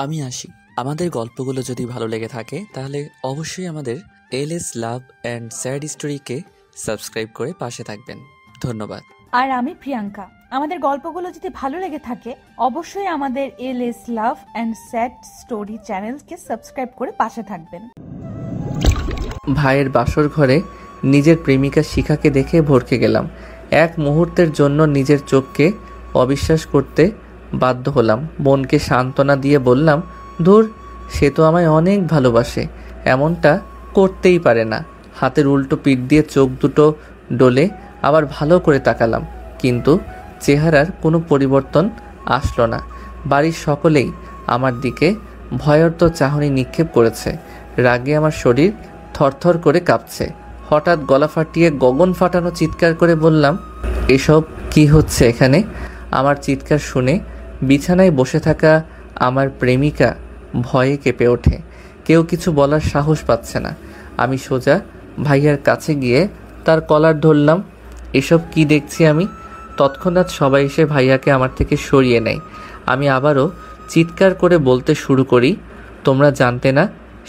আমি আসি। আমাদের গল্পগুলো যদি ভালো লেগে থাকে তাহলে অবশ্যই আমাদের এলএস লাভ অ্যান্ড স্যাড স্টোরিকে সাবস্ক্রাইব করে পাশে থাকবেন। ধন্যবাদ। আর আমি প্রিয়াঙ্কা। আমাদের গল্পগুলো যদি ভালো লেগে থাকে অবশ্যই আমাদের LS love and sad story চ্যানেলকে সাবস্ক্রাইব করে পাশে থাকবেন। ভাইয়ের বাসর ঘরে নিজের প্রেমিকা শিখাকে দেখে ভড়কে গেলাম। এক মুহূর্তের জন্য নিজের চোখকে অবিশ্বাস করতে বাধ্য হলাম। মনকে সান্ত্বনা দিয়ে বললাম, ধুর, সে তো আমায় অনেক ভালোবাসে, এমনটা করতেই পারে না। হাতের উল্টো পিঠ দিয়ে চোখ দুটো ডলে আবার ভালো করে তাকালাম, কিন্তু চেহারার কোনো পরিবর্তন আসলো না। বাড়ির সকলেই আমার দিকে ভয়ার্ত চাহনি নিক্ষেপ করেছে। রাগে আমার শরীর থরথর করে কাঁপছে। হঠাৎ গলা ফাটিয়ে গগন ফাটানো চিৎকার করে বললাম, এসব কি হচ্ছে এখানে? আমার চিৎকার শুনে বিছানায় বসে থাকা আমার প্রেমিকা ভয়ে কেঁপে ওঠে। কেউ কিছু বলার সাহস পাচ্ছে না। আমি সোজা ভাইয়ার কাছে গিয়ে তার কলার ধরলাম। এসব কি দেখছি আমি? তৎক্ষণাৎ সবাই এসে ভাইয়াকে আমার থেকে সরিয়ে নেয়। আমি আবারও চিৎকার করে বলতে শুরু করি, তোমরা জানতে না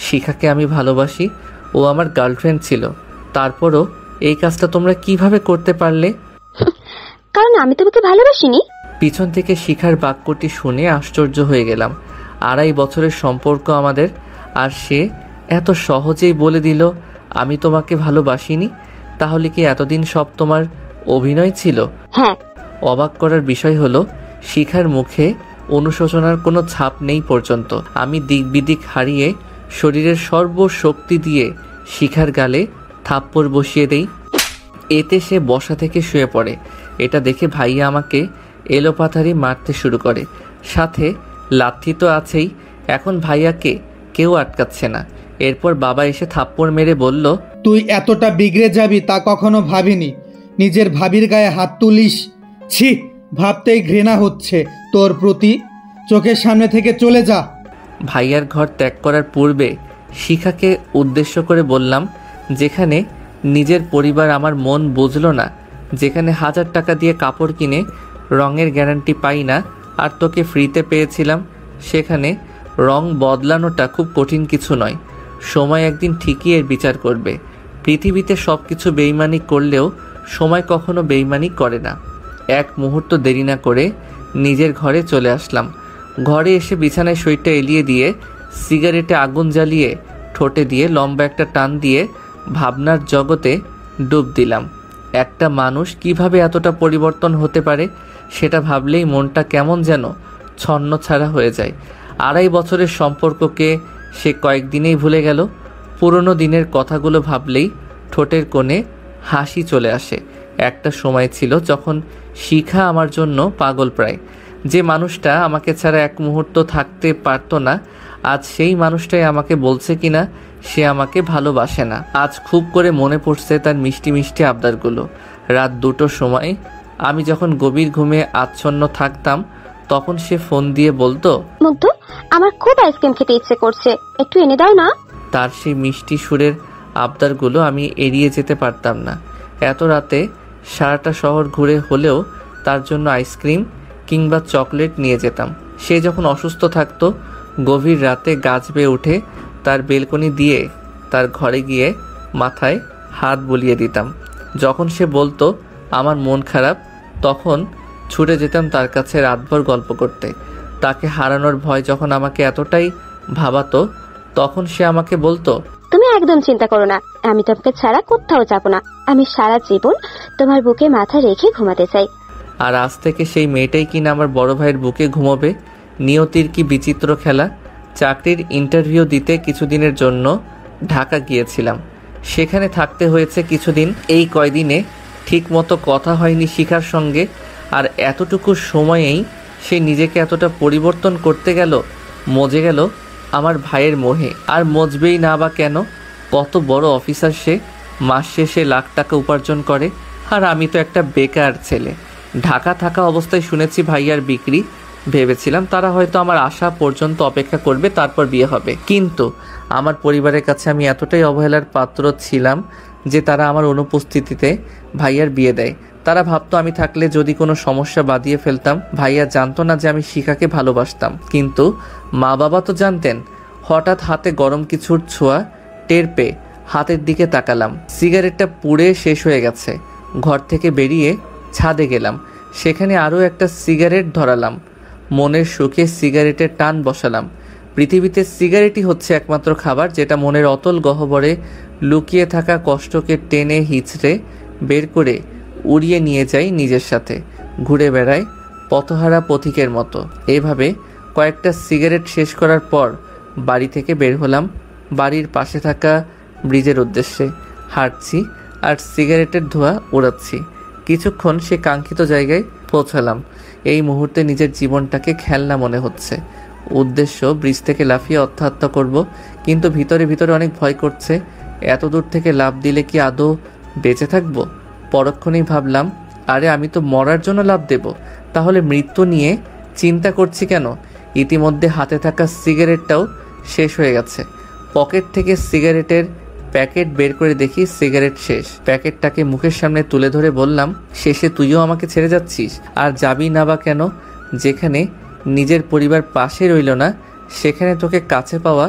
শিখাকে আমি ভালোবাসি? ও আমার গার্লফ্রেন্ড ছিল, তারপরও এই কাজটা তোমরা কিভাবে করতে পারলে? কারণ আমি তোমাকে ভালোবাসিনি। পিছন থেকে শিখার বাক্যটি শুনে আশ্চর্য হয়ে গেলাম। 2.5 বছরের সম্পর্ক আমাদের, আর সে এত সহজেই বলে দিল আমি তোমাকে ভালোবাসিনি। তাহলে কি এতদিন সব তোমার অভিনয় ছিল? হ্যাঁ। অবাক করার বিষয় হলো শিখার মুখে অনুশোচনার কোনো ছাপ নেই পর্যন্ত। আমি দিক বিদিক হারিয়ে শরীরের সর্বশক্তি দিয়ে শিখার গালে থাপ্পড় বসিয়ে দেই। এতে সে বসা থেকে শুয়ে পড়ে। এটা দেখে ভাইয়া আমাকে এলোপাথারি মারতে শুরু করে, সাথে লাথি তো আছেই। এখন ভাইয়াকে কেউ আটকাচ্ছে না। এরপর বাবা এসে থাপ্পড় মেরে বলল, তুই এতটা বিগড়ে যাবি তা কখনো ভাবিনি। নিজের ভাবির গায়ে হাত তুলিস, ছি, ভাবতেই ঘৃণা হচ্ছে তোর প্রতি। চোখের সামনে থেকে চলে যা। ভাইয়ার ঘর ত্যাগ করার পূর্বে শিখাকে উদ্দেশ্য করে বললাম, যেখানে নিজের পরিবার আমার মন বুঝলো না, যেখানে 1000 টাকা দিয়ে কাপড় কিনে রঙের গ্যারান্টি পাই না আর তোকে ফ্রিতে পেয়েছিলাম, সেখানে রং বদলানোটা খুব কঠিন কিছু নয়। সময় একদিন ঠিকই এর বিচার করবে। পৃথিবীতে সব কিছু বেইমানি করলেও সময় কখনো বেইমানি করে না। এক মুহূর্ত দেরি না করে নিজের ঘরে চলে আসলাম। ঘরে এসে বিছানায় শরীরটা এলিয়ে দিয়ে সিগারেটে আগুন জ্বালিয়ে ঠোঁটে দিয়ে লম্বা একটা টান দিয়ে ভাবনার জগতে ডুব দিলাম। একটা মানুষ কিভাবে এতটা পরিবর্তন হতে পারে সেটা ভাবলেই মনটা কেমন যেন ছন্নছাড়া হয়ে যায়। 2.5 বছরের সম্পর্ককে সে কয়েকদিনেই ভুলে গেল। পুরনো দিনের কথাগুলো ভাবলেই ঠোঁটের কোণে হাসি চলে আসে। একটা সময় ছিল যখন শিখা আমার জন্য পাগল প্রায়। যে মানুষটা আমাকে ছাড়া এক মুহূর্ত থাকতে পারতো না, আজ সেই মানুষটাই আমাকে বলছে কিনা সে আমাকে ভালোবাসে না। আজ খুব করে মনে পড়ছে তার মিষ্টি মিষ্টি আবদারগুলো। রাত 2টোর সময় আমি যখন গভীর ঘুমে আচ্ছন্ন থাকতাম তখন সে ফোন দিয়ে বলতো, মুগ্ধ, আমার খুব আইসক্রিম খেতে ইচ্ছে করছে, একটু এনে দাও না। তার সেই মিষ্টি সুরের আবদারগুলো আমি এড়িয়ে যেতে পারতাম না। এত রাতে সারাটা শহর ঘুরে হলেও তার জন্য আইসক্রিম কিংবা চকলেট নিয়ে যেতাম। সে যখন অসুস্থ থাকতো গভীর রাতে গাছ বেয়ে উঠে তার বেলকনি দিয়ে তার ঘরে গিয়ে মাথায় হাত বুলিয়ে দিতাম। যখন সে বলতো আমার মন খারাপ, তখন ছুটে যেতাম তার কাছে রাতভর গল্প করতে। তাকে হারানোর ভয় যখন আমাকে এতটাই ভাবাতো তখন সে আমাকে বলতো, তুমি একদম চিন্তা করো না, আমি তোমাকে ছাড়া কোথাও যাবো না। আমি সারা জীবন তোমার বুকে মাথা রেখে ঘুমাতে চাই। আর আজ থেকে সেই মেয়েটাই কিনা আমার বড় ভাইয়ের বুকে ঘুমোবে। নিয়তির কি বিচিত্র খেলা। চাকরির ইন্টারভিউ দিতে কিছুদিনের জন্য ঢাকা গিয়েছিলাম। সেখানে থাকতে হয়েছে কিছুদিন। এই কয়দিনে ঠিক মতো কথা হয়নি শিখার সঙ্গে। আর এতটুকু সময়েই সে নিজেকে এতটা পরিবর্তন করতে গেল, মজে গেল আমার ভাইয়ের মোহে। আর মজবেই না বা কেন? কত বড় অফিসার সে, মাস শেষে লাখ টাকা উপার্জন করে, আর আমি তো একটা বেকার ছেলে। ঢাকা থাকা অবস্থায় শুনেছি ভাইয়ার বিক্রি। ভেবেছিলাম তারা হয়তো আমার আসা পর্যন্ত অপেক্ষা করবে, তারপর বিয়ে হবে। কিন্তু আমার পরিবারের কাছে আমি এতটাই অবহেলার পাত্র ছিলাম যে তারা আমার অনুপস্থিতিতে ভাইয়ার বিয়ে দেয়। তারা ভাবতো আমি থাকলে যদি কোনো সমস্যা বাঁধিয়ে ফেলতাম। ভাইয়া জানতো না যে আমি শিখাকে ভালোবাসতাম, কিন্তু মা বাবা তো জানতেন। হঠাৎ হাতে গরম কিছুর ছোঁয়া টের পেয়ে হাতের দিকে তাকালাম। সিগারেটটা পুড়ে শেষ হয়ে গেছে। ঘর থেকে বেরিয়ে ছাদে গেলাম, সেখানে আরও একটা সিগারেট ধরালাম। মনের সুখে সিগারেটের টান বসালাম। পৃথিবীতে সিগারেটই হচ্ছে একমাত্র খাবার যেটা মনের অতল গহ্বরে লুকিয়ে থাকা কষ্টকে টেনে হিচড়ে বের করে উড়িয়ে নিয়ে যায় নিজের সাথে, ঘুরে বেড়ায় পথহারা পথিকের মতো। এইভাবে কয়েকটা সিগারেট শেষ করার পর বাড়ি থেকে বের হলাম। বাড়ির পাশে থাকা ব্রিজের উদ্দেশ্যে হাঁটছি আর সিগারেটের ধোঁয়া উড়াচ্ছি। কিছুক্ষণ সে কাঙ্ক্ষিত জায়গায় পৌঁছালাম। এই মুহূর্তে নিজের জীবনটাকে খেলনা মনে হচ্ছে। উদ্দেশ্য ব্রিজ থেকে লাফিয়ে আত্মহত্যা করব, কিন্তু ভিতরে ভিতরে অনেক ভয় করছে। এত দূর থেকে লাফ দিলে কি আদৌ বেঁচে থাকবো? পরক্ষণেই ভাবলাম, আরে আমি তো মরার জন্য লাফ দেব, তাহলে মৃত্যু নিয়ে চিন্তা করছি কেন? ইতিমধ্যে হাতে থাকা সিগারেটটাও শেষ হয়ে গেছে। পকেট থেকে সিগারেটের প্যাকেট বের করে দেখি সিগারেট শেষ। প্যাকেটটাকে মুখের সামনে তুলে ধরে বললাম, শেষে তুইও আমাকে ছেড়ে যাচ্ছিস? আর যাবি না বা কেন? যেখানে নিজের পরিবার পাশে রইল না, সেখানে তোকে কাছে পাওয়া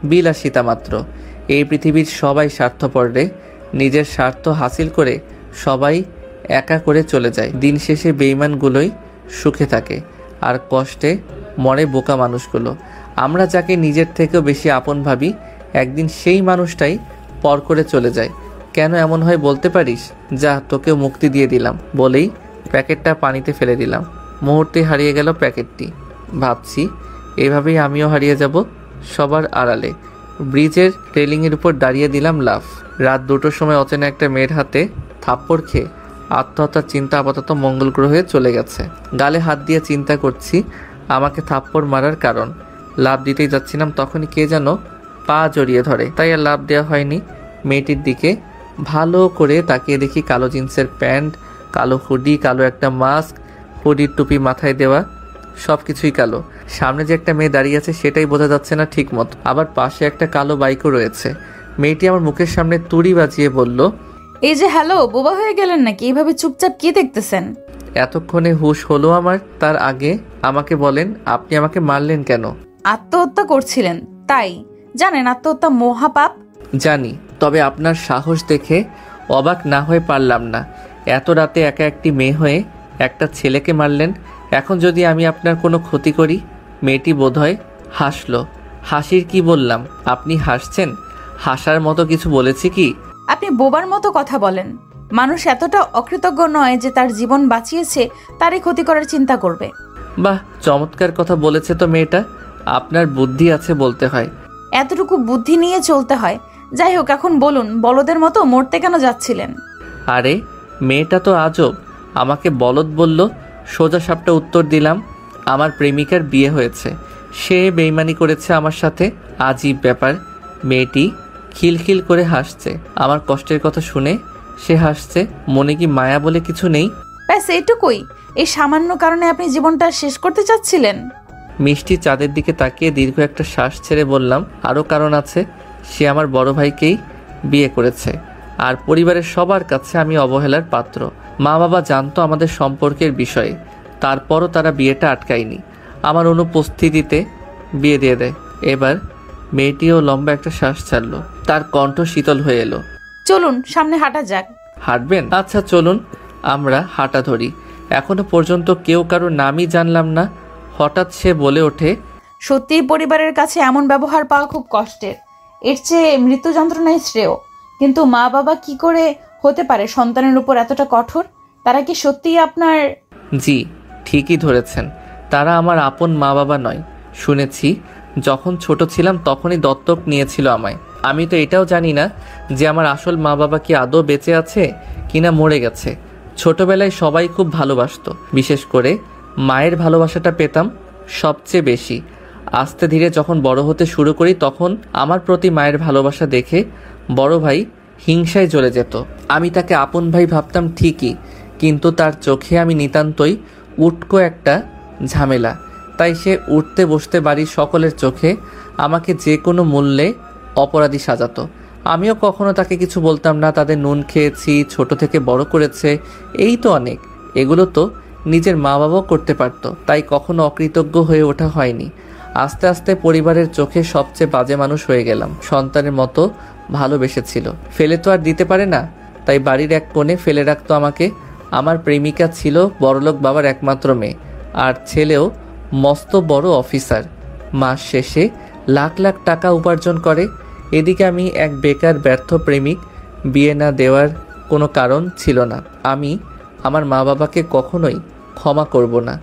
বিলাসিতা মাত্র। এই পৃথিবীর সবাই স্বার্থপর রে। নিজের স্বার্থ হাসিল করে সবাই একা করে চলে যায়। দিন শেষে বেঈমানগুলোই সুখে থাকে আর কষ্টে মরে বোকা মানুষগুলো। আমরা যাকে নিজের থেকেও বেশি আপন ভাবি, একদিন সেই মানুষটাই পর করে চলে যায়। কেন এমন হয় বলতে পারিস? যা, তোকেও মুক্তি দিয়ে দিলাম বলেই প্যাকেটটা পানিতে ফেলে দিলাম। মুহূর্তে হারিয়ে গেল প্যাকেটটি। ভাবছি এভাবেই আমিও হারিয়ে যাব সবার আড়ালে। ব্রিজের রেলিংয়ের উপর দাঁড়িয়ে দিলাম লাফ। রাত 2টোর সময় অচেনা একটা মেয়ের হাতে থাপ্পড় খেয়ে আত্মহত্যার চিন্তা আপাতত মঙ্গল গ্রহে চলে গেছে। গালে হাত দিয়ে চিন্তা করছি আমাকে থাপ্পড় মারার কারণ। লাফ দিতেই যাচ্ছিলাম, তখনই কে যেন পা জড়িয়ে ধরে, তাই আর লাফ দেওয়া হয়নি। মেয়েটির দিকে ভালো করে তাকিয়ে দেখি কালো জিন্সের প্যান্ট, কালো হুডি, কালো একটা মাস্ক, হুডির টুপি মাথায় দেওয়া, সব কিছুই কালো। সামনে যে একটা মেয়ে দাঁড়িয়ে আছে সেটাই বোঝা যাচ্ছে না ঠিক মতো। আবার পাশে একটা কালো বাইকও রয়েছে। মেয়েটি আমার মুখের সামনে তুড়ি বাজিয়ে বলল, এই যে হ্যালো, বোবা হয়ে গেলেন নাকি? এইভাবে চুপচাপ কি দেখতেছেন? এতক্ষণে হুঁশ হলো আমার। তার আগে আমাকে বলেন, আপনি আমাকে মারলেন কেন? আত্মহত্যা করছিলেন তাই? জানেন আত্মহত্যা মহাপাপ? জানি, তবে আপনার সাহস দেখে অবাক না হয়ে পারলাম না। এত রাতে একা একটি মেয়ে হয়ে একটা ছেলেকে মারলেন। এখন যদি আমি আপনার কোনো ক্ষতি করি? মেয়েটি বোধহয় হাসলো। হাসির কি বললাম? আপনি হাসছেন? হাসার মতো কিছু বলেছি কি? আপনি বোবার মতো কথা বলেন। মানুষ এতটা অকৃতজ্ঞ নয় যে তার জীবন বাঁচিয়েছে তারই ক্ষতি করার চিন্তা করবে। বাহ, চমৎকার কথা বলেছে তো মেয়েটা। আপনার বুদ্ধি আছে বলতে হয়। এতটুকু বুদ্ধি নিয়ে চলতে হয়। যাই হোক, এখন বলুন, বলদের মতো মরতে কেন যাচ্ছিলেন? আরে মেয়েটা তো আজব, আমাকে বলদ বলল। সোজা সাপটা উত্তর দিলাম, আমার প্রেমিকার বিয়ে হয়েছে, সে বেইমানি করেছে আমার সাথে। আজীব ব্যাপার। মেয়েটি খিলখিল করে হাসছে। আমার কষ্টের কথা শুনে সে হাসছে। মনে কি মায়া বলে কিছু নেই? ব্যাস এইটুকুই? এই সামান্য কারণে আপনি জীবনটা শেষ করতে চাচ্ছিলেন? মিষ্টি চাঁদের দিকে তাকিয়ে দীর্ঘ একটা শ্বাস ছেড়ে বললাম, আরও কারণ আছে। সে আমার বড় ভাইকেই বিয়ে করেছে, আর পরিবারের সবার কাছে আমি অবহেলার পাত্র। মা বাবা জানতো আমাদের সম্পর্কের বিষয়ে, তারপরও তারা বিয়েটা আটকায়নি। আমার অনুপস্থিতিতে বিয়ে দিয়ে দেয়। এবার মেয়েটিও লম্বা একটা শ্বাস ছাড়লো। তার কণ্ঠ শীতল হয়ে এলো। চলুন সামনে হাঁটা যাক। হাঁটবেন? আচ্ছা চলুন। আমরা হাঁটা ধরি। এখনো পর্যন্ত কেউ কারো নামই জানলাম না। হঠাৎ সে বলে ওঠে, সত্যিই পরিবারের কাছে এমন ব্যবহার পাওয়া খুব কষ্টের। এর চেয়ে মৃত্যু যন্ত্রণাই শ্রেয়। কিন্তু মা বাবা কি করে হতে পারে সন্তানের উপর এতটা কঠোর? তারা কি সত্যিই আপনার? জি, ঠিকই ধরেছেন। তারা আমার আপন মা বাবা নয়। শুনেছি যখন ছোট ছিলাম তখনই দত্তক নিয়েছিল আমায়। আমি তো এটাও জানি না যে আমার আসল মা বাবা কি আদৌ বেঁচে আছে কিনা মরে গেছে। ছোটবেলায় সবাই খুব ভালোবাসতো, বিশেষ করে মায়ের ভালোবাসাটা পেতাম সবচেয়ে বেশি। আস্তে ধীরে যখন বড় হতে শুরু করি তখন আমার প্রতি মায়ের ভালোবাসা দেখে বড় ভাই হিংসায় জ্বলে যেত। আমি তাকে আপন ভাই ভাবতাম ঠিকই, কিন্তু তার চোখে আমি নিতান্তই উটকো একটা ঝামেলা। তাই সে উঠতে বসতে বাড়ির সকলের চোখে আমাকে যে কোনো মূল্যে অপরাধী সাজাতো। আমিও কখনো তাকে কিছু বলতাম না। তাদের নুন খেয়েছি, ছোট থেকে বড় করেছে, এই তো অনেক। এগুলো তো নিজের মা বাবাও করতে পারতো, তাই কখনো অকৃতজ্ঞ হয়ে ওঠা হয়নি। আস্তে আস্তে পরিবারের চোখে সবচেয়ে বাজে মানুষ হয়ে গেলাম। সন্তানের মতো ভালোবেসেছিল, ফেলে তো আর দিতে পারে না, তাই বাড়ির এক কোণে ফেলে রাখতো আমাকে। আমার প্রেমিকা ছিল বড়লোক বাবার একমাত্র মেয়ে, আর ছেলেও মস্ত বড় অফিসার। মাস শেষে লাখ লাখ টাকা উপার্জন করে। এদিকে আমি এক বেকার ব্যর্থ প্রেমিক। বিয়ে না দেওয়ার কোনো কারণ ছিল না। আমি আমার মা বাবাকে কখনোই ক্ষমা করব না।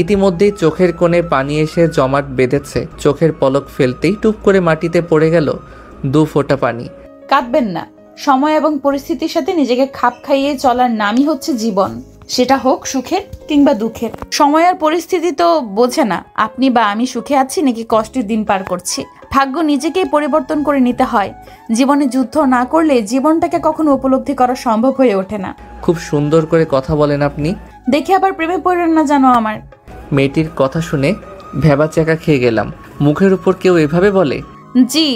ইতিমধ্যেই চোখের কোণে পানি এসে জমাট বেঁধেছে। চোখের পলক ফেলতেই টুপ করে মাটিতে পড়ে গেল 2 ফোঁটা পানি। কাঁদবেন না। সময় এবং পরিস্থিতির সাথে নিজেকে খাপ খাইয়ে চলার নামই হচ্ছে জীবন, সেটা হোক সুখের কিংবা দুঃখের। সময় আর পরিস্থিতি তো বোঝে না আপনি বা আমি সুখে আছি নাকি কষ্টের দিন পার করছি। ভাগ্য নিজেকেই পরিবর্তন করে নিতে হয়। জীবনে যুদ্ধ না করলে জীবনটাকে কখনো উপলব্ধি করা সম্ভব হয়ে ওঠে না। খুব সুন্দর করে কথা বলেন আপনি। দেখে আবার প্রেমে পড়েন না জানো আমার। মেয়েটির কথা শুনে ভ্যাবাচ্যাকা খেয়ে গেলাম। মুখের উপর কেউ এভাবে বলে? জি,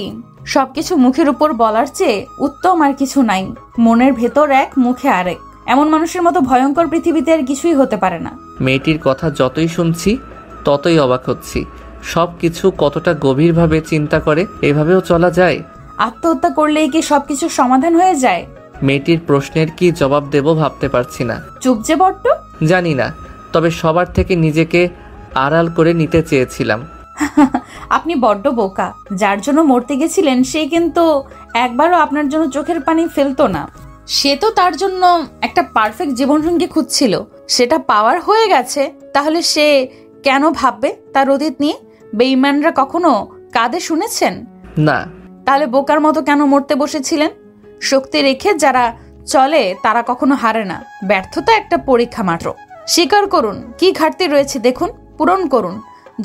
সবকিছু মুখের উপর বলার চেয়ে উত্তম আর কিছু নাই। মনের ভেতর এক, মুখে আরেক। এমন মানুষের মতো ভয়ঙ্কর পৃথিবীতে আর কিছুই হতে পারে না। মেয়েটির কথা যতই শুনছি ততই অবাক হচ্ছি। সবকিছু কতটা গভীরভাবে চিন্তা করে। এভাবেও চলা যায়? আত্মহত্যা করলেই কি সবকিছু সমাধান হয়ে যায়? মেয়েটির প্রশ্নের কি জবাব দেব ভাবতে পারছি না। চুপ যে বড্ড। জানি না, তবে সবার থেকে নিজেকে আড়াল করে নিতে চেয়েছিলাম। আপনি বড্ড বোকা। যার জন্য মরতে গেছিলেন সে কিন্তু একবারও আপনার জন্য চোখের পানি ফেলতো না। সে তো তার জন্য একটা পারফেক্ট জীবনসঙ্গী খুঁজছিল, সেটা পাওয়ার হয়ে গেছে। তাহলে সে কেন ভাববে তার অতীত নিয়ে? বেঈমানরা কখনো কাঁদে শুনেছেন? না। তাহলে বোকার মতো কেন মরতে বসেছিলেন? শক্তি রেখে যারা চলে তারা কখনো হারে না। ব্যর্থতা একটা পরীক্ষা মাত্র। স্বীকার করুন কি ঘাটতি রয়েছে, দেখুন, পূরণ করুন।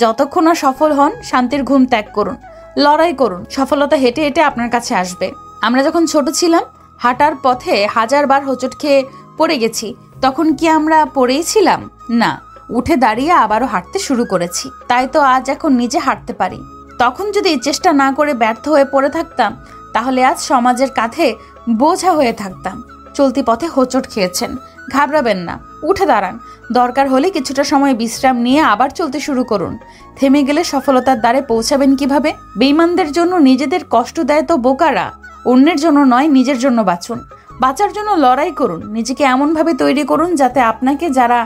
যতক্ষণ না সফল হন শান্তির ঘুম ত্যাগ করুন, লড়াই করুন। সফলতা হেঁটে হেঁটে আপনার কাছে আসবে। আমরা যখন ছোট ছিলাম হাঁটার পথে 1000 বার হোঁচট খেয়ে পড়ে গেছি। তখন কি আমরা পড়েই ছিলাম? না, উঠে দাঁড়িয়ে আবারও হাঁটতে শুরু করেছি। তাই তো আজ এখন নিজে হাঁটতে পারি। তখন যদি চেষ্টা না করে ব্যর্থ হয়ে পড়ে থাকতাম তাহলে আজ সমাজের কাঁধে বোঝা হয়ে থাকতাম। চলতি পথে হোঁচট খেয়েছেন, ঘাবড়াবেন না, উঠে দাঁড়ান। দরকার হলে কিছুটা সময় বিশ্রাম নিয়ে আবার চলতে শুরু করুন। থেমে গেলে সফলতার দ্বারে পৌঁছাবেন কিভাবে? বেঈমানদের জন্য নিজেদের কষ্ট দেয় তো বোকারা। অন্যের জন্য নয়, নিজের জন্য বাঁচুন। বাঁচার জন্য লড়াই করুন। নিজেকে এমনভাবে তৈরি করুন যাতে আপনাকে যারা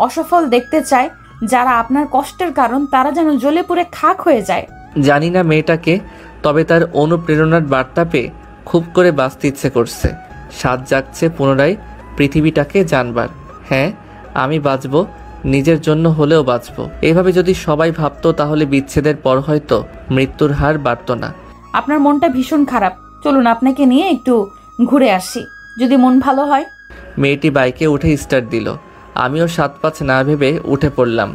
অসফল দেখতে চায়, যারা আপনার কষ্টের কারণ, তারা যেন জ্বলে পুড়ে খাক হয়ে যায়। জানি না মেয়েটাকে, তবে তার অনুপ্রেরণার বার্তা পেয়ে খুব করে বাঁচতে ইচ্ছে করছে। স্বাদ জাগছে পুনরায় পৃথিবীটাকে জানবার। হ্যাঁ, আমি বাঁচবো, নিজের জন্য হলেও বাঁচবো। এভাবে যদি সবাই ভাবতো তাহলে বিচ্ছেদের পর হয়তো মৃত্যুর হার বাড়তো না। আপনার মনটা ভীষণ খারাপ, চলুন আপনাকে নিয়ে একটু ঘুরে আসি, যদি মন ভালো হয়। মেয়েটি বাইকে উঠে স্টার্ট দিল। আমিও 7-5 না ভেবে উঠে পড়লাম।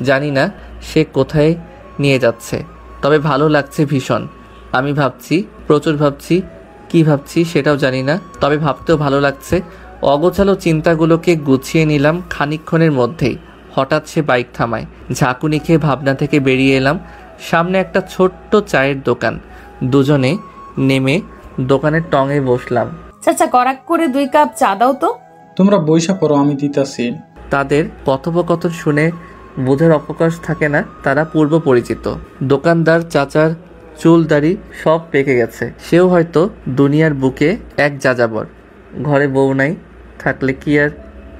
জানি না সে কোথায় নিয়ে যাচ্ছে, তবে ভালো লাগছে ভীষণ। আমি ভাবছি, প্রচুর ভাবছি। কি ভাবছি সেটাও জানি না, তবে ভাবতেও ভালো লাগছে। অগোছালো চিন্তাগুলোকে গুছিয়ে নিলাম খানিকক্ষণের মধ্যেই। হঠাৎ সে বাইক থামায়। ঝাঁকুনি খেয়ে ভাবনা থেকে বেরিয়ে এলাম। সামনে একটা ছোট্ট চায়ের দোকান। দুজনে নেমে দোকানের টঙে বসলাম। চাচা, কড়াক করে 2 কাপ চা দাও তো। তোমরা বইসা পড়ো, আমি দিতাছি। তাদের কথোপকথন শুনে বোঝার অবকাশ থাকে না তারা পূর্ব পরিচিত। দোকানদার চাচার চুল দাড়ি সব পেকে গেছে। সেও হয়তো দুনিয়ার বুকে এক যাযাবর। ঘরে বউ নাই, থাকলে কি আর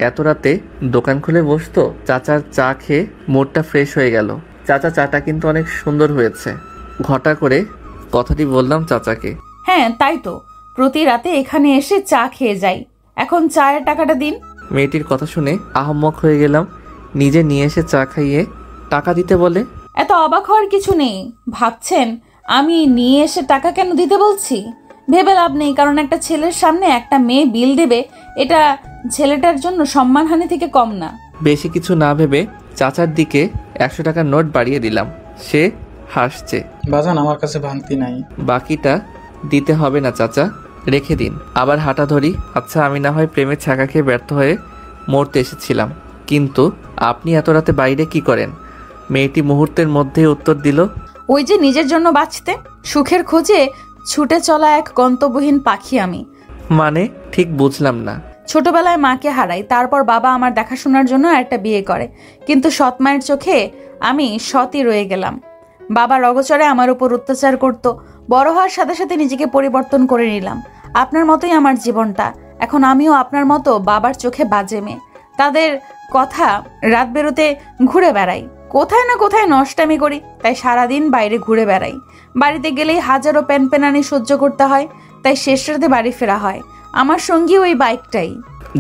এত রাতে দোকান খুলে বসতো? চাচার চা খেয়ে মুডটা ফ্রেশ হয়ে গেল। চাচা, চাটা কিন্তু অনেক সুন্দর হয়েছে। ঘটা করে কথাটি বললাম চাচাকে। হ্যাঁ তাই তো, প্রতি রাতে এখানে এসে চা খেয়ে যাই। এখন চায়ের টাকাটা দিন। মেয়েটির কথা শুনে আহম্মক হয়ে গেলাম। নিজে নিয়ে এসে চা খাইয়ে টাকা দিতে বলে। এত অবাক হওয়ার কিছু নেই। ভাবছেন আমি নিয়ে এসে টাকা কেন দিতে বলছি? ভেবে লাভ নেই, কারণ একটা ছেলের সামনে একটা মেয়ে বিল দেবে, এটা ছেলেটার জন্য সম্মানহানি থেকে কম না। বেশি কিছু না ভেবে চাচার দিকে 100 টাকার নোট বাড়িয়ে দিলাম। সে হাসছে। বাজান, আমার কাছে ভাঙতি নাই। বাকিটা দিতে হবে না চাচা, রেখে দিন। আবার হাঁটা ধরি। আচ্ছা, আমি না হয় প্রেমের ছাকা খেয়ে ব্যর্থ হয়ে মরতে এসেছিলাম, কিন্তু আপনি এত রাতে বাইরে কি করেন? মেয়েটি মুহূর্তের মধ্যেই উত্তর দিল, ওই যে নিজের জন্য বাঁচতে, সুখের খোঁজে ছুটে চলা এক গন্তব্যহীন পাখি আমি। মানে ঠিক বুঝলাম না। ছোটবেলায় মাকে হারাই, তারপর বাবা আমার দেখাশোনার জন্য একটা বিয়ে করে, কিন্তু সৎ মায়ের চোখে আমি সৎই রয়ে গেলাম। বাবার অগোচরে আমার উপর অত্যাচার করত। বড় হওয়ার সাথে সাথে নিজেকে পরিবর্তন করে নিলাম। আপনার মতোই আমার জীবনটা। এখন আমিও আপনার মতো বাবার চোখে বাজে মেয়ে। তাদের কথা রাত বেরোতে ঘুরে বেড়াই, কোথায় না কোথায় নষ্টামি করি, তাই সারাদিন বাইরে ঘুরে বেড়াই। বাড়িতে গেলেই হাজারো প্যানপ্যানানি সহ্য করতে হয়, তাই শেষ রাতে বাড়ি ফেরা হয়। আমার সঙ্গী ওই বাইকটাই।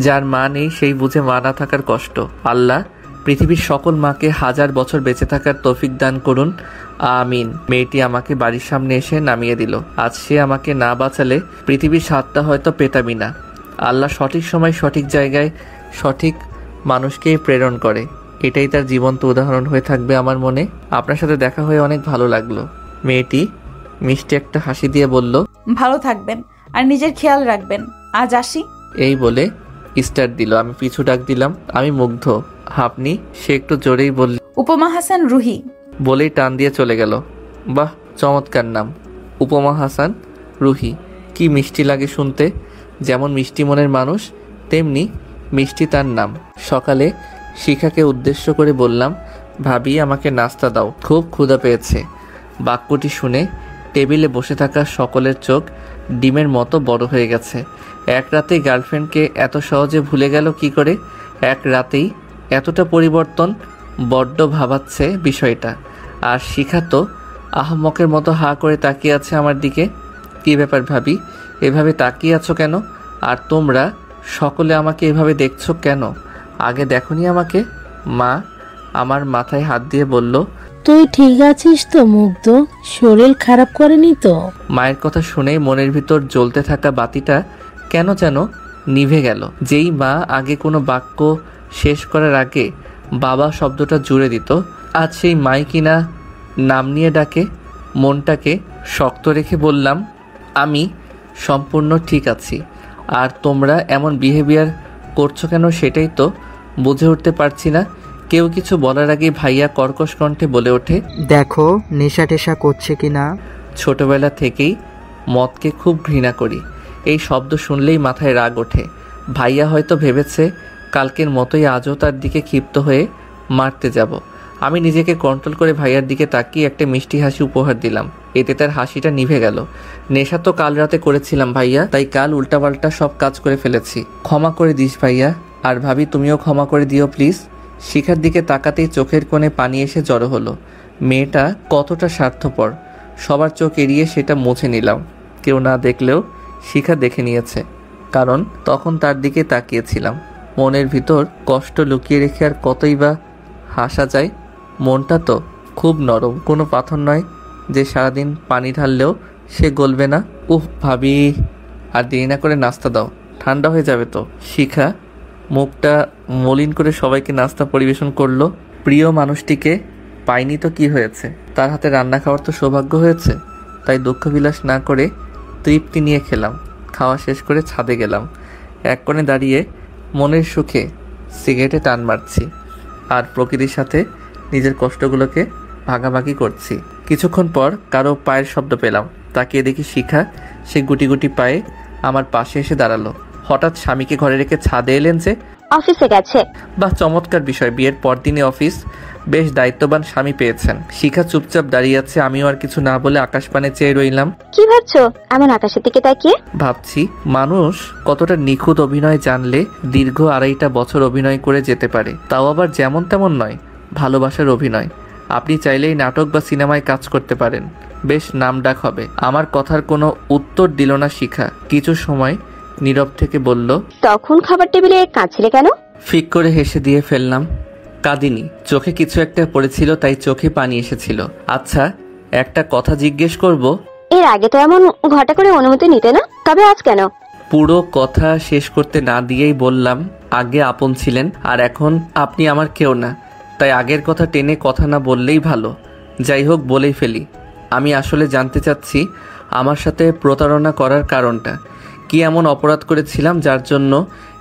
যার মা নেই সেই বুঝে মা না থাকার কষ্ট। আল্লাহ পৃথিবীর সকল মাকে হাজার বছর বেঁচে থাকার তৌফিক দান করুন, আমিন। মেয়েটি আমাকে বাড়ির সামনে এসে নামিয়ে দিল। আজ সে আমাকে না বাঁচালে পৃথিবীর স্বাদটা হয়তো পেতামই না। আল্লাহ সঠিক সময় সঠিক জায়গায় সঠিক মানুষকেই প্রেরণ করে, এটাই তার জীবন্ত উদাহরণ হয়ে থাকবে আমার মনে। আপনার সাথে দেখা হয়ে অনেক ভালো লাগলো। মেয়েটি মিষ্টি একটা হাসি দিয়ে বলল, ভালো থাকবেন আর নিজের খেয়াল রাখবেন, আজ আসি। এই বলে স্টার্ট দিল। আমি পিছু ডাক দিলাম। আমি মুগ্ধ। আপনি? সে একটু জোরেই বলল। উপমা হাসান রুহি। বলেই টান দিয়ে চলে গেল। বাহ, চমৎকার নাম, উপমা হাসান রুহি। কি মিষ্টি লাগে শুনতে। যেমন মিষ্টি মনের মানুষ, তেমনি মিষ্টি তার নাম। সকালে শিখাকে উদ্দেশ্য করে বললাম, ভাবি আমাকে নাস্তা দাও, খুব ক্ষুধা পেয়েছে। বাক্যটি শুনে টেবিলে বসে থাকা সকলের চোখ ডিমের মতো বড় হয়ে গেছে। এক রাতেই গার্লফ্রেন্ডকে এত সহজে ভুলে গেল কি করে? এক রাতেই এতটা পরিবর্তন, বড্ড ভাবাচ্ছে বিষয়টা। আর শিখা তো আহমকের মতো হা করে তাকিয়ে আছে আমার দিকে। কী ব্যাপার ভাবি, এভাবে তাকিয়ে আছো কেন? আর তোমরা সকলে আমাকে এভাবে দেখছো কেন? আগে দেখোনি আমাকে? মা আমার মাথায় হাত দিয়ে বলল, তুই ঠিক আছিস তো মুগ্ধ? শরীর খারাপ করেনি তো? মায়ের কথা শুনে মনের ভিতর জ্বলতে থাকা বাতিটা কেন যেন নিভে গেল। যেই মা আগে কোনো বাক্য শেষ করার আগে বাবা শব্দটা জুড়ে দিত, আজ সেই মাই কিনা নাম নিয়ে ডাকে। মনটাকে শক্ত রেখে বললাম, আমি সম্পূর্ণ ঠিক আছি। আর তোমরা এমন বিহেভিয়ার করছো কেন সেটাই তো বুঝে উঠতে পারছি না। কেউ কিছু বলার আগে ভাইয়া কর্কশ কণ্ঠে বলে ওঠে, দেখো নেশা টেশা করছে কি না। ছোটবেলা থেকেই মদকে খুব ঘৃণা করি। এই শব্দ শুনলেই মাথায় রাগ ওঠে। ভাইয়া হয়তো ভেবেছে কালকের মতোই আজও তার দিকে ক্ষিপ্ত হয়ে মারতে যাব। আমি নিজেকে কন্ট্রোল করে ভাইয়ার দিকে তাকিয়ে একটা মিষ্টি হাসি উপহার দিলাম। এতে তার হাসিটা নিভে গেল। নেশা তো কাল রাতে করেছিলাম ভাইয়া, তাই কাল উল্টাপাল্টা সব কাজ করে ফেলেছি। ক্ষমা করে দিস ভাইয়া। আর ভাবি তুমিও ক্ষমা করে দিও প্লিজ। শিখার দিকে তাকাতেই চোখের কোণে পানি এসে জড়ো হলো। মেয়েটা কতটা স্বার্থপর, সবার চোখ এড়িয়ে সেটা মুছে নিলাম। কেউ না দেখলেও শিখা দেখে নিয়েছে, কারণ তখন তার দিকে তাকিয়েছিলাম। মনের ভিতর কষ্ট লুকিয়ে রেখে আর কতই বা হাসা যায়। মনটা তো খুব নরম, কোনো পাথর নয় যে সারাদিন পানি ঢাললেও সে গলবে না। উফ ভাবি, আর দেরি না করে নাস্তা দাও, ঠান্ডা হয়ে যাবে তো। শিখা মুখটা মলিন করে সবাইকে নাস্তা পরিবেশন করলো। প্রিয় মানুষটিকে পাইনি তো কি হয়েছে, তার হাতে রান্না খাওয়ার তো সৌভাগ্য হয়েছে। তাই দুঃখ বিলাস না করে তৃপ্তি নিয়ে খেলাম। খাওয়া শেষ করে ছাদে গেলাম। এক কোণে দাঁড়িয়ে মনের সুখে সিগারেটে টান মারছি আর প্রকৃতির সাথে নিজের কষ্টগুলোকে ভাগাভাগি করছি। কিছুক্ষণ পর কারো পায়ের শব্দ পেলাম। তাকিয়ে দেখি শিখা সে গুটি গুটি পায়ে আমার পাশে এসে দাঁড়ালো। হঠাৎ স্বামীকে ঘরে রেখে ছাদে এলেন যে? অফিসে গেছে। বাহ, চমৎকার বিষয়। বিয়ের পর দিনে অফিস, বেশ দায়িত্ববান স্বামী পেয়েছেন। শিখা চুপচাপ দাঁড়িয়ে আছে। আমিও আর কিছু না বলে আকাশপানে চেয়ে রইলাম। কি ভাবছো এমন আকাশের দিকে তাকিয়ে? ভাবছি মানুষ কতটা নিখুঁত অভিনয় জানলে দীর্ঘ 2.5 বছর অভিনয় করে যেতে পারে, তাও আবার যেমন তেমন নয়, ভালোবাসার অভিনয়। আপনি চাইলেই নাটক বা সিনেমায় কাজ করতে পারেন, বেশ নামডাক হবে। আমার কথার কোনো উত্তর দিল না শিখা। কিছু সময় নীরব থেকে বলল, তখন খাবার টেবিলে কাঁদছিলে কেন? ফিক করে হেসে দিয়ে ফেললাম। কাঁদিনি, চোখে কিছু একটা পড়েছিল তাই চোখে পানি এসেছিল। আচ্ছা একটা কথা জিজ্ঞেস করব? এর আগে তো এমন ঘটা করে অনুমতি নিতে না, তবে আজ কেন? পুরো কথা শেষ করতে না দিয়েই বললাম, আগে আপন ছিলেন আর এখন আপনি আমার কেউ না, তাই আগের কথা টেনে কথা না বললেই ভালো। যাই হোক বলেই ফেলি, আমি আসলে জানতে চাচ্ছি আমার সাথে প্রতারণা করার কারণটা কি? এমন অপরাধ করেছিলাম যার জন্য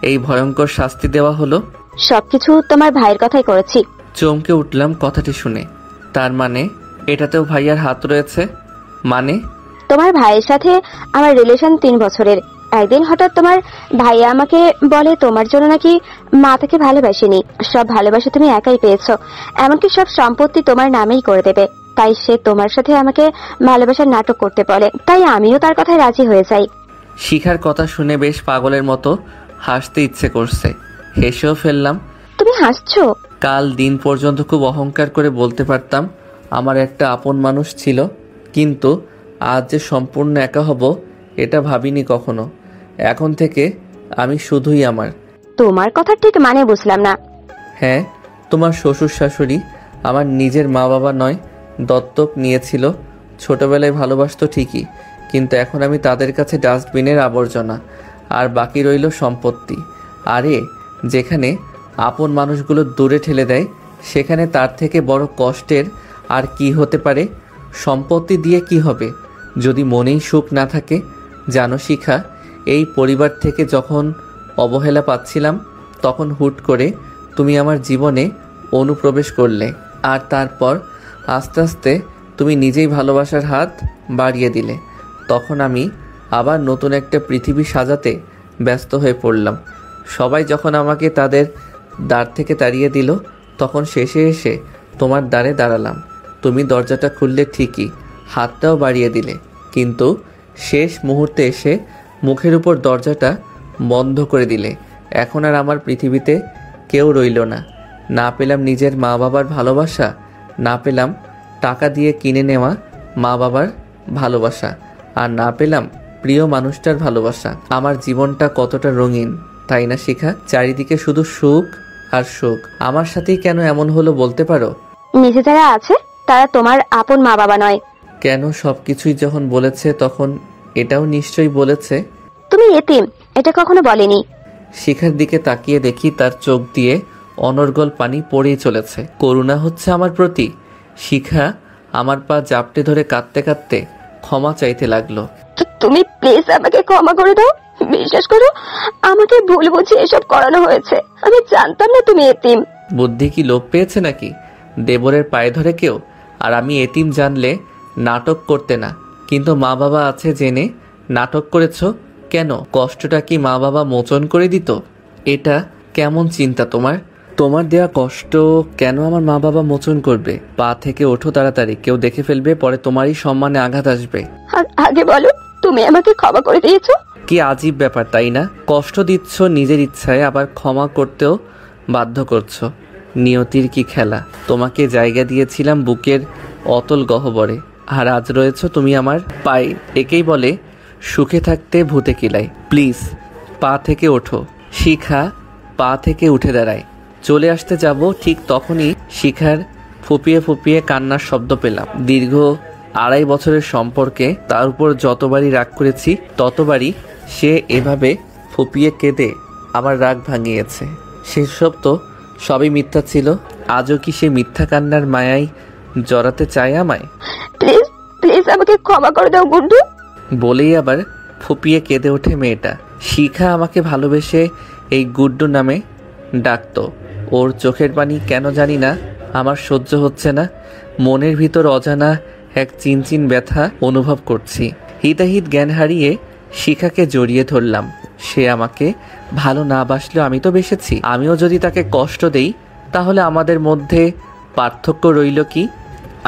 এই ভয়ঙ্কর শাস্তি দেওয়া হলো? সবকিছু তোমার ভাইয়ের কথাই করেছি। চমকে উঠলাম কথাটি শুনে। তার মানে এটাতেও ভাইয়ার হাত রয়েছে? মানে? তোমার ভাইয়ের সাথে আমার রিলেশন 3 বছরের। একদিন হঠাৎ তোমার ভাইয়া আমাকে বলে তোমার জন্য নাকি মা তাকে ভালোবাসেনি, সব ভালোবাসা তুমি একাই পেয়েছো, এমনকি সব সম্পত্তি তোমার নামেই করে দেবে। তাই সে তোমার সাথে আমাকে ভালোবাসার নাটক করতে বলে, তাই আমিও তার কথায় রাজি হয়ে যাই। শিখার কথা শুনে বেশ পাগলের মতো হাসতে ইচ্ছে করছে, হেসেও ফেললাম। তুমি হাসছো? কাল দিন পর্যন্ত খুব অহংকার করে বলতে পারতাম আমার একটা আপন মানুষ ছিল, কিন্তু আজ যে সম্পূর্ণ একা হব এটা ভাবিনি কখনো। এখন থেকে আমি শুধুই আমার। তোমার কথা ঠিক মানে বুঝলাম না। হ্যাঁ, তোমার শ্বশুর শাশুড়ি আমার নিজের মা বাবা নয়, দত্তক নিয়েছিল। ছোটবেলায় ভালোবাসতো ঠিকই, কিন্তু এখন আমি তাদের কাছে ডাস্টবিনের আবর্জনা, আর বাকি রইল সম্পত্তি। আরে যেখানে আপন মানুষগুলো দূরে ঠেলে দেয়, সেখানে তার থেকে বড় কষ্টের আর কি হতে পারে? সম্পত্তি দিয়ে কি হবে যদি মনেই সুখ না থাকে? জানো শিখা, এই পরিবার থেকে যখন অবহেলা পাচ্ছিলাম, তখন হুট করে তুমি আমার জীবনে অনুপ্রবেশ করলে, আর তারপর আস্তে আস্তে তুমি নিজেই ভালোবাসার হাত বাড়িয়ে দিলে। তখন আমি আবার নতুন একটা পৃথিবী সাজাতে ব্যস্ত হয়ে পড়লাম। সবাই যখন আমাকে তাদের দ্বার থেকে তাড়িয়ে দিল, তখন শেষে এসে তোমার দ্বারে দাঁড়ালাম। তুমি দরজাটা খুললে ঠিকই, হাতটাও বাড়িয়ে দিলে, কিন্তু শেষ মুহূর্তে এসে মুখের উপর দরজাটা বন্ধ করে দিলে। এখন আর আমার পৃথিবীতে কেউ রইল না। না পেলাম নিজের মা বাবার ভালোবাসা, না পেলাম টাকা দিয়ে কিনে নেওয়া মা বাবার ভালোবাসা, আর না পেলাম প্রিয় মানুষটার ভালোবাসা। আমার জীবনটা কতটা রঙিন, তাই না শিখা? চারিদিকে শুধু সুখ আর সুখ। আমার সাথেই কেন এমন হলো বলতে পারো? নিচে যারা আছে তারা তোমার আপন মা বাবা নয়। কেন? সবকিছুই যখন বলেছে তখন এটাও নিশ্চয়ই বলেছে। তুমি এতিম, এটা কখনো বলেনি। শিখার দিকে তাকিয়ে দেখি তার চোখ দিয়ে অনর্গল পানি পড়েই চলেছে। করুণা হচ্ছে আমার প্রতি। শিখা আমার পা জাপটে ধরে কাঁদতে কাঁদতে ক্ষমা চাইতে লাগলো। তুমি প্লিজ আমাকে ক্ষমা করে দাও। বিশ্বাস করো, আমাকে ভুল বুঝে এসব করানো হয়েছে। আমি জানতাম না তুমি এতিম। বুদ্ধি কি লোপ পেয়েছে নাকি? দেবরের পায়ে ধরে কেউ? আর আমি এতিম জানলে নাটক করতে না, কিন্তু মা বাবা আছে জেনে নাটক করেছো কেন? কষ্টটা কি মা বাবা মোচন করে দিত? এটা কেমন চিন্তা তোমার? তোমার দেয়া কষ্ট কেন আমার মা বাবা মোচন করবে? পা থেকে ওঠো তাড়াতাড়ি, কেউ দেখে ফেলবে, পরে তোমারই সম্মানে আঘাত আসবে। আগে বলো তুমি আমাকে ক্ষমা করে দিয়েছো। কি আজীব ব্যাপার তাই না? কষ্ট দিচ্ছ নিজের ইচ্ছায়, আবার ক্ষমা করতেও বাধ্য করছো। নিয়তির কি খেলা? তোমাকে জায়গা দিয়েছিলাম বুকের অতল গহ্বরে, আর আজ রয়েছো তুমি আমার পায়ে। একেই বলে সুখে থাকতে ভূতে কিলাই। প্লিজ পা থেকে ওঠো। শিখা পা থেকে উঠে দাঁড়ায়। চলে আসতে যাব, ঠিক তখনই শিখার ফুপিয়ে ফুপিয়ে কান্নার শব্দ পেলাম। দীর্ঘ 2.5 বছরের সম্পর্কে তার উপর যতবারই রাগ করেছি, ততবারই সে এভাবে ফুপিয়ে কেঁদে আমার রাগ ভাঙিয়েছে। সেসব তো সবই মিথ্যা ছিল। আজও কি সে মিথ্যা কান্নার মায়ায় জড়াতে চায় আমায়? প্লিজ প্লিজ আমাকে ক্ষমা করে দাও গুড্ডু। বলেই আবার ফুপিয়ে কেঁদে ওঠে মেয়েটা। শিখা আমাকে ভালোবেসে এই গুড্ডু নামে ডাকতো। ওর চোখের পানি কেন জানি না আমার সহ্য হচ্ছে না। মনের ভিতর অজানা এক চিনচিন ব্যথা অনুভব করছি। হিতাহিত জ্ঞান হারিয়ে শিখাকে জড়িয়ে ধরলাম। সে আমাকে ভালো না বাসলেও আমি তো বেসেছি। আমিও যদি তাকে কষ্ট দেই তাহলে আমাদের মধ্যে পার্থক্য রইল কি?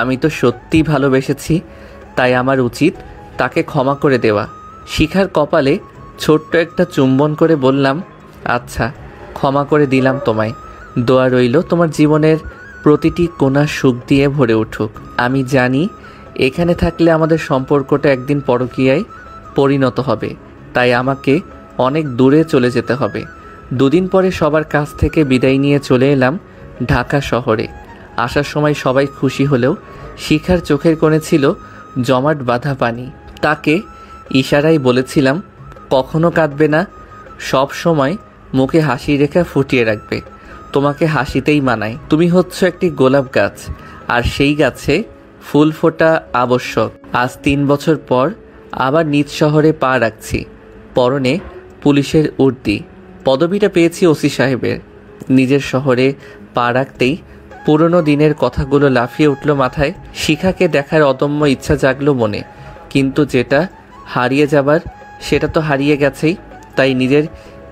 আমি তো সত্যিই ভালোবেসেছি, তাই আমার উচিত তাকে ক্ষমা করে দেওয়া। শিখার কপালে ছোট্ট একটা চুম্বন করে বললাম, আচ্ছা ক্ষমা করে দিলাম তোমায়। দোয়া রইল তোমার জীবনের প্রতিটি কোণা সুখ দিয়ে ভরে উঠুক। আমি জানি এখানে থাকলে আমাদের সম্পর্কটা একদিন পরকীয়ায় পরিণত হবে, তাই আমাকে অনেক দূরে চলে যেতে হবে। 2 দিন পরে সবার কাছ থেকে বিদায় নিয়ে চলে এলাম ঢাকা শহরে। আসার সময় সবাই খুশি হলেও শিখার চোখের কোণে ছিল জমাট বাঁধা পানি। তাকে ইশারায় বলেছিলাম, কখনো কাঁদবে না, সব সময় মুখে হাসি রেখা ফুটিয়ে রাখবে। তোমাকে হাসিতেই মানায়। তুমি হচ্ছ একটি গোলাপ গাছ, আর সেই গাছে ফুল ফোটা আবশ্যক। আজ 3 বছর পর আবার নিজ শহরে পা রাখছি। পরনে পুলিশের উর্দি, পদবিটা পেয়েছি ওসি সাহেবের। নিজের শহরে পা রাখতেই পুরনো দিনের কথাগুলো লাফিয়ে উঠল মাথায়। শিখাকে দেখার অদম্য ইচ্ছা জাগলো মনে, কিন্তু যেটা হারিয়ে যাবার সেটা তো হারিয়ে গেছেই। তাই নিজের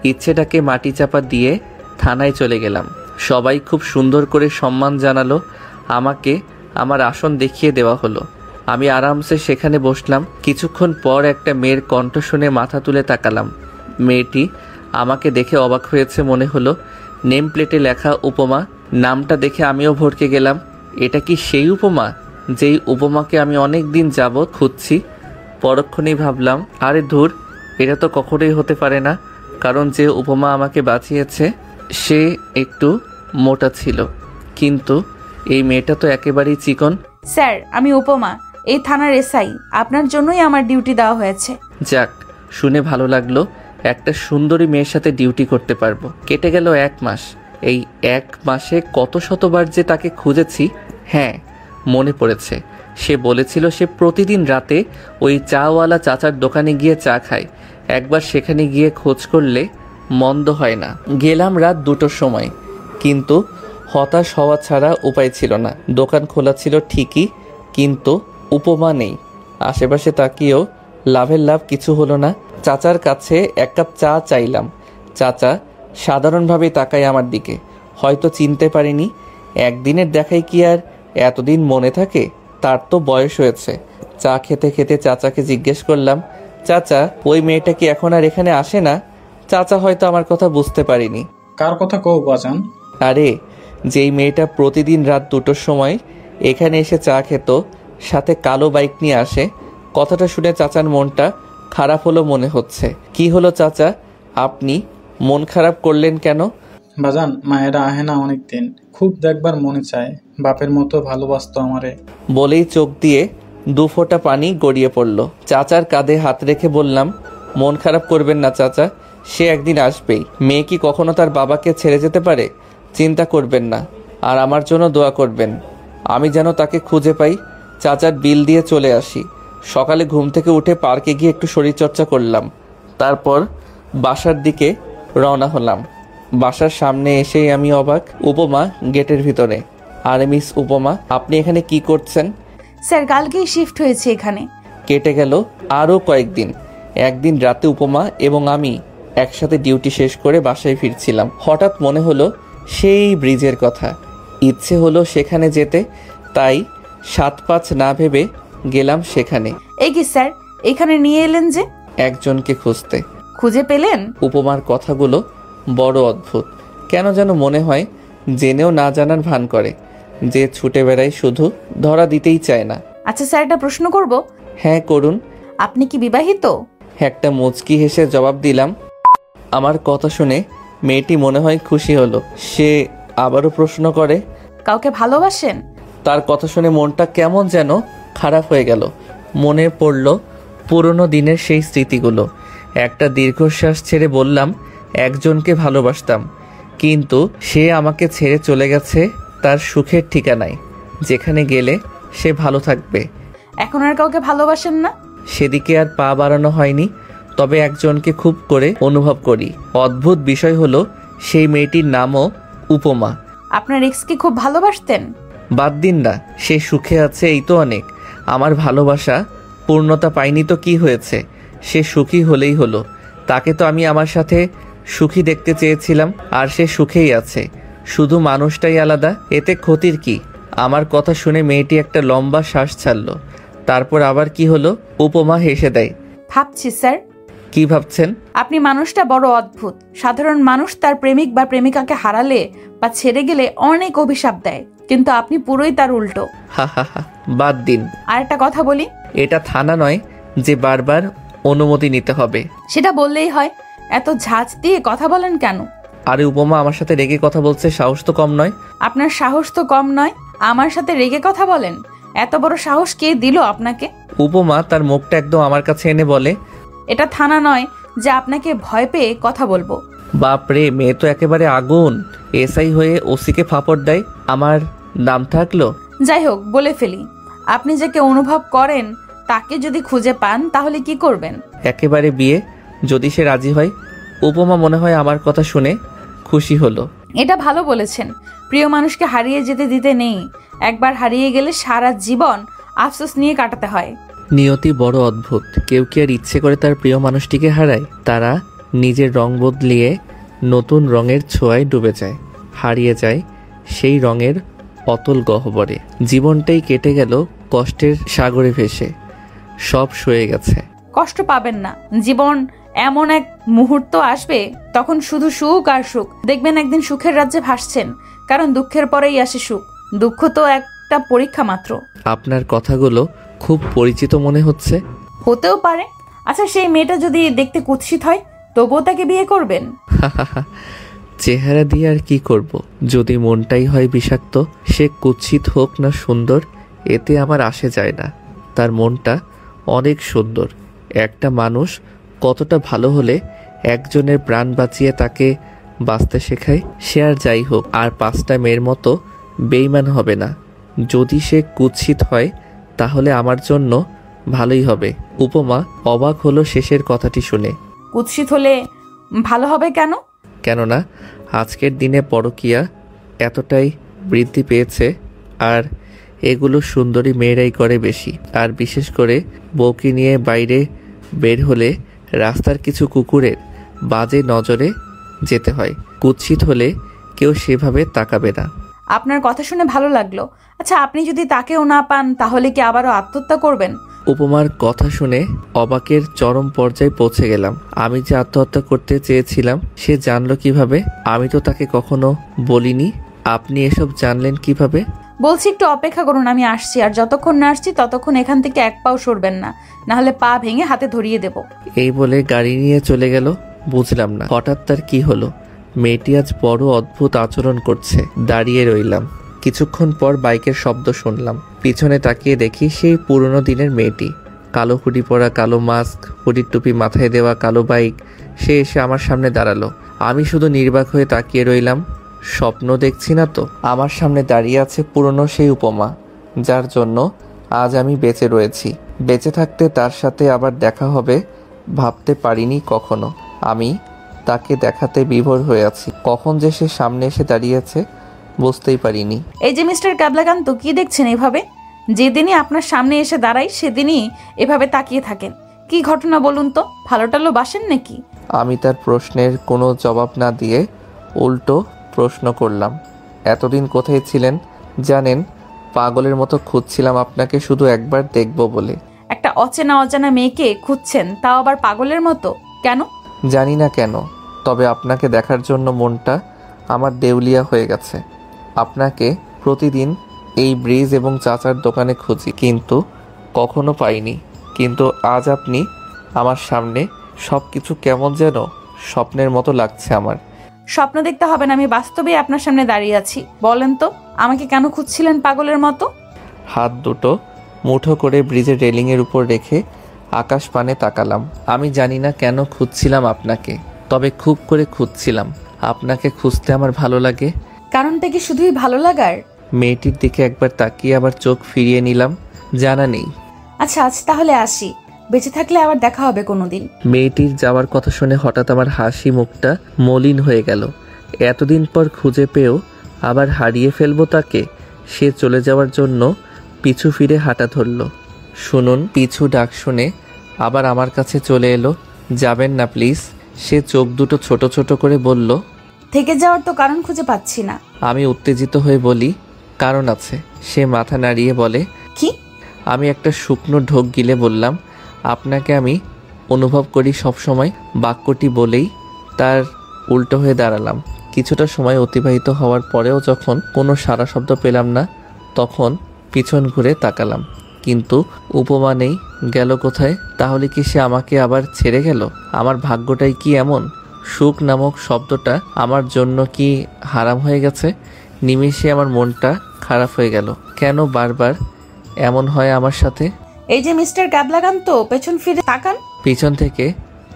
ইচ্ছেটাকে মাটি চাপা দিয়ে থানায় চলে গেলাম। সবাই খুব সুন্দর করে সম্মান জানালো আমাকে। আমার আসন দেখিয়ে দেওয়া হলো। আমি আরামসে সেখানে বসলাম। কিছুক্ষণ পর একটা মেয়ের কণ্ঠ শুনে মাথা তুলে তাকালাম। মেয়েটি আমাকে দেখে অবাক হয়েছে মনে হলো। নেম প্লেটে লেখা উপমা। নামটা দেখে আমিও ভড়কে গেলাম। এটা কি সেই উপমা যেই উপমাকে আমি অনেক দিন যাবৎ খুঁজছি? পরক্ষণেই ভাবলাম, আরে ধুর, এটা তো কখনোই হতে পারে না, কারণ যে উপমা আমাকে বাঁচিয়েছে সে একটু মোটা ছিল, কিন্তু এই মেয়েটা তো একেবারেই চিকন। স্যার, আমি উপমা, এই থানার এসআই। আপনার জন্যই আমার ডিউটি দেওয়া হয়েছে। যাক, শুনে ভালো লাগলো। একটা সুন্দরী মেয়ের সাথে ডিউটি করতে পারবো। কেটে গেল 1 মাস। এই 1 মাসে কত শতবার যে তাকে খুঁজেছি। হ্যাঁ, মনে পড়েছে। সে বলেছিল সে প্রতিদিন রাতে ওই চাওয়ালা চাচার দোকানে গিয়ে চা খায়। একবার সেখানে গিয়ে খোঁজ করলে মন্দ হয় না। গেলাম রাত 2টোর সময়, কিন্তু হতাশ হওয়া ছাড়া উপায় ছিল না। দোকান খোলা ছিল ঠিকই, কিন্তু উপমা নেই। আশেপাশে তাকিয়েও লাভের লাভ কিছু হলো না। চাচার কাছে 1 কাপ চা চাইলাম। চাচা সাধারণভাবে তাকায় আমার দিকে। হয়তো চিনতে পারিনি। একদিনের দেখাই কি আর এতদিন মনে থাকে? তার তো বয়স হয়েছে। চা খেতে খেতে চাচাকে জিজ্ঞেস করলাম, চাচা, ওই মেয়েটা কি এখন আর এখানে আসে না? চাচা হয়তো আমার কথা বুঝতে পারিনি। কার কথা কও বাজান? আরে, যেই মেয়েটা প্রতিদিন রাত 2টোর সময় এখানে এসে চা খেত, সাথে কালো বাইক নিয়ে আসে। কথাটা শুনে চাচার মনটা খারাপ হলো মনে হচ্ছে। কি হলো চাচা, আপনি মন খারাপ করলেন কেন? বাজান, মায়েরা আহে না অনেক দিন, খুব দেখবার মনে চায়। বাপের মতো ভালোবাসতো আমারে। বলেই চোখ দিয়ে 2 ফোঁটা পানি গড়িয়ে পড়ল। চাচার কাঁধে হাত রেখে বললাম, মন খারাপ করবেন না চাচা, সে একদিন আসবেই। মেয়ে কি কখনো তার বাবাকে ছেড়ে যেতে পারে? চিন্তা করবেন না, আর আমার জন্য দোয়া করবেন, আমি যেন তাকে খুঁজে পাই। চাচার বিল দিয়ে চলে আসি। সকালে ঘুম থেকে উঠে পার্কে গিয়ে একটু শরীরচর্চা করলাম। তারপর বাসার দিকে রওনা হলাম। বাসার সামনে এসেই আমি অবাক। উপমা গেটের ভিতরে। আরে মিস উপমা, আপনি এখানে কি করছেন? স্যার, কালকেই শিফট হয়েছে এখানে। কেটে গেল আরও কয়েকদিন। একদিন রাতে উপমা এবং আমি একসাথে ডিউটি শেষ করে বাসায় ফিরছিলাম। হঠাৎ মনে হলো সেই ব্রিজের কথা। ইচ্ছে হলো সেখানে যেতে, তাই 7-5 না ভেবে গেলাম সেখানে। এই কি স্যার, এখানে নিয়ে এলেন যে? একজনকে খুঁজতে। খুঁজে পেলেন? উপমার কথাগুলো বড় অদ্ভুত। কেন যেন মনে হয় জেনেও না জানার ভান করে, যে ছুটে বেড়ায়, শুধু ধরা দিতেই চায় না। আচ্ছা স্যার, একটা প্রশ্ন করব? হ্যাঁ, করুন। আপনি কি বিবাহিত? একটা মুচকি হেসে জবাব দিলাম। আমার কথা শুনে মেয়েটি মনে হয় খুশি হলো। সে আবারও প্রশ্ন করে, কাউকে ভালোবাসেন? তার কথা শুনে মনটা কেমন যেন খারাপ হয়ে গেল। মনে পড়ল পুরনো দিনের সেই স্মৃতিগুলো। একটা দীর্ঘশ্বাস ছেড়ে বললাম, একজনকে ভালোবাসতাম, কিন্তু সে আমাকে ছেড়ে চলে গেছে তার সুখের ঠিকানায়, যেখানে গেলে সে ভালো থাকবে। এখন আর কাউকে ভালোবাসেন না? সেদিকে আর পা বাড়ানো হয়নি, তবে একজনকে খুব করে অনুভব করি। অদ্ভুত বিষয় হলো, সেই মেয়েটির নামও উপমা। আপনার এক্সকে খুব ভালোবাসতেন? বাদ দিন না, সে সুখে আছে, এই তো অনেক। আমার ভালোবাসা পূর্ণতা পায়নি তো কি হয়েছে? সে সুখী হলেই হলো। তাকে তো আমি আমার সাথে সুখী দেখতে চেয়েছিলাম, আর সে সুখেই আছে। শুধু মানুষটাই আলাদা, এতে ক্ষতির কি? আমার কথা শুনে মেয়েটি একটা লম্বা শ্বাস ছাড়ল। তারপর আবার কি হলো? উপমা হেসে দেয়। ভাবছি স্যার। কি ভাবছেন? আপনি মানুষটা বড় অদ্ভুত। সাধারণ মানুষ তার প্রেমিক বা প্রেমিকাকে হারালে বা ছেড়ে গেলে অনেক অভিশাপ দেয়, কিন্তু আপনি পুরোই তার উল্টো। হা হা হা, বাদ দিন। আর একটা কথা বলি, এটা থানা নয় যে বারবার অনুমতি নিতে হবে। সেটা বললেই হয়। এত ঝাঁজ দিয়ে কথা বলেন কেন? আরে উপমা আমার সাথে রেগে কথা বলছে, সাহস তো কম নয়। আপনার সাহস তো কম নয়, আমার সাথে রেগে কথা বলেন। এত বড় সাহস কে দিল আপনাকে? উপমা তার মুখটা একদম আমার কাছে এনে বলে, এটা থানা নয় যে আপনাকে ভয় পেয়ে কথা বলবো। বাপরে, মেয়ে তো একেবারে আগুন। এসআই হয়ে ওসিকে ফাপড় দেয়। আমার নাম থাকলো। যাই হোক, বলে ফেলি, আপনি যাকে অনুভব করেন তাকে যদি খুঁজে পান তাহলে কি করবেন? একেবারে বিয়ে, যদি সে রাজি হয়। উপমা মনে হয় আমার কথা শুনে খুশি হলো। এটা ভালো বলেছেন। প্রিয় মানুষকে হারিয়ে যেতে দিতে নেই। একবার হারিয়ে গেলে সারা জীবন আফসোস নিয়ে কাটাতে হয়। নিয়তি বড় অদ্ভুত। কেউ কি আর ইচ্ছে করে তার প্রিয় মানুষটিকে হারায়? তারা নিজের রং বদলিয়ে নতুন রঙের ছোঁয়ায় ডুবে যায়, হারিয়ে যায় সেই রঙের অতল গহ্বরে। জীবনটাই কেটে গেল কষ্টের সাগরে ভেসে, সব সয়ে গেছে। কষ্ট পাবেন না, জীবন এমন এক মুহূর্ত আসবে তখন শুধু সুখ আর সুখ। দেখবেন একদিন সুখের রাজ্যে ভাসছেন, কারণ দুঃখের পরেই আসে সুখ। দুঃখ তো একটা পরীক্ষা মাত্র। আপনার কথাগুলো খুব পরিচিত মনে হচ্ছে। হতেও পারে। আচ্ছা, সেই মেয়েটা যদি দেখতে কুৎসিত হয় তবুও তাকে বিয়ে করবেন? চেহারা দিয়ে আর কি করব? যদি মনটাই হয় বিষাক্ত, সে কুৎসিত হোক না সুন্দর, এতে আমার আসে যায় না। তার মনটা অনেক সুন্দর। একটা মানুষ কতটা ভালো হলে একজনের প্রাণ বাঁচিয়ে তাকে বাঁচতে শেখায়। সে আর যাই হোক, আর 5টা মেয়ের মতো বেইমান হবে না। যদি সে কুৎসিত হয় তাহলে আমার জন্য ভালোই হবে। উপমা অবাক হলো শেষের কথাটি শুনে। কুৎসিত হলে ভালো হবে কেন? কেননা আজকের দিনে পরকীয়া এতটাই বৃদ্ধি পেয়েছে, আর এগুলো সুন্দরী মেয়েরাই করে বেশি। আর বিশেষ করে বউকে নিয়ে বাইরে বের হলে রাস্তার কিছু কুকুরের বাজে নজরে যেতে হয়। কুৎসিত হলে কেউ সেভাবে তাকাবে না। আপনার কথা শুনে ভালো লাগলো। আচ্ছা, আপনি যদি তাকেও না পান তাহলে কি আবারও আত্মহত্যা করবেন? উপমার কথা শুনে অবাকের চরম পর্যায়ে পৌঁছে গেলাম। আমি যে আত্মহত্যা করতে চেয়েছিলাম সে জানলো কিভাবে? আমি তো তাকে কখনো বলিনি। আপনি এসব জানলেন কিভাবে? বলছি একটু অপেক্ষা করুন, আমি আসছি। আর যতক্ষণ না আসছি ততক্ষণ এখান থেকে এক পাও সরবেন না, নাহলে পা ভেঙে হাতে ধরিয়ে দেব। এই বলে গাড়ি নিয়ে চলে গেল। বুঝলাম না হঠাৎ তার কি হলো। মেয়েটি আজ বড় অদ্ভুত আচরণ করছে। দাঁড়িয়ে রইলাম। কিছুক্ষণ পর বাইকের শব্দ শুনলাম। পিছনে তাকিয়ে দেখি সেই পুরনো দিনের মেয়েটি। কালো হুডি পরা, কালো মাস্ক, হুডির টুপি মাথায় দেওয়া, কালো বাইক। সে এসে আমার সামনে দাঁড়ালো। আমি শুধু নির্বাক হয়ে তাকিয়ে রইলাম। স্বপ্ন দেখছি না তো? আমার সামনে দাঁড়িয়ে আছে পুরনো সেই উপমা, যার জন্য আজ আমি বেঁচে রয়েছি। বেঁচে থাকতে তার সাথে আবার দেখা হবে ভাবতে পারিনি কখনো। আমি তাকে দেখাতে বিভোর হয়ে আছি। কখন যে সে সামনে এসে দাঁড়িয়েছে বুঝতেই পারিনি। এই যে মিস্টার ক্যাবলাকান্ত, কি দেখছেন এভাবে? যেদিনই আপনার সামনে এসে দাঁড়াই সেদিনই এভাবে তাকিয়ে থাকেন। কি ঘটনা বলুন তো? ভালো টালো বাসেন নাকি? আমি তার প্রশ্নের কোনো জবাব না দিয়ে উল্টো প্রশ্ন করলাম, এতদিন কোথায় ছিলেন জানেন? পাগলের মতো খুঁজছিলাম আপনাকে, শুধু একবার দেখব বলে। একটা অজানা মেয়েকে খুঁজছেন, তাও আবার পাগলের মতো? কেন? জানি না কেন, তবে আপনাকে দেখার জন্য মনটা আমার দেউলিয়া হয়ে গেছে। আপনাকে প্রতিদিন এই ব্রিজ এবং চাচার দোকানে খুঁজি, কিন্তু কখনো পাইনি। কিন্তু আজ আপনি আমার সামনে, সব কিছু কেমন যেন স্বপ্নের মতো লাগছে আমার। স্বপ্ন দেখতে হবে না, আমি বাস্তবেই আপনার সামনে দাঁড়িয়ে আছি। বলেন তো, আমাকে কেন খুঁজছিলেন পাগলের মতো? হাত দুটো মুঠো করে ব্রিজের রেলিংয়ের উপর রেখে আকাশ পানে তাকালাম। আমি জানি না কেন খুঁজছিলাম আপনাকে, তবে খুব করে খুঁজছিলাম। আপনাকে খুঁজতে আমার ভালো লাগে। কারণটা কি শুধুই ভালো লাগার? মেয়েটির দিকে একবার তাকিয়ে আবার চোখ ফিরিয়ে নিলাম। জানা নেই। আচ্ছা, আজ তাহলে আসি। বেঁচে থাকলে আবার দেখা হবে কোনোদিন। মেয়েটির যাওয়ার কথা শুনে হঠাৎ আমার হাসি মুখটা মলিন হয়ে গেল। এতদিন পর খুঁজে পেয়েও আবার হারিয়ে ফেলবো তাকে। সে চলে যাওয়ার জন্য পিছু ফিরে হাঁটা ধরল। শুনুন, পিছু ডাক শুনে আবার আমার কাছে চলে এলো। যাবেন না প্লিজ? সে চোখ দুটো ছোট ছোট করে বলল। থেকে যাওয়ার তো কারণ খুঁজে পাচ্ছি না। আমি উত্তেজিত হয়ে বলি, কারণ আছে। সে মাথা নাড়িয়ে বলে, কি? আমি একটা শুকনো ঢোক গিলে বললাম, আপনাকে আমি অনুভব করি সবসময়। বাক্যটি বলেই তার উল্টো হয়ে দাঁড়ালাম। কিছুটা সময় অতিবাহিত হওয়ার পরেও যখন কোনো সাড়া শব্দ পেলাম না, তখন পিছন ঘুরে তাকালাম, কিন্তু উপমা নেই। গেল কোথায়? তাহলে কি সে আমাকে আবার ছেড়ে গেল? আমার ভাগ্যটাই কি এমন? সুখ নামক শব্দটা আমার জন্য কি হারাম হয়ে গেছে? নিমেষে আমার মনটা খারাপ হয়ে গেল। কেন বারবার এমন হয় আমার সাথে? এই যে মিস্টার ক্যাবলাকান্ত, পেছন ফিরে তাকান। পিছন থেকে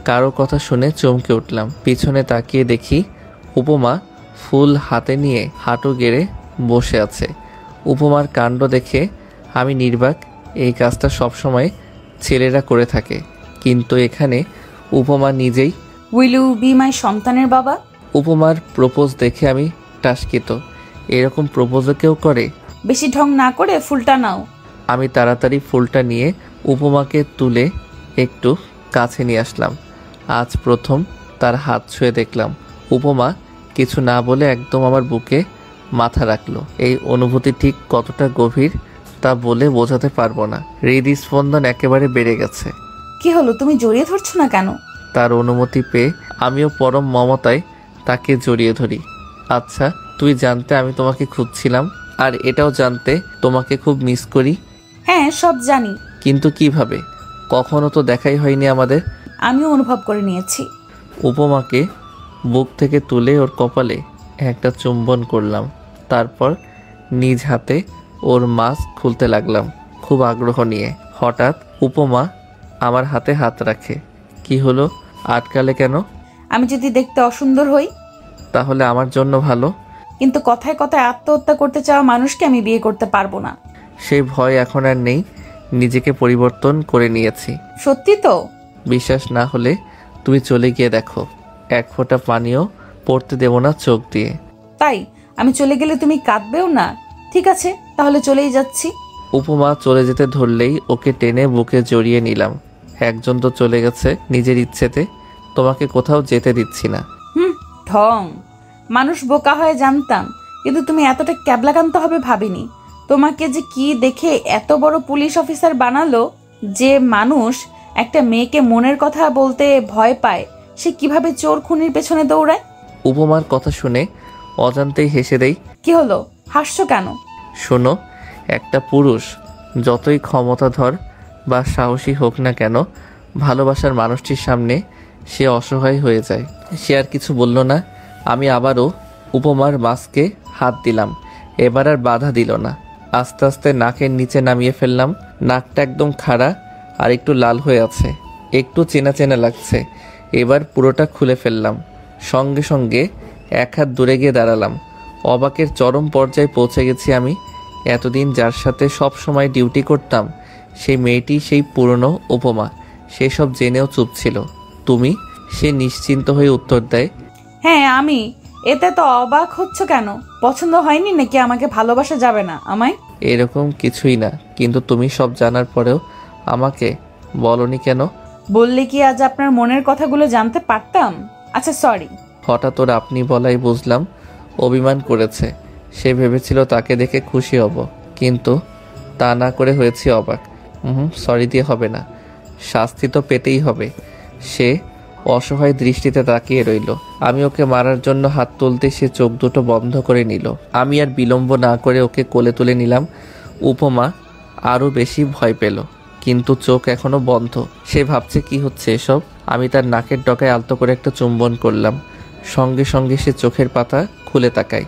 কারো কথা শুনে চমকে উঠলাম। পিছনে তাকিয়ে দেখি উপমা ফুল হাতে নিয়ে হাঁটু গেড়ে বসে আছে। উপমার কাণ্ড দেখে আমি নির্বাক। এই কাজটা সবসময় ছেলেরা করে থাকে, কিন্তু এখানে উপমা নিজেই। উইল ইউ বি মাই সন্তানের বাবা? উপমার প্রপোজ দেখে আমি টাস্কিত। এরকম প্রপোজও কেউ করে? বেশি ঢং না করে ফুলটা নাও। আমি তাড়াতাড়ি ফুলটা নিয়ে উপমাকে তুলে একটু কাছে নিয়ে আসলাম। আজ প্রথম তার হাত ছুঁয়ে দেখলাম। উপমা কিছু না বলে একদম আমার বুকে মাথা রাখলো। এই অনুভূতি ঠিক কতটা গভীর তা বলে বোঝাতে পারবো না। হৃদস্পন্দন একেবারে বেড়ে গেছে। কি হলো, তুমি জড়িয়ে ধরছো না কেন? তার অনুমতি পেয়ে আমিও পরম মমতায় তাকে জড়িয়ে ধরি। আচ্ছা, তুই জানতে আমি তোমাকে খুঁজছিলাম, আর এটাও জানতে তোমাকে খুব মিস করি। হ্যাঁ, সব জানি। কিন্তু কিভাবে? কখনো তো দেখাই হয়নি আমাদের। আমিও অনুভব করে নিয়েছি। উপমাকে বুক থেকে তুলে ওর কপালে একটা চুম্বন করলাম। তারপর নিজ হাতে ওর মাস্ক খুলতে লাগলাম খুব আগ্রহ নিয়ে। হঠাৎ উপমা আমার হাতে হাত রাখে। কি হলো, আটকালে কেন? আমি যদি দেখতে অসুন্দর হই? তাহলে আমার জন্য ভালো। কিন্তু কথায় কথায় আত্মহত্যা করতে চাওয়া মানুষকে আমি বিয়ে করতে পারবো না। সেই ভয় এখন আর নেই, নিজেকে পরিবর্তন করে নিয়েছি। সত্যি তো? বিশ্বাস না হলে তুমি চলে গিয়ে দেখো, এক ফোঁটা পানিও পড়তে দেব না চোখ দিয়ে। তাই? আমি চলে গেলে তুমি কাঁদবেও না? ঠিক আছে, তাহলে চলেই যাচ্ছি। উপমা চলে যেতে ধরলেই ওকে টেনে বুকে জড়িয়ে নিলাম। একজন তো চলে গেছে নিজের ইচ্ছেতে, তোমাকে কোথাও যেতে দিচ্ছি না। ঢং। মানুষ বোকা হয় জানতাম, কিন্তু তুমি এতটা ক্যাবলাকান্ত হবে ভাবিনি। তোমাকে যে কি দেখে এত বড় পুলিশ অফিসার বানালো যে মানুষ একটা মেয়েকে মনের কথা বলতে ভয় পায়, সে কিভাবে চোর খুনির পেছনে দৌড়ায়। উপমার কথা শুনে অজান্তেই হেসে দেই। কি হলো, হাসছো কেন? শোনো, একটা পুরুষ যতই ক্ষমতাধর বা সাহসী হোক না কেন, ভালোবাসার মানুষটির সামনে সে অসহায় হয়ে যায়। সে আর কিছু বলল না। আমি আবারও উপমার মাস্কে হাত দিলাম। এবার আর বাধা দিল না। আস্তে আস্তে নাকের নিচে নামিয়ে ফেললাম। নাকটা একদম খাড়া আর একটু লাল হয়ে আছে, একটু চেনা চেনা লাগছে। এবার পুরোটা খুলে ফেললাম। সঙ্গে সঙ্গে এক হাত দূরে গিয়ে দাঁড়ালাম। অবাকের চরম পর্যায়ে পৌঁছে গেছি আমি। এতদিন যার সাথে সব সময় ডিউটি করতাম, সেই মেয়েটি সেই পুরনো উপমা। সেসব জেনেও চুপ ছিল। তুমি? সে নিশ্চিন্ত হয়ে উত্তর দেয়, হ্যাঁ আমি। এতে তো অবাক হচ্ছ কেন? পছন্দ হয়নি নাকি আমাকে ভালোবাসা যাবে না আমায়? এরকম কিছুই না, কিন্তু তুমি সব জানার পরেও আমাকে বলনি কেন? বললে কি আজ আপনার মনের কথাগুলো জানতে পারতাম? আচ্ছা সরি। হঠাৎ ওর আপনি বলাই বুঝলাম অভিমান করেছে। সে ভেবেছিল তাকে দেখে খুশি হব, কিন্তু তা না করে হয়েছি অবাক। সরি দিয়ে হবে না, শাস্তি তো পেতেই হবে। সে অসহায় দৃষ্টিতে তাকিয়ে রইল। আমি ওকে মারার জন্য হাত তুলতে সে চোখ দুটো বন্ধ করে নিল। আমি আর বিলম্ব না করে ওকে কোলে তুলে নিলাম। উপমা আরও বেশি ভয় পেল, কিন্তু চোখ এখনো বন্ধ। সে ভাবছে কি হচ্ছে এসব। আমি তার নাকের ডগায় আলতো করে একটা চুম্বন করলাম। সঙ্গে সঙ্গে সে চোখের পাতা খুলে তাকায়।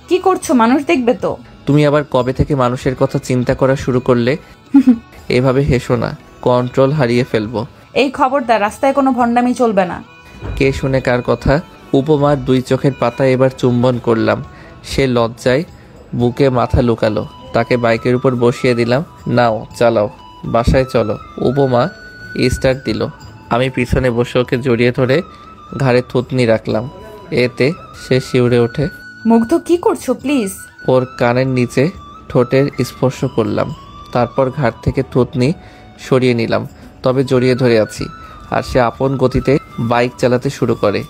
কি করছো, মানুষ দেখবে তো? তুমি আবার কবে থেকে মানুষের কথা চিন্তা করা শুরু করলে? এভাবে হেসো না, কন্ট্রোল হারিয়ে ফেলবো। এই খবরদার, রাস্তায় কোনো ভণ্ডামি চলবে না। কে শুনে কার কথা? উপমার দুই চোখের পাতায় এবার চুম্বন করলাম। সে লজ্জায় বুকে মাথা লুকালো। তাকে বাইকের উপর বসিয়ে দিলাম। নাও চালাও, বাসায় চলো। উপমা স্টার্ট দিল। আমি পিছনে বসে ওকে জড়িয়ে ধরে ঘাড়ে থুতনি রাখলাম। এতে সে শিউরে ওঠে। মুগ্ধ, কি করছো প্লিজ? ওর কানের নিচে ঠোঁটের স্পর্শ করলাম। তারপর ঘাট থেকে থুতনি সরিয়ে নিলাম, তবে জড়িয়ে ধরে আছি। আর সে আপন গতিতে বাইক চালাতে শুরু করে।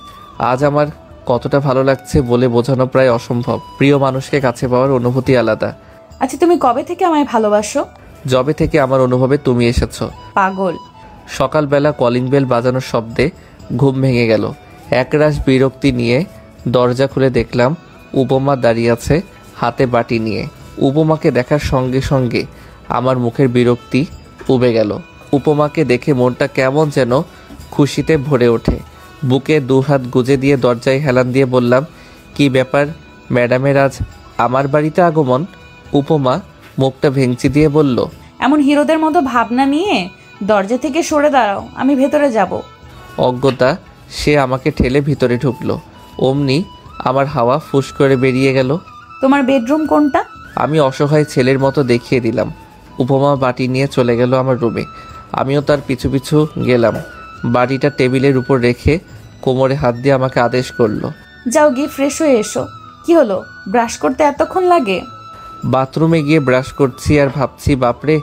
আজ আমার কতটা ভালো লাগছে বলে বোঝানো প্রায় অসম্ভব। প্রিয় মানুষকে কাছে পাওয়ার অনুভূতি আলাদা। আচ্ছা, তুমি কবে থেকে আমায় ভালোবাসো? যবে থেকে আমার অনুভবে তুমি এসেছো। পাগল। সকালবেলা কলিং বেল বাজানোর শব্দে ঘুম ভেঙে গেল। একরাশ বিরক্তি নিয়ে দরজা খুলে দেখলাম উপমা দাঁড়িয়ে আছে হাতে বাটি নিয়ে। উপমাকে দেখার সঙ্গে সঙ্গে আমার মুখের বিরক্তি উবে গেল। উপমাকে দেখে মনটা কেমন যেন খুশিতে ভরে ওঠে। বুকে দুহাত গুজে দিয়ে দরজায় হেলান দিয়ে বললাম, কি ব্যাপার ম্যাডামের আজ আমার বাড়িতে আগমন? উপমা মুখটা ভেঙচি দিয়ে বলল, এমন হিরোদের মতো ভাবনা নিয়ে দরজা থেকে সরে দাঁড়াও, আমি ভেতরে যাব। অজ্ঞতা সে আমাকে ঠেলে ভিতরে ঢুকলো। অমনি আমার হাওয়া ফুস করে বেরিয়ে গেল। তোমার বেডরুম কোনটা? আমি অসহায় ছেলের মতো দেখিয়ে দিলাম। উপমা বাটি নিয়ে চলে গেল আমার রুমে। আমিও তার পিছু পিছু গেলাম। বাটিটা টেবিলের উপর রেখে কোমরে হাত দিয়ে আমাকে আদেশ করলো, যাও গিয়ে ফ্রেশ হয়ে এসো। কি হলো, ব্রাশ করতে এতক্ষণ লাগে? বাথরুমে গিয়ে ব্রাশ করছি আর ভাবছি, বাপরে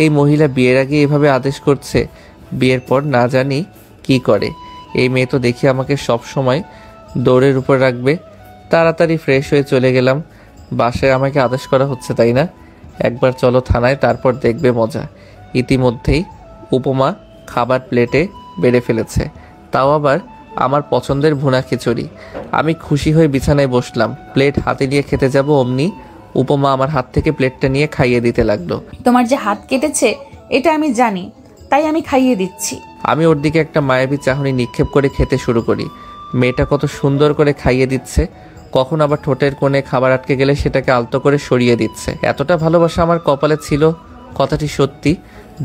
এই মহিলা বিয়ের আগে এভাবে আদেশ করছে, বিয়ের পর না জানি কি করে। এই মেয়ে তো দেখি আমাকে সব সময় দৌড়ের উপর রাখবে। তাড়াতাড়ি ফ্রেশ হয়ে চলে গেলাম। বাসায় আমাকে আদেশ করা হচ্ছে, তাই না? একবার চলো থানায়, তারপর দেখবে মজা। ইতিমধ্যেই উপমা খাবার প্লেটে বেড়ে ফেলেছে, তাও আবার আমার পছন্দের ভুনা খিচুড়ি। আমি খুশি হয়ে বিছানায় বসলাম। প্লেট হাতে নিয়ে খেতে যাব, অমনি উপমা আমার হাত থেকে প্লেটটা নিয়ে খাইয়ে দিতে লাগলো। তোমার যে হাত কেটেছে এটা আমি জানি, তাই আমি খাইয়ে দিচ্ছি। আমি ওর দিকে একটা মায়াবী চাহনি নিক্ষেপ করে খেতে শুরু করি। মেয়েটা কত সুন্দর করে খাইয়ে দিচ্ছে, কখন আবার ঠোঁটের কোণে খাবার আটকে গেলে সেটাকে আলতো করে সরিয়ে দিচ্ছে। এতটা ভালোবাসা আমার কপালে ছিল, কথাটি সত্যি।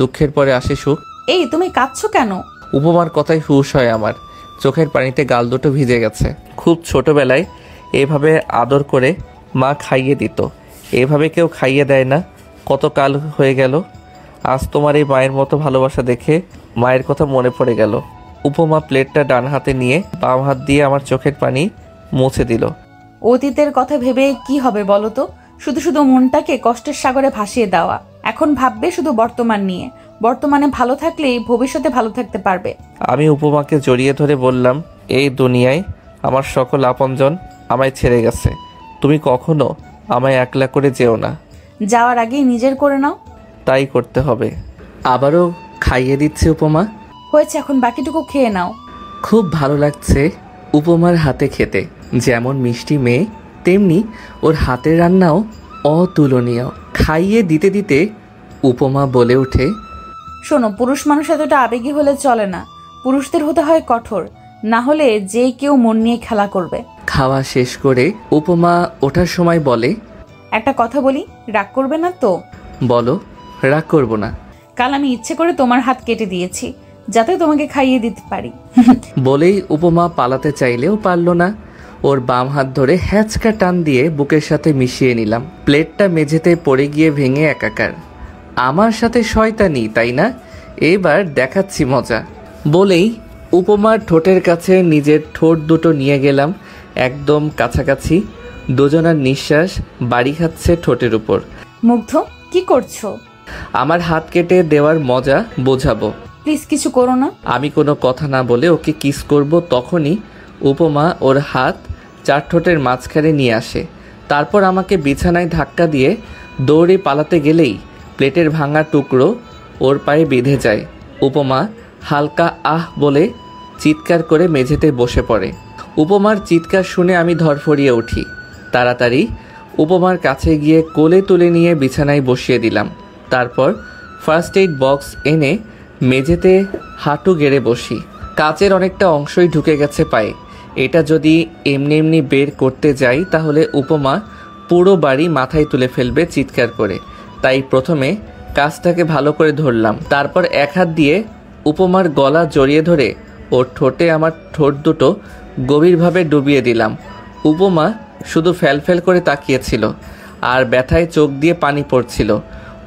দুঃখের পরে আসে সুখ। এই তুমি কাঁদছো কেন? উপমার কথাই হুঁশ হয় আমার। চোখের পানিতে গাল দুটো ভিজে গেছে। খুব ছোটবেলায় এভাবে আদর করে মা খাইয়ে দিত, এভাবে কেউ খাইয়ে দেয় না। কত কাল হয়ে গেল, আজ তোমার এই মায়ের মতো ভালোবাসা দেখে মায়ের কথা মনে পড়ে গেল। উপমা প্লেটটা ডান হাতে নিয়ে বাম হাত দিয়ে আমার চোখের পানি মুছে দিল। অতীতের কথা ভেবে কি হবে বলো তো? শুধু শুধু মনটাকে কষ্টের সাগরে ভাসিয়ে দেওয়া। এখন ভাববে শুধু বর্তমান নিয়ে। বর্তমানে ভালো থাকলেই ভবিষ্যতে ভালো থাকতে পারবে। আমি উপমাকে জড়িয়ে ধরে বললাম, এই দুনিয়ায় আমার সকল আপনজন আমায় ছেড়ে গেছে, তুমি কখনো আমায় একলা করে যেও না। যাওয়ার আগেই নিজের করে নাও। তাই করতে হবে। আবারও খাইয়ে দিচ্ছে উপমা। হয়েছে, এখন বাকিটুকু খেয়ে নাও। খুব ভালো লাগছে উপমার হাতে খেতে। যেমন মিষ্টি মেয়ে, তেমনি ওর হাতের রান্নাও অতুলনীয়। খাইয়ে দিতে দিতে উপমা বলে ওঠে, শোনো, পুরুষ মানুষ এতটা আবেগী হলে চলে না। পুরুষদের হতে হয় কঠোর, না হলে যে কেউ মন নিয়ে খেলা করবে। খাওয়া শেষ করে উপমা ওঠার সময় বলে, একটা কথা বলি, রাগ করবে না তো? বলো, রাগ করবো না। কাল আমি ইচ্ছে করে তোমার হাত কেটে দিয়েছি যাতে তোমাকে খাইয়ে দিতে পারি। বলেই উপমা পালাতে চাইলেও পারল না। ওর বাম হাত ধরে হ্যাচকা টান দিয়ে বুকের সাথে মিশিয়ে নিলাম। প্লেটটা মেঝেতে পড়ে গিয়ে ভেঙে একাকার। আমার সাথে শয়তানি, তাই না? এবার দেখাচ্ছি মজা। বলেই উপমার ঠোঁটের কাছে নিজের ঠোঁট দুটো নিয়ে গেলাম, একদম কাছাকাছি। দুজনার নিঃশ্বাস বাড়ি খাচ্ছে ঠোঁটের উপর। মুগ্ধ, কি করছো? আমার হাত কেটে দেওয়ার মজা বোঝাবো। প্লিজ কিছু করো না। আমি কোনো কথা না বলে ওকে কিস করব, তখনই উপমা ওর হাত চার ঠোঁটের মাঝখানে নিয়ে আসে। তারপর আমাকে বিছানায় ধাক্কা দিয়ে দৌড়ে পালাতে গেলেই প্লেটের ভাঙা টুকরো ওর পায়ে বেঁধে যায়। উপমা হালকা আহ বলে চিৎকার করে মেঝেতে বসে পড়ে। উপমার চিৎকার শুনে আমি ধরফড়িয়ে উঠি। তাড়াতাড়ি উপমার কাছে গিয়ে কোলে তুলে নিয়ে বিছানায় বসিয়ে দিলাম। তারপর ফার্স্ট এইড বক্স এনে মেঝেতে হাঁটু গেড়ে বসি। কাচের অনেকটা অংশই ঢুকে গেছে পায়ে। এটা যদি এমনি এমনি বের করতে যাই তাহলে উপমা পুরো বাড়ি মাথায় তুলে ফেলবে চিৎকার করে। তাই প্রথমে কাজটাকে ভালো করে ধরলাম, তারপর এক হাত দিয়ে উপমার গলা জড়িয়ে ধরে ওর ঠোঁটে আমার ঠোঁট দুটো গভীরভাবে ডুবিয়ে দিলাম। উপমা শুধু ফ্যালফ্যাল করে তাকিয়েছিল আর ব্যথায় চোখ দিয়ে পানি পড়ছিল।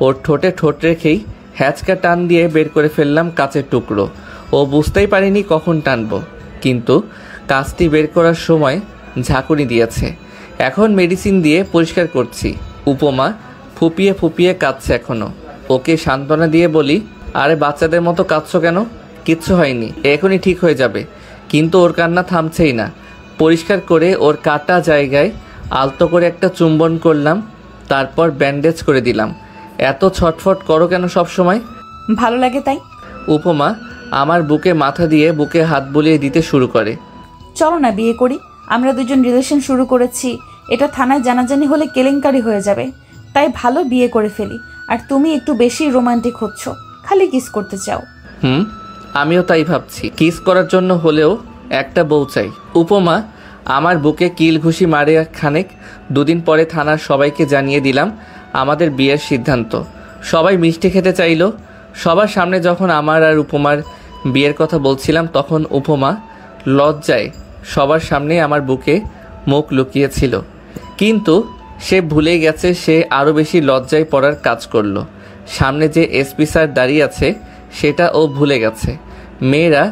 ওর ঠোঁটে ঠোঁট রেখেই হ্যাচকা টান দিয়ে বের করে ফেললাম কাচের টুকরো। ও বুঝতেই পারিনি কখন টানবো, কিন্তু কাজটি বের করার সময় ঝাঁকুনি দিয়েছে। এখন মেডিসিন দিয়ে পরিষ্কার করছি। উপমা ফুপিয়ে ফুপিয়ে কাঁদছে এখনও। ওকে সান্ত্বনা দিয়ে বলি, আরে বাচ্চাদের মতো কাঁদছো কেন? কিচ্ছু হয়নি, এখনই ঠিক হয়ে যাবে। কিন্তু ওর কান্না থামছেই না। পরিষ্কার করে ওর কাটা জায়গায় আলতো করে একটা চুম্বন করলাম, তারপর ব্যান্ডেজ করে দিলাম। এত ছটফট করো কেন সব সময়? ভালো লাগে তাই। উপমা আমার বুকে মাথা দিয়ে বুকে হাত বুলিয়ে দিতে শুরু করে। চলো না বিয়ে করি। আমরা দুজন রিলেশন শুরু করেছি, এটা থানায় জানাজানি হলে কেলেঙ্কারি হয়ে যাবে। তাই ভালো বিয়ে করে ফেলি। আর তুমি একটু বেশি রোমান্টিক হচ্ছ, খালি কিস করতে চাও। আমিও তাই ভাবছি। কিস করার জন্য হলেও একটা বউ চাই। উপমা আমার বুকে কিল ঘুষি মারে খানেক। দুদিন পরে থানার সবাইকে জানিয়ে দিলাম আমাদের বিয়ের সিদ্ধান্ত। সবাই মিষ্টি খেতে চাইলো। সবার সামনে যখন আমার আর উপমার বিয়ের কথা বলছিলাম তখন উপমা লজ্জায় সবার সামনে আমার বুকে মুখ লুকিয়েছিল। কিন্তু সে ভুলে গেছে সে আরও বেশি লজ্জায় পড়ার কাজ করলো। সামনে যে এসপি স্যার দাঁড়িয়ে আছে সেটা ও ভুলে গেছে। মেয়েরা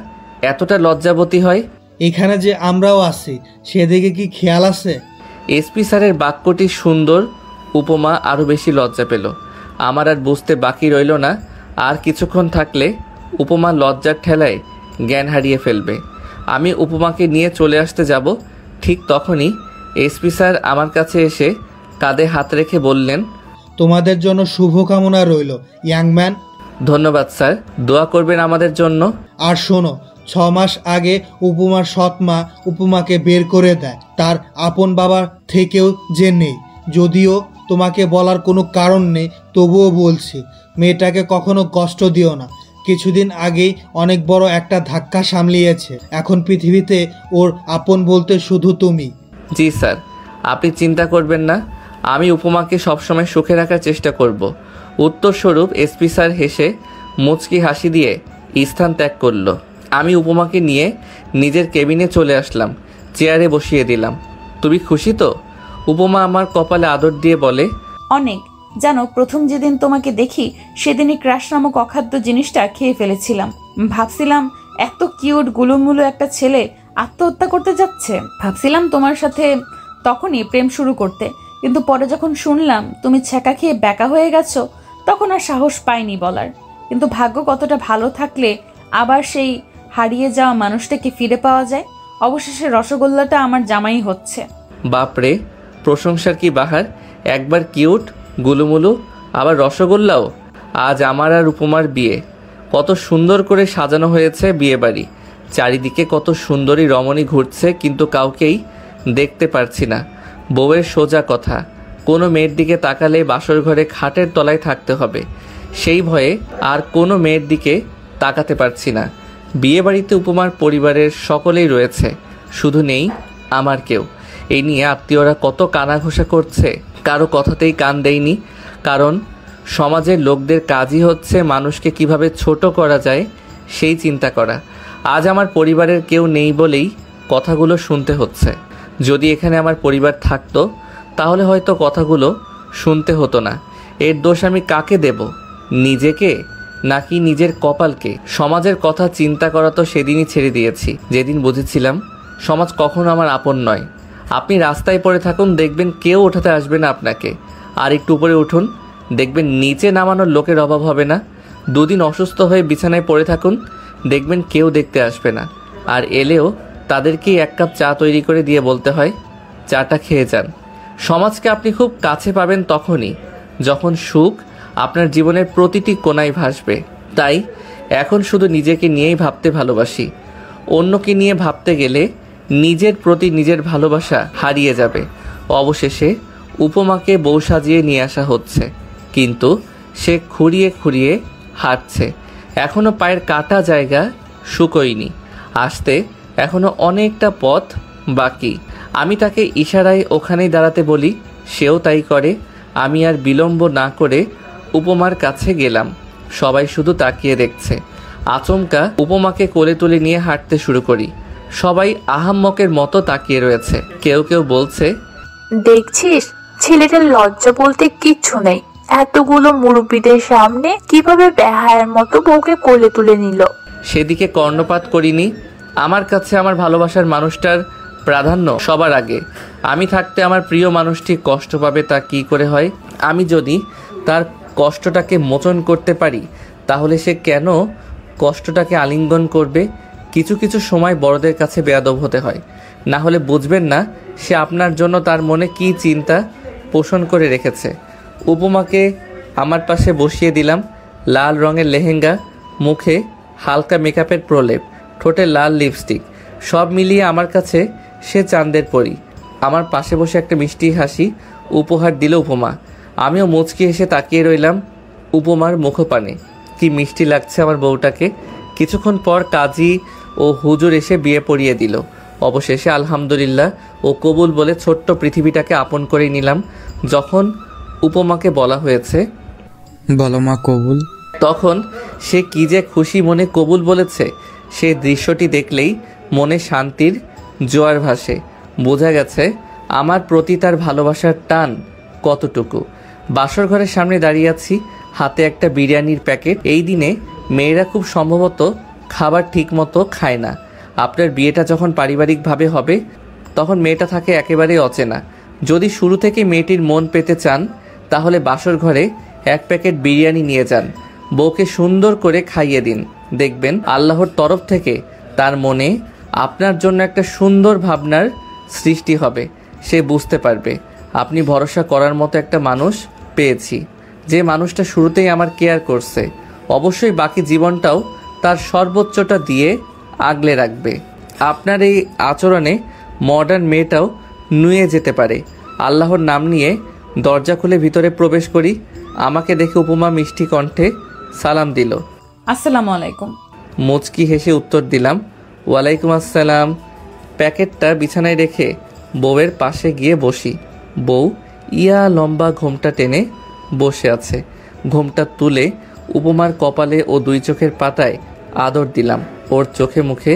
এতটা লজ্জাবতী হয়। এখানে যে আমরাও আছি সেদিকে কি খেয়াল আছে? এসপি স্যারের বাক্যটি সুন্দর। উপমা আরও বেশি লজ্জা পেল। আমার আর বুঝতে বাকি রইল না আর কিছুক্ষণ থাকলে উপমা লজ্জার ঠেলায় জ্ঞান হারিয়ে ফেলবে। আমি উপমাকে নিয়ে চলে আসতে যাব, ঠিক তখনই এসপি স্যার আমার কাছে এসে কাঁধে হাত রেখে বললেন, তোমাদের জন্য শুভকামনা রইল ইয়াং ম্যান। ধন্যবাদ স্যার, দোয়া করবেন আমাদের জন্য। আর শোনো, 6 মাস আগে উপমার সৎ মা উপমাকে বের করে দেয় তার আপন বাবা থেকেও যে নেই। যদিও তোমাকে বলার কোনো কারণ নেই, তবুও বলছি, মেয়েটাকে কখনো কষ্ট দিও না। কিছুদিন আগেই অনেক বড় একটা ধাক্কা সামলিয়েছে, এখন পৃথিবীতে ওর আপন বলতে শুধু তুমি। জি স্যার, আপনি চিন্তা করবেন না, আমি উপমাকে সবসময় সুখে রাখার চেষ্টা করব। উত্তরস্বরূপ এসপি স্যার হেসে মুচকি হাসি দিয়ে স্থান ত্যাগ করল। আমি উপমাকে নিয়ে নিজের কেবিনে চলে আসলাম, চেয়ারে বসিয়ে দিলাম। তুমি খুশি তো? উপমা আমার কপালে আদর দিয়ে বলে, অনেক। জানো, প্রথম যেদিন তোমাকে দেখি সেদিনই ক্রাশ নামক অখাদ্য জিনিসটা খেয়ে ফেলেছিলাম। ভাবছিলাম এত কিউট গুলুমুলু একটা ছেলে আত্মহত্যা করতে যাচ্ছে। ভাবছিলাম তোমার সাথে তখনই প্রেম শুরু করতে, কিন্তু পরে যখন শুনলাম তুমি ছ্যাঁকা খেয়ে ব্যাকা হয়ে গেছো, তখন আর সাহস পাইনি বলার। কিন্তু ভাগ্য কতটা ভালো থাকলে আবার সেই হারিয়ে যাওয়া মানুষটাকে ফিরে পাওয়া যায়। অবশেষে রসগোল্লাটা আমার জামাই হচ্ছে। বাপরে, প্রশংসার কি বাহার! একবার কিউট গুলুমুলু, আবার রসগোল্লাও। আজ আমার আর উপমার বিয়ে। কত সুন্দর করে সাজানো হয়েছে বিয়ে বাড়ি। চারিদিকে কত সুন্দরী রমণী ঘুরছে, কিন্তু কাউকেই দেখতে পারছি না। বউয়ের সোজা কথা, কোনো মেয়ের দিকে তাকালে বাসর ঘরে খাটের তলায় থাকতে হবে, সেই ভয়ে আর কোনো মেয়ের দিকে তাকাতে পারছি না। বিয়ে বাড়িতে উপমার পরিবারের সকলেই রয়েছে, শুধু নেই আমার কেউ। এই নিয়ে আত্মীয়রা কত কানাঘোষা করছে, কারো কথাতেই কান দেয়নি, কারণ সমাজের লোকদের কাজই হচ্ছে মানুষকে কিভাবে ছোট করা যায় সেই চিন্তা করা। আজ আমার পরিবারের কেউ নেই বলেই কথাগুলো শুনতে হচ্ছে। যদি এখানে আমার পরিবার থাকতো তাহলে হয়তো কথাগুলো শুনতে হতো না। এর দোষ আমি কাকে দেব? নিজেকে নাকি নিজের কপালকে? সমাজের কথা চিন্তা করা তো সেদিনই ছেড়ে দিয়েছি যেদিন বুঝেছিলাম সমাজ কখনো আমার আপন নয়। আপনি রাস্তায় পড়ে থাকুন, দেখবেন কেউ ওঠাতে আসবে না আপনাকে। আর একটু উপরে উঠুন, দেখবেন নিচে নামানোর লোকের অভাব হবে না। 2 দিন অসুস্থ হয়ে বিছানায় পড়ে থাকুন, দেখবেন কেউ দেখতে আসবে না। আর এলেও তাদেরকেই 1 কাপ চা তৈরি করে দিয়ে বলতে হয়, চাটা খেয়ে যান। সমাজকে আপনি খুব কাছে পাবেন তখনই যখন সুখ আপনার জীবনের প্রতিটি কোণায় ভাসবে। তাই এখন শুধু নিজেকে নিয়েই ভাবতে ভালোবাসি। অন্যকে নিয়ে ভাবতে গেলে নিজের প্রতি নিজের ভালোবাসা হারিয়ে যাবে। অবশেষে উপমাকে বউ সাজিয়ে নিয়ে আসা হচ্ছে, কিন্তু সে খুঁড়িয়ে খুঁড়িয়ে হাঁটছে। এখনও পায়ের কাটা জায়গা শুকোয়নি, আসতে এখনও অনেকটা পথ বাকি। আমি তাকে ইশারায় ওখানেই দাঁড়াতে বলি, সেও তাই করে। আমি আর বিলম্ব না করে উপমার কাছে গেলাম। সবাই শুধু তাকিয়ে দেখছে। আচমকা উপমাকে কোলে তুলে নিয়ে হাঁটতে শুরু করি। সবাই আহাম্মকের মতো তাকিয়ে রয়েছে। কেউ কেউ বলছে, দেখছিস ছেলেটার লজ্জা বলতে কিচ্ছু নেই, এতগুলো মুরব্বীদের সামনে কিভাবে বেহায়ার মতো বউকে কোলে তুলে নিল। সেদিকে কর্ণপাত করিনি। আমার কাছে আমার ভালোবাসার মানুষটার প্রাধান্য সবার আগে। আমি থাকতে আমার প্রিয় মানুষটি কষ্ট পাবে তা কি করে হয়? আমি যদি তার কষ্টটাকে মোচন করতে পারি তাহলে সে কেন কষ্টটাকে আলিঙ্গন করবে? কিছু কিছু সময় বড়দের কাছে বেয়াদব হতে হয়, না হলে বুঝবেন না সে আপনার জন্য তার মনে কি চিন্তা পোষণ করে রেখেছে। উপমাকে আমার পাশে বসিয়ে দিলাম। লাল রঙের লেহেঙ্গা, মুখে হালকা মেকআপের প্রলেপ, ঠোঁটে লাল লিপস্টিক, সব মিলিয়ে আমার কাছে সে চাঁদের পরি। আমার পাশে বসে একটা মিষ্টি হাসি উপহার দিল উপমা। আমিও মুচকি এসে তাকিয়ে রইলাম উপমার মুখপানে। কি মিষ্টি লাগছে আমার বউটাকে। কিছুক্ষণ পর কাজী ও হুজুর এসে বিয়ে পড়িয়ে দিল। অবশেষে আলহামদুলিল্লাহ ও কবুল বলে ছোট্ট পৃথিবীটাকে আপন করে নিলাম। যখন উপমাকে বলা হয়েছে, বলো মা কবুল, তখন সে কি যে খুশি মনে কবুল বলেছে, সে দৃশ্যটি দেখলেই মনে শান্তির জোয়ার ভাসে। বোঝা গেছে আমার প্রতি তার ভালোবাসার টান কতটুকু। বাসর ঘরের সামনে দাঁড়িয়ে আছি, হাতে একটা বিরিয়ানির প্যাকেট। এই দিনে মেয়েরা খুব সম্ভবত খাবার ঠিক মতো খায় না। আপনার বিয়েটা যখন পারিবারিকভাবে হবে তখন মেয়েটা থাকে একেবারেই অচেনা। যদি শুরু থেকে মেয়েটির মন পেতে চান তাহলে বাসর ঘরে 1 প্যাকেট বিরিয়ানি নিয়ে যান, বউকে সুন্দর করে খাইয়ে দিন, দেখবেন আল্লাহর তরফ থেকে তার মনে আপনার জন্য একটা সুন্দর ভাবনার সৃষ্টি হবে। সে বুঝতে পারবে আপনি ভরসা করার মতো একটা মানুষ পেয়েছি, যে মানুষটা শুরুতেই আমার কেয়ার করছে, অবশ্যই বাকি জীবনটাও তার সর্বোচ্চটা দিয়ে আগলে রাখবে। আপনার এই আচরণে মডার্ন মেয়েটাও নুয়ে যেতে পারে। আল্লাহর নাম নিয়ে দরজা খুলে ভিতরে প্রবেশ করি। আমাকে দেখে উপমা মিষ্টি কণ্ঠে সালাম দিল। আসসালামু আলাইকুম। মুচকি হেসে উত্তর দিলাম, ওয়ালাইকুম আসসালাম। প্যাকেটটা বিছানায় রেখে বউয়ের পাশে গিয়ে বসি। বউ ইয়া লম্বা ঘোমটা টেনে বসে আছে। ঘোমটা তুলে উপমার কপালে ও 2 চোখের পাতায় আদর দিলাম। ওর চোখে মুখে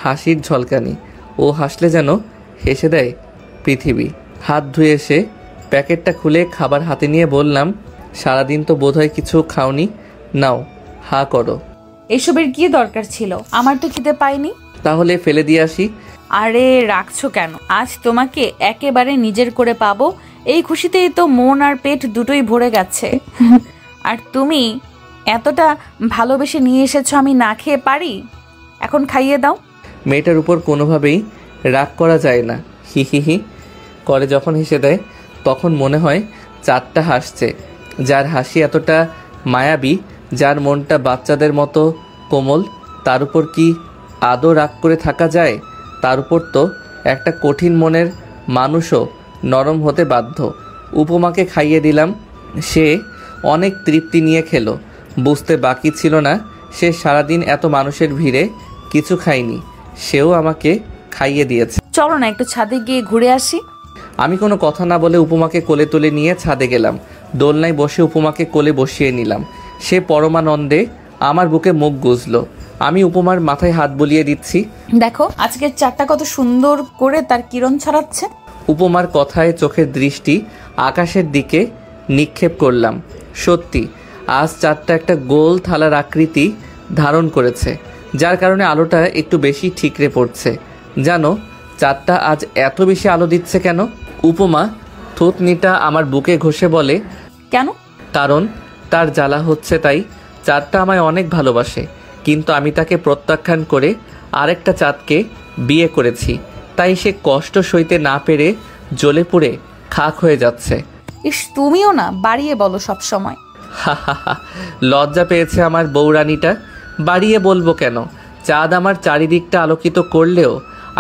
হাসির ঝলকানি। ও হাসলে যেন হেসে দেয় পৃথিবী। হাত ধুয়ে এসে প্যাকেটটা খুলে খাবার হাতে নিয়ে বললাম, সারাদিন তো বোধহয় কিছু খাওনি, নাও হা করো। এসবের কি দরকার ছিল? আমার তো খিদে পাইনি। তাহলে ফেলে দিয়ে আসি। আরে রাখছো কেন? আজ তোমাকে একেবারে নিজের করে পাবো, এই খুশিতেই তো মন আর পেট দুটোই ভরে গেছে। আর তুমি এতটা ভালোবেসে নিয়ে এসেছো, আমি না খেয়ে পারি? এখন খাইয়ে দাও। মেয়েটার উপর কোনোভাবেই রাগ করা যায় না। হি হি হি করে যখন হেসে দেয় তখন মনে হয় চাঁদটা হাসছে। যার হাসি এতটা মায়াবী, যার মনটা বাচ্চাদের মতো কোমল, তার উপর কি আদৌ রাগ করে থাকা যায়? তার উপর তো একটা কঠিন মনের মানুষও নরম হতে বাধ্য। উপমাকে খাইয়ে দিলাম। সে অনেক তৃপ্তি নিয়ে খেলো। বুঝতে বাকি ছিল না সে সারাদিন এত মানুষের ভিড়ে কিছু খায়নি। সেও আমাকে খাইয়ে দিয়েছে। চলো না একটু ছাদে গিয়ে ঘুরে আসি। আমি কোনো কথা না বলে উপমাকে কোলে তুলে নিয়ে ছাদে গেলাম। দোলনায় বসে উপমাকে কোলে বসিয়ে নিলাম। সে পরমানন্দে আমার বুকে মুখ গুজলো। আমি উপমার মাথায় হাত বুলিয়ে দিচ্ছি। দেখো আজকের চাঁদটা কত সুন্দর করে তার কিরণ ছড়াচ্ছে। উপমার কথায় চোখের দৃষ্টি আকাশের দিকে নিক্ষেপ করলাম। সত্যি আজ চাঁদটা একটা গোল থালার আকৃতি ধারণ করেছে, যার কারণে আলোটা একটু বেশি ঠিকরে পড়ছে। জানো চাঁদটা আজ এত বেশি আলো দিচ্ছে কেন? উপমা থুতনিটা আমার বুকে ঘষে বলে, কেন? কারণ তার জ্বালা হচ্ছে তাই। চাঁদটা আমায় অনেক ভালোবাসে, কিন্তু আমি তাকে প্রত্যাখ্যান করে আরেকটা চাঁদকে বিয়ে করেছি, তাই সে কষ্ট সইতে না পেরে জ্বলে পুড়ে খাক হয়ে যাচ্ছে। ইস তুমিও না বাড়িয়ে বলো সব সময়। হা হা হা লজ্জা পেয়েছে আমার বউরানিটা। বাড়িয়ে বলবো কেন? চাঁদ আমার চারিদিকটা আলোকিত করলেও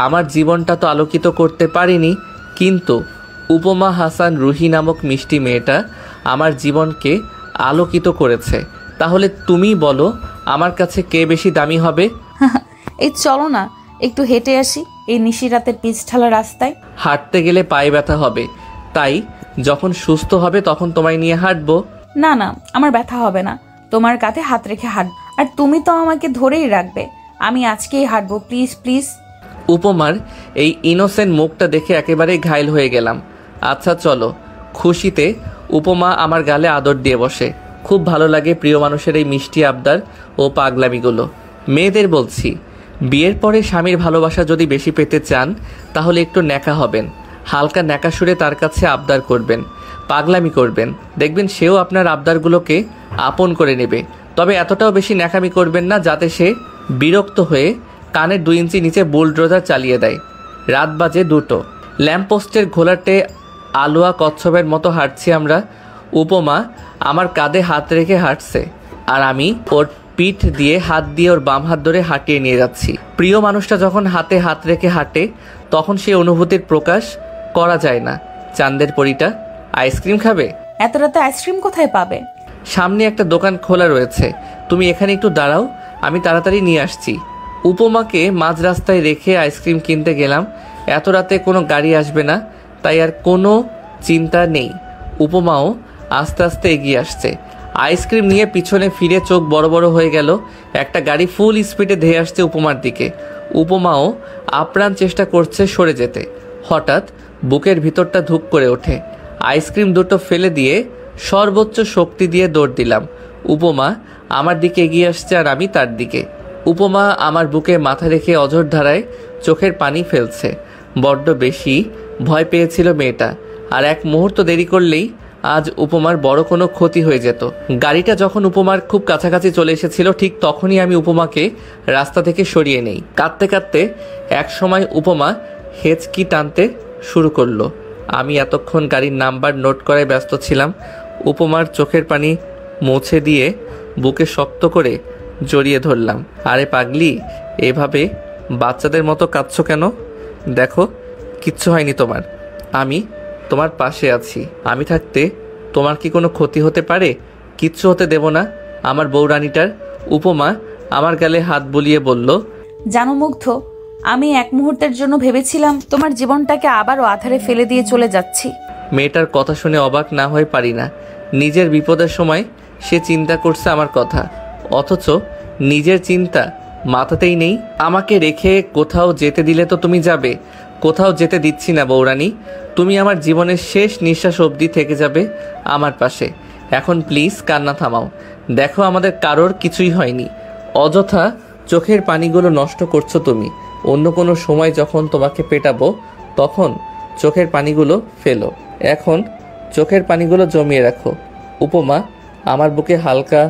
আমার জীবনটা তো আলোকিত করতে পারিনি। কিন্তু উপমা হাসান রুহি নামক মিষ্টি মেয়েটা আমার জীবনকে আলোকিত করেছে। তাহলে তুমি বলো আমার কাছে কে বেশি দামি হবে? এই চলো না একটু হেঁটে আসি এই নিশিরাতের পিচ ঢালা রাস্তায়। হাঁটতে গেলে পায়ে ব্যথা হবে, তাই যখন সুস্থ হবে তখন তোমায় নিয়ে হাঁটবো। না না আমার ব্যথা হবে না, তোমার কাঁধে হাত রেখে হাঁটবো। আর তুমি তো আমাকে ধরেই রাখবে। আমি আজকেই হাঁটবো, প্লিজ প্লিজ। উপমার এই ইনোসেন্ট মুখটা দেখে একেবারেই ঘায়েল হয়ে গেলাম। আচ্ছা চলো। খুশিতে উপমা আমার গালে আদর দিয়ে বসে। খুব ভালো লাগে প্রিয় মানুষের এই মিষ্টি আবদার ও পাগলামিগুলো। মেয়েদের বলছি, বিয়ের পরে স্বামীর ভালোবাসা যদি বেশি পেতে চান তাহলে একটু ন্যাকা হবেন। হালকা ন্যাকা সুরে তার কাছে আবদার করবেন, পাগলামি করবেন, দেখবেন সেও আপনার আবদারগুলোকে আপন করে নেবে। তবে এতটাও বেশি ন্যাকামি করবেন না যাতে সে বিরক্ত হয়ে কানের 2 ইঞ্চি নিচে বুলডোজার চালিয়ে দেয়। রাত বাজে 2টো। ল্যাম্পপোস্টের ঘোলাটে আলোয়া কচ্ছপের মতো হাঁটছি আমরা। উপমা আমার কাঁধে হাত রেখে হাঁটছে, আর আমি ওর পিঠ দিয়ে হাত দিয়ে ওর বাম হাত ধরে হাঁটিয়ে নিয়ে যাচ্ছি। প্রিয় মানুষটা যখন হাতে হাত রেখে হাঁটে তখন সেই অনুভূতির প্রকাশ করা যায় না। চাঁদের পরীটা আইসক্রিম খাবে? এত রাতে আইসক্রিম কোথায় পাবে? সামনে একটা দোকান খোলা রয়েছে, তুমি এখানে একটু দাঁড়াও, আমি তাড়াতাড়ি নিয়ে আসছি। উপমাকে মাঝ রাস্তায় রেখে আইসক্রিম কিনতে গেলাম। এত রাতে কোনো গাড়ি আসবে না, তাই আর কোনো চিন্তা নেই। উপমাও আস্তে আস্তে এগিয়ে আসছে। আইসক্রিম নিয়ে পিছনে ফিরে চোখ বড় বড় হয়ে গেল। একটা গাড়ি ফুল স্পিডে ধেয়ে আসছে উপমার দিকে। উপমাও আপ্রাণ চেষ্টা করছে সরে যেতে। হঠাৎ বুকের ভিতরটা ধুক করে ওঠে। আইসক্রিম দুটো ফেলে দিয়ে সর্বোচ্চ শক্তি দিয়ে দৌড় দিলাম। উপমা আমার দিকে এগিয়ে আসছে আর আমি তার দিকে। উপমা আমার বুকে মাথা রেখে অঝোর ধারায় চোখের পানি ফেলছে। বড্ড বেশি ভয় পেয়েছিল মেয়েটা, আর এক মুহূর্ত দেরি করলেই আজ উপমার বড় কোনো ক্ষতি হয়ে যেত। গাড়িটা যখন উপমার খুব কাছাকাছি চলে এসেছিল ঠিক তখনই আমি উপমাকে রাস্তা থেকে সরিয়ে নেই। কাঁদতে কাঁদতে এক সময় উপমা হেঁচকি টানতে শুরু করলো। আমি এতক্ষণ গাড়ির নাম্বার নোট করায় ব্যস্ত ছিলাম। উপমার চোখের পানি মুছে দিয়ে বুকে শক্ত করে জড়িয়ে ধরলাম। আরে পাগলি, এভাবে বাচ্চাদের মতো কাঁদছো কেন? দেখো, কিচ্ছু হয়নি তোমার, আমি তোমার পাশে আছি। আমি থাকতে তোমার কি কোনো ক্ষতি হতে পারে? কিচ্ছু হতে দেব না আমার বউরানীটার। উপমা আমার গালে হাত বুলিয়ে বলল, জানো মুগ্ধ, আমি এক মুহূর্তের জন্য ভেবেছিলাম তোমার জীবনটাকে আবারও আধারে ফেলে দিয়ে চলে যাচ্ছি। মেয়েটার কথা শুনে অবাক না হয়ে পারি না। নিজের বিপদের সময় সে চিন্তা করছে আমার কথা, অথচ নিজের চিন্তা মাথাতেই নেই। আমাকে রেখে কোথাও যেতে দিলে তো তুমি যাবে, কোথাও যেতে দিচ্ছি না বউরানী। তুমি আমার জীবনের শেষ নিঃশ্বাস অবধি থেকে যাবে আমার পাশে। এখন প্লিজ কান্না থামাও। দেখো, আমাদের কারোর কিছুই হয়নি। অযথা চোখের পানিগুলো নষ্ট করছো তুমি। অন্য কোনো সময় যখন তোমাকে পেটাবো তখন চোখের পানিগুলো ফেলো, এখন চোখের পানিগুলো জমিয়ে রাখো। উপমা আমার বুকে হালকা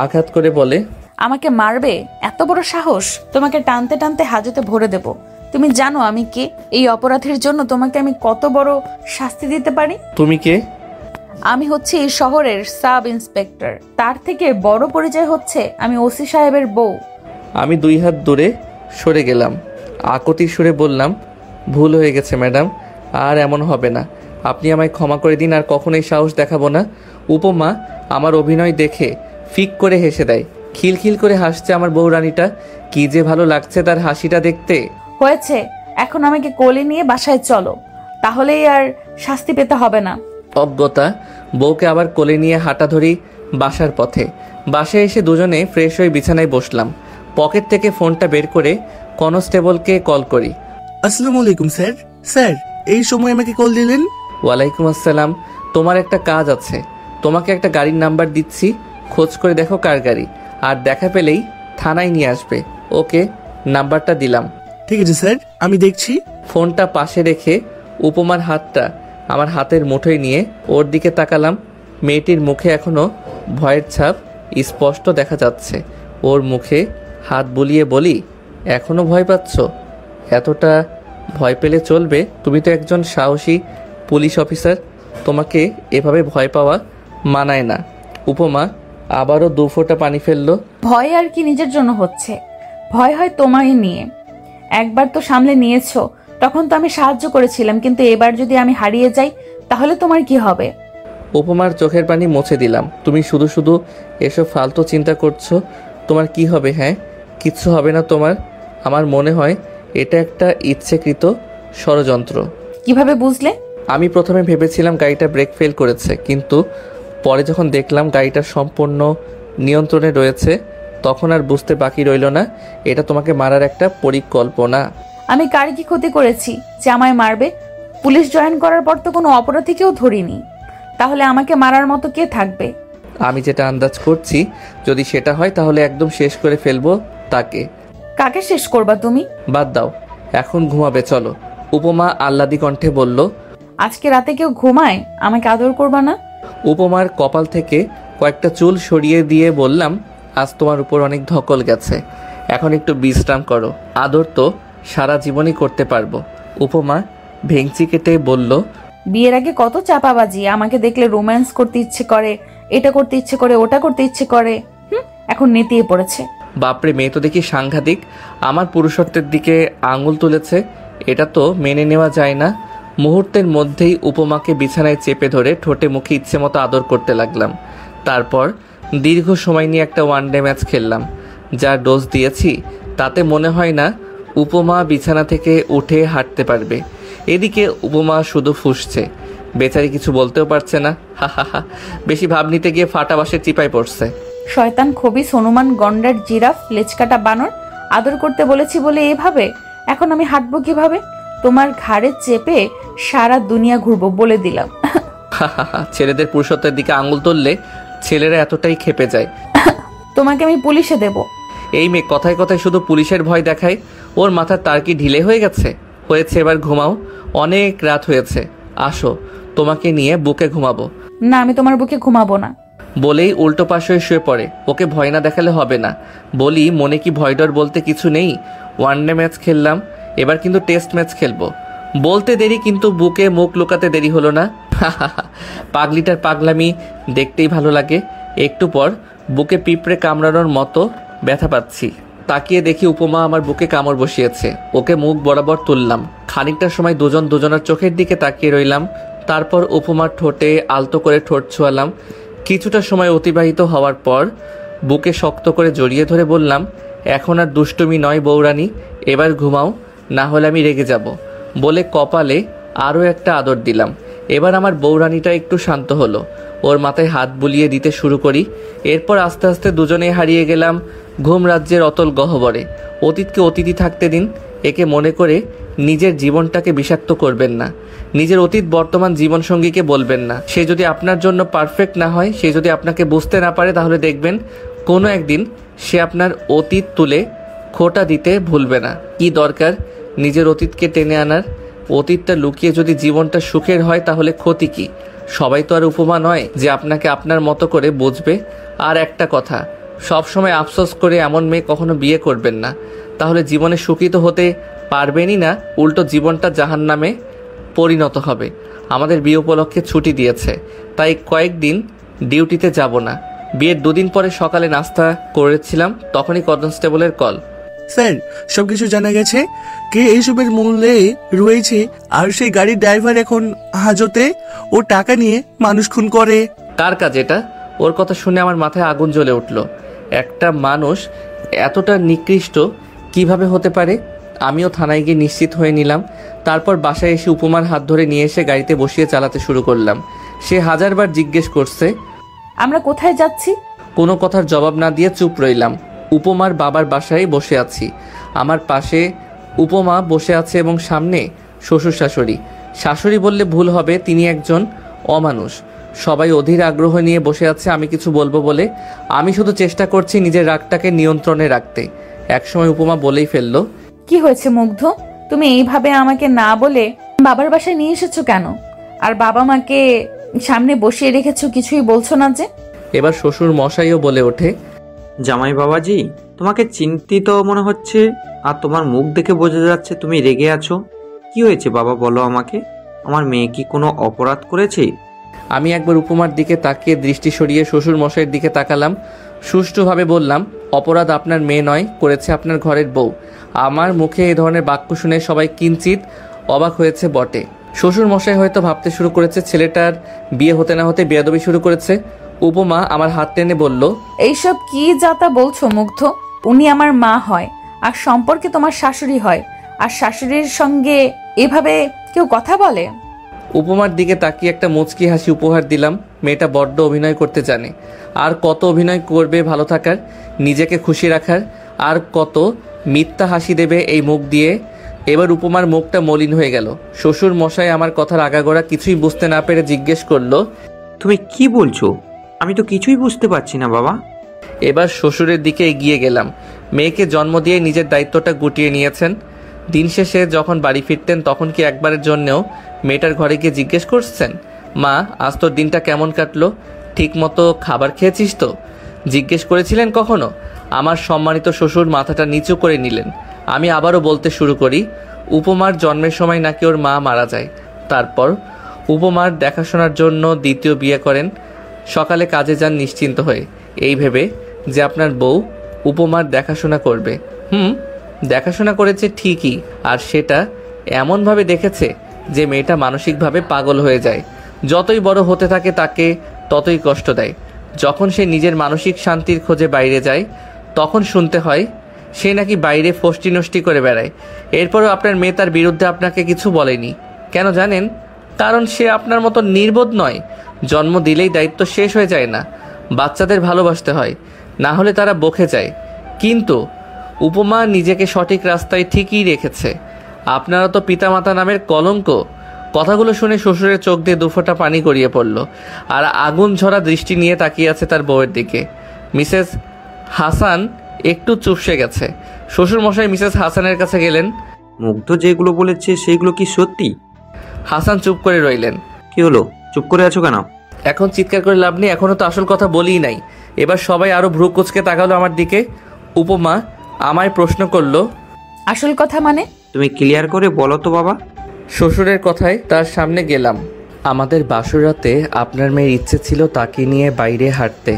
আঘাত করে বলে, আমাকে মারবে? এত বড় সাহস! তোমাকে টানতে টানতে হাজতে ভরে দেব। তুমি জানো আমি কে? এই অপরাধের জন্য তোমাকে আমি কত বড় শাস্তি দিতে পারি। তুমি কে? আমি হচ্ছে এই শহরের সাব ইন্সপেক্টর। তার থেকে বড় পরিচয় হচ্ছে আমি ওসি সাহেবের বউ। আমি 2 হাত দূরে সরে গেলাম। আকতি সুরে বললাম, ভুল হয়ে গেছে ম্যাডাম, আর এমন হবে না। আপনি আমায় ক্ষমা করে দিন, আর কখনোই সাহস দেখাবো না। উপমা আমার অভিনয় দেখে ফিক করে হেসে দেয়। খিলখিল করে হাসছে আমার বউরানীটা। কি যে ভালো লাগছে তার হাসিটা দেখতে। হয়েছে, এখন আমাকে কোলে নিয়ে বাসায় চলো, তাহলেই আর শাস্তি পেতে হবে না। অজ্ঞতা বউকে আবার কোলে নিয়ে হাঁটা ধরি বাসার পথে। বাসায় এসে দুজনে ফ্রেশ হয়ে বিছানায় বসলাম। পকেট থেকে ফোনটা বের করে কনস্টেবলকে কল করি। আসসালামু আলাইকুম স্যার। স্যার, এই সময় আমাকে কল দিলেন? ওয়ালাইকুম আসসালাম। তোমার একটা কাজ আছে, তোমাকে একটা গাড়ির নাম্বার দিচ্ছি, খোঁজ করে দেখো কার গাড়ি, আর দেখা পেলেই থানায় নিয়ে আসবে। ওকে, নাম্বারটা দিলাম। ঠিক আছে স্যার, আমি দেখছি। ফোনটা পাশে রেখে উপমার হাতটা আমার হাতের মুঠোয় নিয়ে ওর দিকে তাকালাম। মেয়েটির মুখে এখনো ভয়ের ছাপ স্পষ্ট দেখা যাচ্ছে। ওর মুখে হাত বুলিয়ে বলি, এখনো ভয় পাচ্ছ? এতটা ভয় পেলে চলবে? তুমি তো একজন সাহসী পুলিশ অফিসার, তোমাকে এভাবে ভয় পাওয়া মানায় না। উপমা আবারও 2 ফোঁটা পানি ফেললো। ভয় আর কি নিজের জন্য হচ্ছে, ভয় হয় তোমায় নিয়ে। একবার তো সামলে নিয়েছো, তখন তো আমি সাহায্য করেছিলাম, কিন্তু এবার যদি আমি হারিয়ে যাই তাহলে তোমার কি হবে? উপমার চোখের পানি মুছে দিলাম। তুমি শুধু শুধু এসব ফালতু চিন্তা করছো। তোমার কি হবে? হ্যাঁ, কিচ্ছু হবে না তোমার। আমার মনে হয় এটা একটা ইচ্ছাকৃত ষড়যন্ত্র। কিভাবে বুঝলে? আমি প্রথমে ভেবেছিলাম গাড়িটা ব্রেক ফেল করেছে, কিন্তু পরে যখন দেখলাম গাড়িটা সম্পূর্ণ নিয়ন্ত্রণে রয়েছে তখন আর বুঝতে বাকি রইল না এটা তোমাকে মারার একটা পরিকল্পনা। আমি কার কি ক্ষতি করেছি যে আমায় মারবে? পুলিশ জয়েন করার পর তো কোনো অপরাধীকেও ধরিনি, তাহলে আমাকে মারার মতো কে থাকবে? আমি যেটা আন্দাজ করছি, যদি সেটা হয় তাহলে একদম শেষ করে ফেলবো তাকে। কাকে শেষ করবা তুমি? বাদ দাও, এখন ঘুমাবে চলো। উপমা আহ্লাদি কণ্ঠে বলল, আজকে রাতে কেউ ঘুমায়, আমাকে আদর করবা না? উপমার কপাল থেকে কয়েকটা চুল সরিয়ে দিয়ে বললাম, আজ তোমার উপর অনেক ধকল গেছে, এখন একটু বিশ্রাম করো। আদর তো সারা জীবনই করতে পারবো। উপমা ভেঙচি কেটে বলল, বিয়ের আগে কত চাপাবাজি, আমাকে দেখলে রোম্যান্স করতে ইচ্ছে করে, এটা করতে ইচ্ছে করে, ওটা করতে ইচ্ছে করে। এখন নেতিয়ে পড়েছে। বাপরে, মেয়ে তো দেখি সাংঘাতিক। আমার পুরুষত্বের দিকে আঙুল তুলেছে, এটা তো মেনে নেওয়া যায় না। মুহূর্তের মধ্যেই উপমাকে বিছানায় চেপে ধরে ঠোঁটে মুখে ইচ্ছে মতো আদর করতে লাগলাম। তারপর দীর্ঘ সময় নিয়ে একটা ওয়ানডে ম্যাচ খেললাম। যা ডোজ দিয়েছি তাতে মনে হয় না উপমা বিছানা থেকে উঠে হাঁটতে পারবে। এদিকে উপমা শুধু ফুঁসছে, বেচারি কিছু বলতেও পারছে না। হা হা হা, বেশি ভাব নিতে গিয়ে ফাটা বাঁশের চিপায় পড়ছে। শয়তান, খবিস, হনুমান, গন্ডার, জিরাফ, লেজকাটা বানর, আদর করতে বলেছি বলে এভাবে? এখন আমি হাঁটবো কিভাবে? তোমার ঘাড়ে চেপে সারা দুনিয়া ঘুরবো বলে দিলাম। ছেলেদের পুরুষত্বের দিকে আঙুল তুললে ছেলেরা এতটাই খেপে যায়। তোমাকে আমি পুলিশে দেব। এই মেয়ে কথায় কথায় শুধু পুলিশের ভয় দেখায়। ওর মাথার তার কি ঢিলে হয়ে গেছে? হয়েছে, এবার ঘুমাও, অনেক রাত হয়েছে। আসো, তোমাকে নিয়ে বুকে ঘুমাবো। না, আমি তোমার বুকে ঘুমাবো না। বলেই উল্টো পাশে শুয়ে পড়ে। ওকে ভয় না দেখালে হবে না। বলি, মনে কি ভয় ডর বলতে কিছু নেই? ওয়ানডে ম্যাচ খেললাম, এবার কিন্তু টেস্ট ম্যাচ খেলবো। বলতে দেরি কিন্তু বুকে মুখ লুকাতে দেরি হলো না। পাগলিটার পাগলামি দেখতেই ভালো লাগে। একটু পর বুকে পিঁপড়ে কামড়ানোর মতো ব্যথা পাচ্ছি। তাকিয়ে দেখি উপমা আমার বুকে কামড় বসিয়েছে। ওকে মুখ বরাবর তুললাম। খানিকটা সময় দুজন দুজনের চোখের দিকে তাকিয়ে রইলাম। তারপর উপমার ঠোঁটে আলতো করে ঠোঁট ছোঁয়ালাম। কিছুটা সময় অতিবাহিত হওয়ার পর বুকে শক্ত করে জড়িয়ে ধরে বললাম, এখন আর দুষ্টুমি নয় বৌরানী, এবার ঘুমাও, না হলে আমি রেগে যাব। বলে কপালে আরও একটা আদর দিলাম। এবার আমার বৌরানীটা একটু শান্ত হলো। ওর মাথায় হাত বুলিয়ে দিতে শুরু করি। এরপর আস্তে আস্তে দুজনেই হারিয়ে গেলাম ঘুম রাজ্যের অতল গহ্বরে। অতীতকে অতীতই থাকতে দিন। একে মনে করে নিজের জীবনটাকে বিষাক্ত করবেন না। নিজের অতীত বর্তমান জীবনসঙ্গীকে বলবেন না। সে যদি আপনার জন্য পারফেক্ট না হয়, সে যদি আপনাকে বুঝতে না পারে, তাহলে দেখবেন কোনো একদিন সে আপনার অতীত তুলে খোঁটা দিতে ভুলবে না। কি দরকার নিজের অতীতকে টেনে আনার? অতীতটা লুকিয়ে যদি জীবনটা সুখের হয় তাহলে ক্ষতি কি? সবাই তো আর উপমা নয় যে আপনাকে আপনার মতো করে বুঝবে। আর একটা কথা, সবসময় আফসোস করে এমন মেয়ে কখনো বিয়ে করবেন না, তাহলে জীবনে সুখী তো হতে পারবেনই না, উল্টো জীবনটা জাহান্নামে পরিণত হবে। আমাদের বিয়ে উপলক্ষে ছুটি দিয়েছে, তাই কয়েকদিন ডিউটিতে যাব না। বিয়ের 2 দিন পরে সকালে নাস্তা করেছিলাম, তখনই কনস্টেবলের কল। স্যার, সবকিছু জানা গেছে, কে এইসবের মূল্যে রয়েছে, আর সেই গাড়ির ড্রাইভার এখন হাজতে, ও টাকা নিয়ে মানুষ খুন করে। কার কাজ এটা? ওর কথা শুনে আমার মাথায় আগুন জ্বলে উঠল। একটা মানুষ এতটা নিকৃষ্ট কিভাবে হতে পারে? আমিও থানায় গিয়ে নিশ্চিত হয়ে নিলাম। তারপর বাসায় এসে উপমার হাত ধরে নিয়ে এসে গাড়িতে বসিয়ে চালাতে শুরু করলাম। সে হাজারবার জিজ্ঞেস করছে, আমরা কোথায় যাচ্ছি? কোনো কথার জবাব না দিয়ে চুপ রইলাম। উপমার বাবার বাসায় বসে আছি। আমার পাশে উপমা বসে আছে এবং সামনে শ্বশুর শাশুড়ি। শাশুড়ি বললে ভুল হবে, তিনি একজন অমানুষ। সবাই অধীর আগ্রহ নিয়ে বসে আছে আমি কিছু বলবো বলে। আমি শুধু চেষ্টা করছি নিজের রাগটাকে নিয়ন্ত্রণে রাখতে। একসময় উপমা বলেই ফেললো, কি হয়েছে মুগ্ধ? তুমি এইভাবে আমাকে না বলে বাবার বাসায় নিয়ে এসেছো কেন? আর বাবা মাকে সামনে বসিয়ে রেখেছো, কিছুই বলছো না যে? এবার শ্বশুর মশাইও বলে ওঠে, জামাই বাবাজি, তোমাকে চিন্তিত মনে হচ্ছে, আর তোমার মুখ দেখে বোঝা যাচ্ছে তুমি রেগে আছো। কি হয়েছে বাবা, বলো আমাকে। আমার মেয়ে কি কোনো অপরাধ করেছে? আমি একবার উপমার দিকে তাকিয়ে দৃষ্টি সরিয়ে শ্বশুর মশাইয়ের দিকে তাকালাম। সুষ্ঠুভাবে বললাম, অপরাধ আপনার মেয়ে নয়, করেছে আপনার ঘরের বউ। আমার মুখে এই ধরনের বাক্য শুনে সবাই কিঞ্চিত অবাক হয়েছে বটে। শ্বশুর মশাই হয়তো ভাবতে শুরু করেছে ছেলেটার বিয়ে হতে না হতে বেয়াদবি শুরু করেছে। উপমা আমার হাত টেনে বলল, এইসব কি যাতা বলছো মুগ্ধ? উনি আমার মা হয়, আর সম্পর্কে তোমার শাশুড়ি হয়, আর শাশুড়ির সঙ্গে এভাবে কেউ কথা বলে? উপমার দিকে তাকিয়ে একটা মুচকি হাসি উপহার দিলাম। মেয়েটা বড্ড অভিনয় করতে জানে। আর কত অভিনয় করবে ভালো থাকার, নিজেকে খুশি রাখার, আর কত মিথ্যা হাসি দেবে এই মুখ দিয়ে। এবার উপমার মুখটা মলিন হয়ে গেল। শ্বশুর মশাই আমার কথার আগাগোড়া কিছুই বুঝতে না পেরে জিজ্ঞেস করলো, তুমি কি বলছো? আমি তো কিছুই বুঝতে পারছি না বাবা। এবার শ্বশুরের দিকে এগিয়ে গেলাম। মেয়েকে জন্ম দিয়ে নিজের দায়িত্বটা গুটিয়ে নিয়েছেন। দিন শেষে যখন বাড়ি ফিরতেন তখন কি একবারের জন্যেও মেয়েটার ঘরে গিয়ে জিজ্ঞেস করছেন, মা আজ তোর দিনটা কেমন কাটলো, ঠিক মতো খাবার খেয়েছিস তো? জিজ্ঞেস করেছিলেন কখনো? আমার সম্মানিত শ্বশুর মাথাটা নিচু করে নিলেন। আমি আবারও বলতে শুরু করি, উপমার জন্মের সময় নাকি ওর মা মারা যায়। তারপর উপমার দেখাশোনার জন্য দ্বিতীয় বিয়ে করেন। সকালে কাজে যান নিশ্চিন্ত হয়ে, এই ভেবে যে আপনার বউ উপমার দেখাশোনা করবে। দেখাশোনা করেছে ঠিকই, আর সেটা এমনভাবে দেখেছে যে মেয়েটা মানসিকভাবে পাগল হয়ে যায়। যতই বড় হতে থাকে তাকে ততই কষ্ট দেয়। যখন সে নিজের মানসিক শান্তির খোঁজে বাইরে যায় তখন শুনতে হয় সে নাকি বাইরে ফষ্টি নষ্টি করে বেড়ায়। এরপরও আপনার মেয়ে তার বিরুদ্ধে আপনাকে কিছু বলেনি। কেন জানেন? কারণ সে আপনার মতো নির্বোধ নয়। জন্ম দিলেই দায়িত্ব শেষ হয়ে যায় না, বাচ্চাদের ভালোবাসতে হয়, না হলে তারা বকে যায়। কিন্তু উপমা নিজেকে সঠিক রাস্তায় ঠিকই রেখেছে। আপনারা তো পিতামাতা নামের কলঙ্ক। কথাগুলো শুনে শ্বশুরের চোখ দিয়ে দুফোঁটা পানি গড়িয়ে পড়ল, আর আগুন ঝরা দৃষ্টি নিয়ে তাকিয়ে আছে তার বউয়ের দিকে। মিসেস হাসান একটু চুপসে গেছে। শ্বশুর মশাই মিসেস হাসানের কাছে গেলেন। মুগ্ধ যেগুলো বলেছে সেগুলো কি সত্যি? হাসান চুপ করে রইলেন। কি হলো, চুপ করে আছো কেন? এখন চিৎকার করে লাভ নেই, এখনো তো আসল কথা বলিই নাই। এবার সবাই আরো ভ্রু কুচকে তাকালো আমার দিকে। উপমা আমায় প্রশ্ন করলো, আসল কথা মানে? তুমি ক্লিয়ার করে বলো তো বাবা। শ্বশুরের কথায় তার সামনে গেলাম। আমাদের বাসরাতে আপনার মেয়ের ইচ্ছে ছিল তাকে নিয়ে বাইরে হাঁটতে,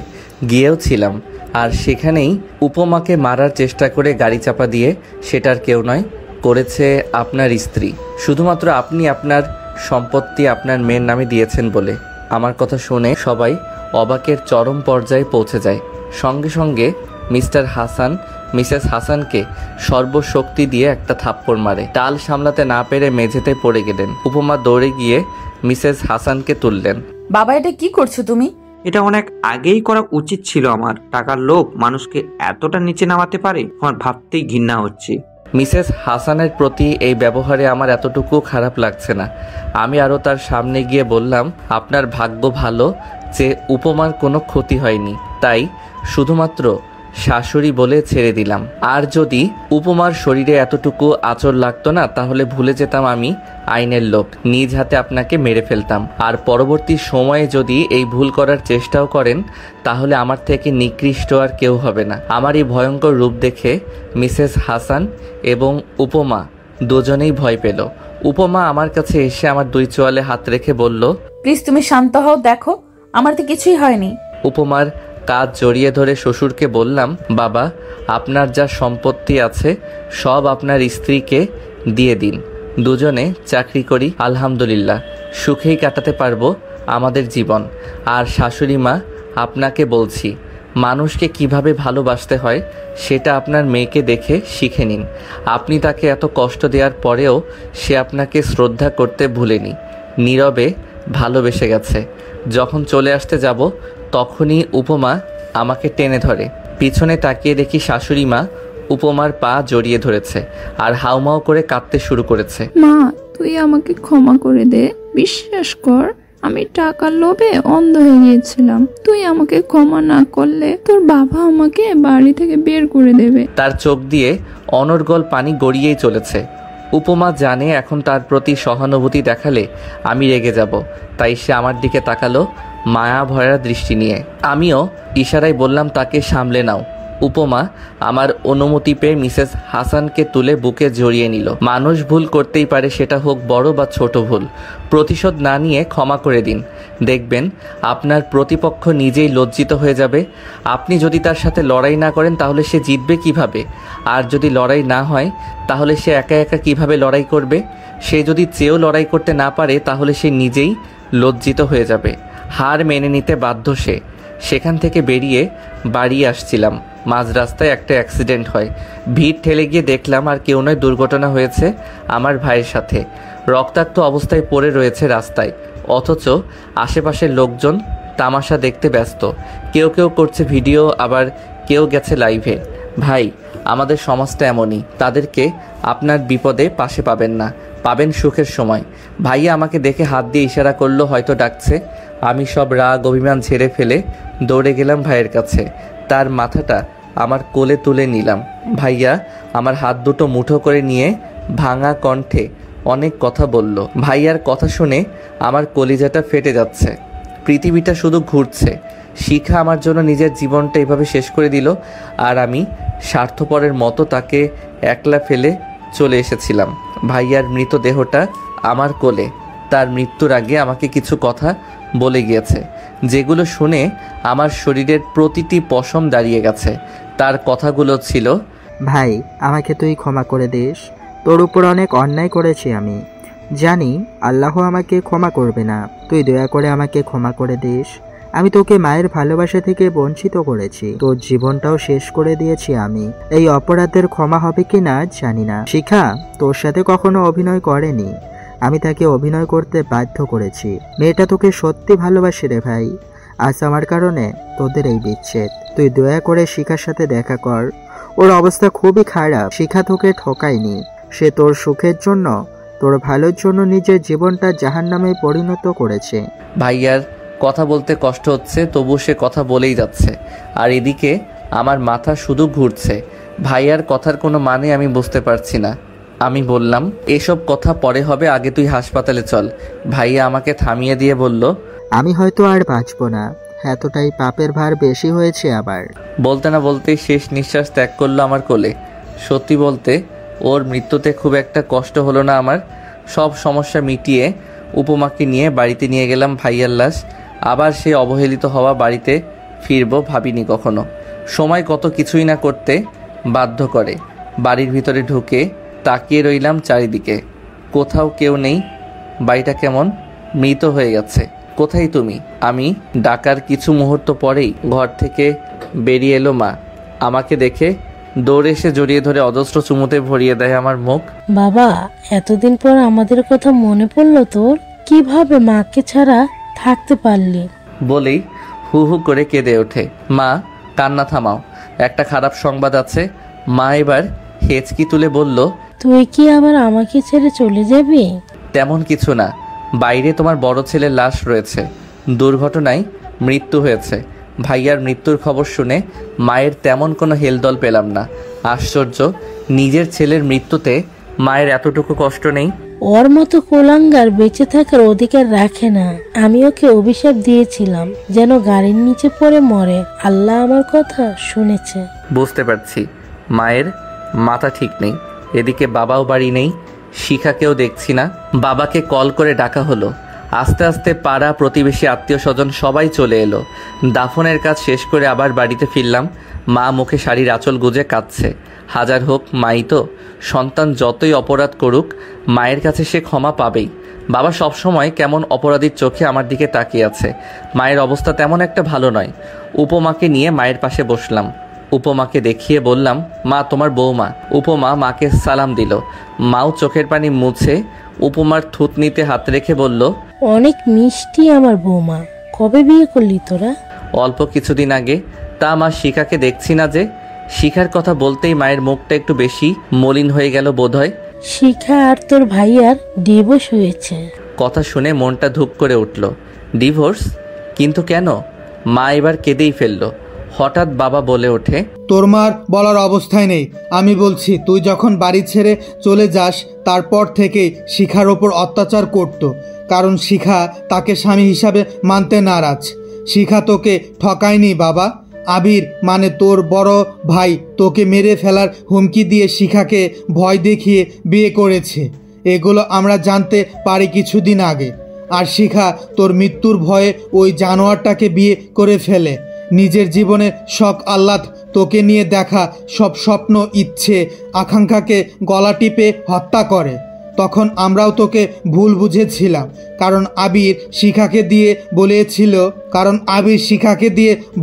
গিয়েও ছিলাম। আর সেখানেই উপমাকে মারার চেষ্টা করে গাড়ি চাপা দিয়ে, সেটার কেউ নয়, করেছে আপনার স্ত্রী। শুধুমাত্র আপনি আপনার সম্পত্তি আপনার মেয়ের নামে দিয়েছেন বলে। আমার কথা শুনে সবাই অবাকের চরম পর্যায়ে পৌঁছে যায়। সঙ্গে সঙ্গে মিস্টার হাসান মিসেস হাসানকে সর্বশক্তি দিয়ে একটা থাপ্পড় মারে। টাল সামলাতে না পেরে মেঝেতে পড়ে গেলেন। উপমা দৌড়ে গিয়ে মিসেস হাসানকে তুললেন। বাবা, এটা কি করছো তুমি? এটা অনেক আগেই করা উচিত ছিল আমার। টাকার লোভ মানুষকে এতটা নিচে নামাতে পারে, আমার ভাবতেই ঘৃণা হচ্ছে। মিসেস হাসানের প্রতি এই ব্যবহারে আমার এতটুকু খারাপ লাগছে না। আমি আরও তার সামনে গিয়ে বললাম, আপনার ভাগ্য ভালো যে উপমার কোনো ক্ষতি হয়নি, তাই শুধুমাত্র শাশুড়ি বলে ছেড়ে দিলাম। আর যদি উপমার শরীরে এতটুকু আঁচড় লাগতো না, তাহলে ভুলে যেতাম আমি আইনের লোক, নিজ হাতে আপনাকে মেরে ফেলতাম। আর পরবর্তী সময়ে যদি এই ভুল করার চেষ্টাও করেন, তাহলে আমার থেকে নিকৃষ্ট আর কেউ হবে না। আমার এই ভয়ঙ্কর রূপ দেখে মিসেস হাসান এবং উপমা দুজনেই ভয় পেল। উপমা আমার কাছে এসে আমার দুই চোয়ালে হাত রেখে বলল, প্লিজ তুমি শান্ত হও, দেখো আমার তো কিছুই হয়নি। উপমার কাজ জড়িয়ে ধরে শ্বশুরকে বললাম, বাবা, আপনার যা সম্পত্তি আছে সব আপনার স্ত্রীকে দিয়ে দিন। দুজনে চাকরি করি, আলহামদুলিল্লাহ সুখেই কাটাতে পারবো আমাদের জীবন। আর শাশুড়ি মা, আপনাকে বলছি, মানুষকে কিভাবে ভালোবাসতে হয় সেটা আপনার মেয়েকে দেখে শিখে নিন। আপনি তাকে এত কষ্ট দেওয়ার পরেও সে আপনাকে শ্রদ্ধা করতে ভুলেনি, নীরবে ভালোবেসে গেছে। যখন চলে আসতে যাব, তখনই উপমা আমাকে টেনে ধরে। পিছনে তাকিয়ে দেখি শাশুড়ি মা উপমার পা জড়িয়ে ধরেছে আর হাউমাউ করে কাঁদতে শুরু করেছে। মা, তুই আমাকে ক্ষমা করে দে, বিশ্বাস কর আমি টাকার লোভে অন্ধ হয়ে গিয়েছিলাম। তুই আমাকে ক্ষমা না করলে তোর বাবা আমাকে বাড়ি থেকে বের করে দেবে। তার চোখ দিয়ে অনর্গল পানি গড়িয়েই চলেছে। উপমা জানে এখন তার প্রতি সহানুভূতি দেখালে আমি রেগে যাব, তাই সে আমার দিকে তাকালো মায়া ভরা দৃষ্টি নিয়ে। আমিও ইশারায় বললাম, তাকে সামলে নাও। উপমা আমার অনুমতি পেয়ে মিসেস হাসানকে তুলে বুকে জড়িয়ে নিল। মানুষ ভুল করতেই পারে, সেটা হোক বড় বা ছোট ভুল। প্রতিশোধ না নিয়ে ক্ষমা করে দিন, দেখবেন আপনার প্রতিপক্ষ নিজেই লজ্জিত হয়ে যাবে। আপনি যদি তার সাথে লড়াই না করেন, তাহলে সে জিতবে কিভাবে? আর যদি লড়াই না হয়, তাহলে সে একা একা কিভাবে লড়াই করবে? সে যদি চেয়েও লড়াই করতে না পারে, তাহলে সে নিজেই লজ্জিত হয়ে যাবে। হার মেনে নিতে বাধ্য সে। সেখান থেকে বেরিয়ে বাড়ি আসছিলাম, মাঝ রাস্তায় একটা অ্যাক্সিডেন্ট হয়। ভিড় ঠেলে গিয়ে দেখলাম আর কেউ নয়, দুর্ঘটনা হয়েছে আমার ভাইয়ের সাথে। রক্তাক্ত অবস্থায় পড়ে রয়েছে রাস্তায়, অথচ আশেপাশের লোকজন তামাশা দেখতে ব্যস্ত। কেউ কেউ করছে ভিডিও, আবার কেউ গেছে লাইভে। ভাই, আমাদের সমাজটা এমনই, তাদেরকে আপনার বিপদে পাশে পাবেন না, পাবেন সুখের সময়। ভাইয়া আমাকে দেখে হাত দিয়ে ইশারা করলো, হয়তো ডাকছে। আমি সব রাগ অভিমান ঝেড়ে ফেলে দৌড়ে গেলাম ভাইয়ের কাছে। তার মাথাটা আমার কোলে তুলে নিলাম। ভাইয়া আমার হাত দুটো মুঠো করে নিয়ে ভাঙা কণ্ঠে অনেক কথা বলল। ভাইয়ার কথা শুনে আমার কলিজাটা ফেটে যাচ্ছে। পৃথিবীটা শুধু ঘুরছে। শিখা আমার জন্য নিজের জীবনটা এভাবে শেষ করে দিল, আর আমি স্বার্থপরের মতো তাকে একলা ফেলে চলে এসেছিলাম। ভাইয়ার মৃতদেহটা আমার কোলে। তার মৃত্যুর আগে আমাকে কিছু কথা বলে গিয়েছে, যেগুলো শুনে আমার শরীরের প্রতিটি পশম দাঁড়িয়ে গেছে। তার কথাগুলো ছিল, ভাই, আমাকে তুই ক্ষমা করে দিস। তোর উপর অনেক অন্যায় করেছি আমি, জানি আল্লাহ আমাকে ক্ষমা করবে না। তুই দয়া করে আমাকে ক্ষমা করে দিস। আমি তোকে মায়ের ভালোবাসা থেকে বঞ্চিত করেছি, তোর জীবনটাও শেষ করে দিয়েছি আমি। এই অপরাধের ক্ষমা হবে কি না জানি না। শিখা তোর সাথে কখনো অভিনয় করেনি, আমি তাকে অভিনয় করতে বাধ্য করেছি। মেয়েটা তোকে সত্যি ভালোবাসে রে ভাই। আজ আমার কারণে তোদের এই বিচ্ছেদ। তুই দয়া করে শিখার সাথে দেখা কর, ওর অবস্থা খুবই খারাপ। শিখা তোকে ঠকায়নি, সে তোর সুখের জন্য, তোর ভালোর জন্য নিজের জীবনটা জাহান্নামে পরিণত করেছে। ভাইয়ার কথা বলতে কষ্ট হচ্ছে, তবু সে কথা বলেই যাচ্ছে। আর এদিকে আমার মাথা শুধু ঘুরছে। ভাইয়ার কথার কোনো মানে আমি বুঝতে পারছি না। আমি বললাম, এসব কথা পরে হবে, আগে তুই হাসপাতালে চল। ভাইয়া আমাকে থামিয়ে দিয়ে বলল, আমি হয়তো আর বাঁচব না, এতটাই পাপের ভার বেশি হয়েছে আমার। বলতে না বলতেই শেষ নিঃশ্বাস ত্যাগ করলো আমার কোলে। সত্যি বলতে ওর মৃত্যুতে খুব একটা কষ্ট হলো না আমার। সব সমস্যা মিটিয়ে উপমাকে নিয়ে বাড়িতে নিয়ে গেলাম ভাইয়ার লাশ। আবার সেই অবহেলিত হওয়া বাড়িতে ফিরবো ভাবিনি কখনো। সময় কত কিছুই না করতে বাধ্য করে। বাড়ির ভিতরে ঢুকে তাকিয়ে রইলাম চারিদিকে, কোথাও কেউ নেই। বাড়িটা কেমন মৃত হয়ে গেছে। কোথায় তুমি? আমি ডাকার কিছু মুহূর্ত পরেই ঘর থেকে বেরিয়ে এলো মা। আমাকে দেখে দৌড়ে এসে জড়িয়ে ধরে অজস্র চুমুতে ভরিয়ে দেয় আমার মুখ। বাবা, এতদিন পর আমাদের কথা মনে পড়লো তোর? কিভাবে মাকে ছাড়া থাকতে পারলি? বলেই হু হু করে কেঁদে ওঠে। মা, কান্না থামাও, একটা খারাপ সংবাদ আছে। মা এবার হেঁচকি তুলে বলল, তুই কি আবার আমাকে ছেড়ে চলে যাবি? তেমন কিছু না, বাইরে তোমার বড় ছেলের লাশ রয়েছে। দুর্ঘটনায় মৃত্যু হয়েছে। ভাইয়ার মৃত্যুর খবর শুনে মায়ের তেমন কোনো হেলদোল পেলাম না। আশ্চর্য, নিজের ছেলের মৃত্যুতে মায়ের এতটুকু কষ্ট নেই। ওর মতো কোলাঙ্গার বেঁচে থাকার অধিকার রাখে না। আমি ওকে অভিশাপ দিয়েছিলাম যেন গাড়ির নিচে পড়ে মরে। আল্লাহ আমার কথা শুনেছে। বুঝতে পারছি মায়ের মাথা ঠিক নেই। এদিকে বাবাও বাড়ি নেই, শিখাকেও দেখছি না। বাবাকে কল করে ডাকা হলো। আস্তে আস্তে পাড়া প্রতিবেশী আত্মীয় স্বজন সবাই চলে এলো। দাফনের কাজ শেষ করে আবার বাড়িতে ফিরলাম। মা মুখে শাড়ির আঁচল গুজে কাঁদছে। হাজার হোক মাই তো, সন্তান যতই অপরাধ করুক মায়ের কাছে সে ক্ষমা পাবেই। বাবা সবসময় কেমন অপরাধীর চোখে আমার দিকে তাকিয়ে আছে। মায়ের অবস্থা তেমন একটা ভালো নয়। উপমাকে নিয়ে মায়ের পাশে বসলাম। উপমাকে দেখিয়ে বললাম, মা, তোমার বৌমা। উপমা মাকে সালাম দিল। মাও চোখের পানি মুছে উপমার থুতনিতে হাত রেখে বলল, অনেক মিষ্টি আমার বৌমা। কবে বিয়ে করলি তোরা? অল্প কিছুদিন আগে। তা মা, শিখাকে দেখছি না যে? শিখার কথা বলতেই মায়ের মুখটা একটু বেশি মলিন হয়ে গেল বোধহয়। শিখা আর তোর ভাইয়ার ডিভোর্স হয়েছে। কথা শুনে মনটা ধুপ করে উঠল। ডিভোর্স? কিন্তু কেন? মা এবার কেঁদেই ফেলল। হঠাৎ বাবা বলে ওঠে, তোর মার বলার অবস্থায় নেই। আমি বলছি, তুই যখন বাড়ি ছেড়ে চলে যাস তারপর থেকেই শিখার ওপর অত্যাচার করত, কারণ শিখা তাকে স্বামী হিসাবে মানতে নারাজ। শিখা তোকে ঠকায়নি বাবা। আবির মানে তোর বড় ভাই তোকে মেরে ফেলার হুমকি দিয়ে শিখাকে ভয় দেখিয়ে বিয়ে করেছে। এগুলো আমরা জানতে পারি কিছুদিন আগে। আর শিখা তোর মৃত্যুর ভয়ে ওই জানোয়ারটাকে বিয়ে করে ফেলে। নিজের জীবনের শখ আহ্লাদ, তোকে নিয়ে দেখা সব স্বপ্ন, ইচ্ছে, আকাঙ্ক্ষাকে গলা টিপে হত্যা করে। তখন আমরাও তোকে ভুল বুঝেছিলাম, কারণ আবির শিখাকে দিয়ে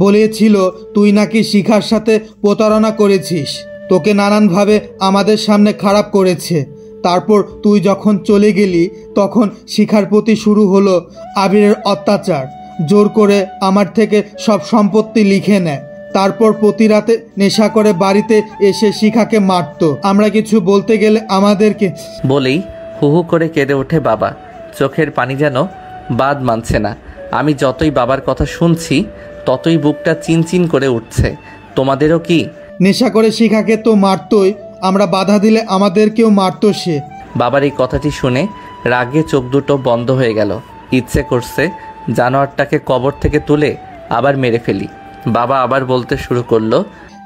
বলেছিল তুই নাকি শিখার সাথে প্রতারণা করেছিস। তোকে নানানভাবে আমাদের সামনে খারাপ করেছে। তারপর তুই যখন চলে গেলি তখন শিখার প্রতি শুরু হলো আবিরের অত্যাচার। জোর করে আমার থেকে সব সম্পত্তি লিখে নেয়। তারপর প্রতি রাতে নেশা করে বাড়িতে এসে শিখাকে মারতো। আমরা কিছু বলতে গেলে আমাদেরকে বলেই হু হু করে কেঁদে ওঠে বাবা। চোখের পানি যেন বাদ মানছে না। আমি যতই বাবার কথা শুনছি ততই বুকটা চিনচিন করে উঠছে। তোমাদেরও কি? নেশা করে শিখাকে তো মারতোই, আমরা বাধা দিলে আমাদেরকেও মারতো সে। বাবার এই কথাটি শুনে রাগে চোখ দুটো বন্ধ হয়ে গেল। ইচ্ছে করছে জানোয়ারটাকে কবর থেকে তুলে আবার মেরে ফেলি। বাবা আবার বলতে শুরু করলো,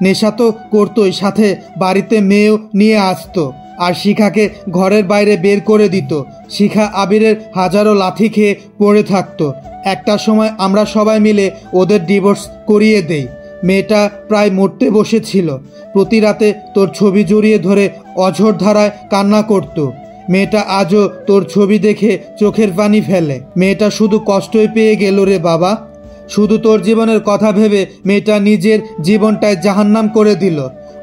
নেশা তো করতোই, সাথে বাড়িতে মেয়েও নিয়ে আসতো আর শিখাকে ঘরের বাইরে বের করে দিত। শিখা আবিরের হাজারো লাথি খেয়ে পড়ে থাকতো। একটা সময় আমরা সবাই মিলে ওদের ডিভোর্স করিয়ে দেই। মেয়েটা প্রায় মরতে বসেছিল। প্রতি রাতে তোর ছবি জড়িয়ে ধরে অঝোর ধারায় কান্না করত। মেয়েটা আজও তোর ছবি দেখে চোখের পানি ফেলে। মেয়েটা শুধু কষ্টই পেয়ে গেল রে বাবা। শুধু তোর জীবনের কথা ভেবে মেয়েটা নিজের জীবনটায় জাহান্নাম করে দিল।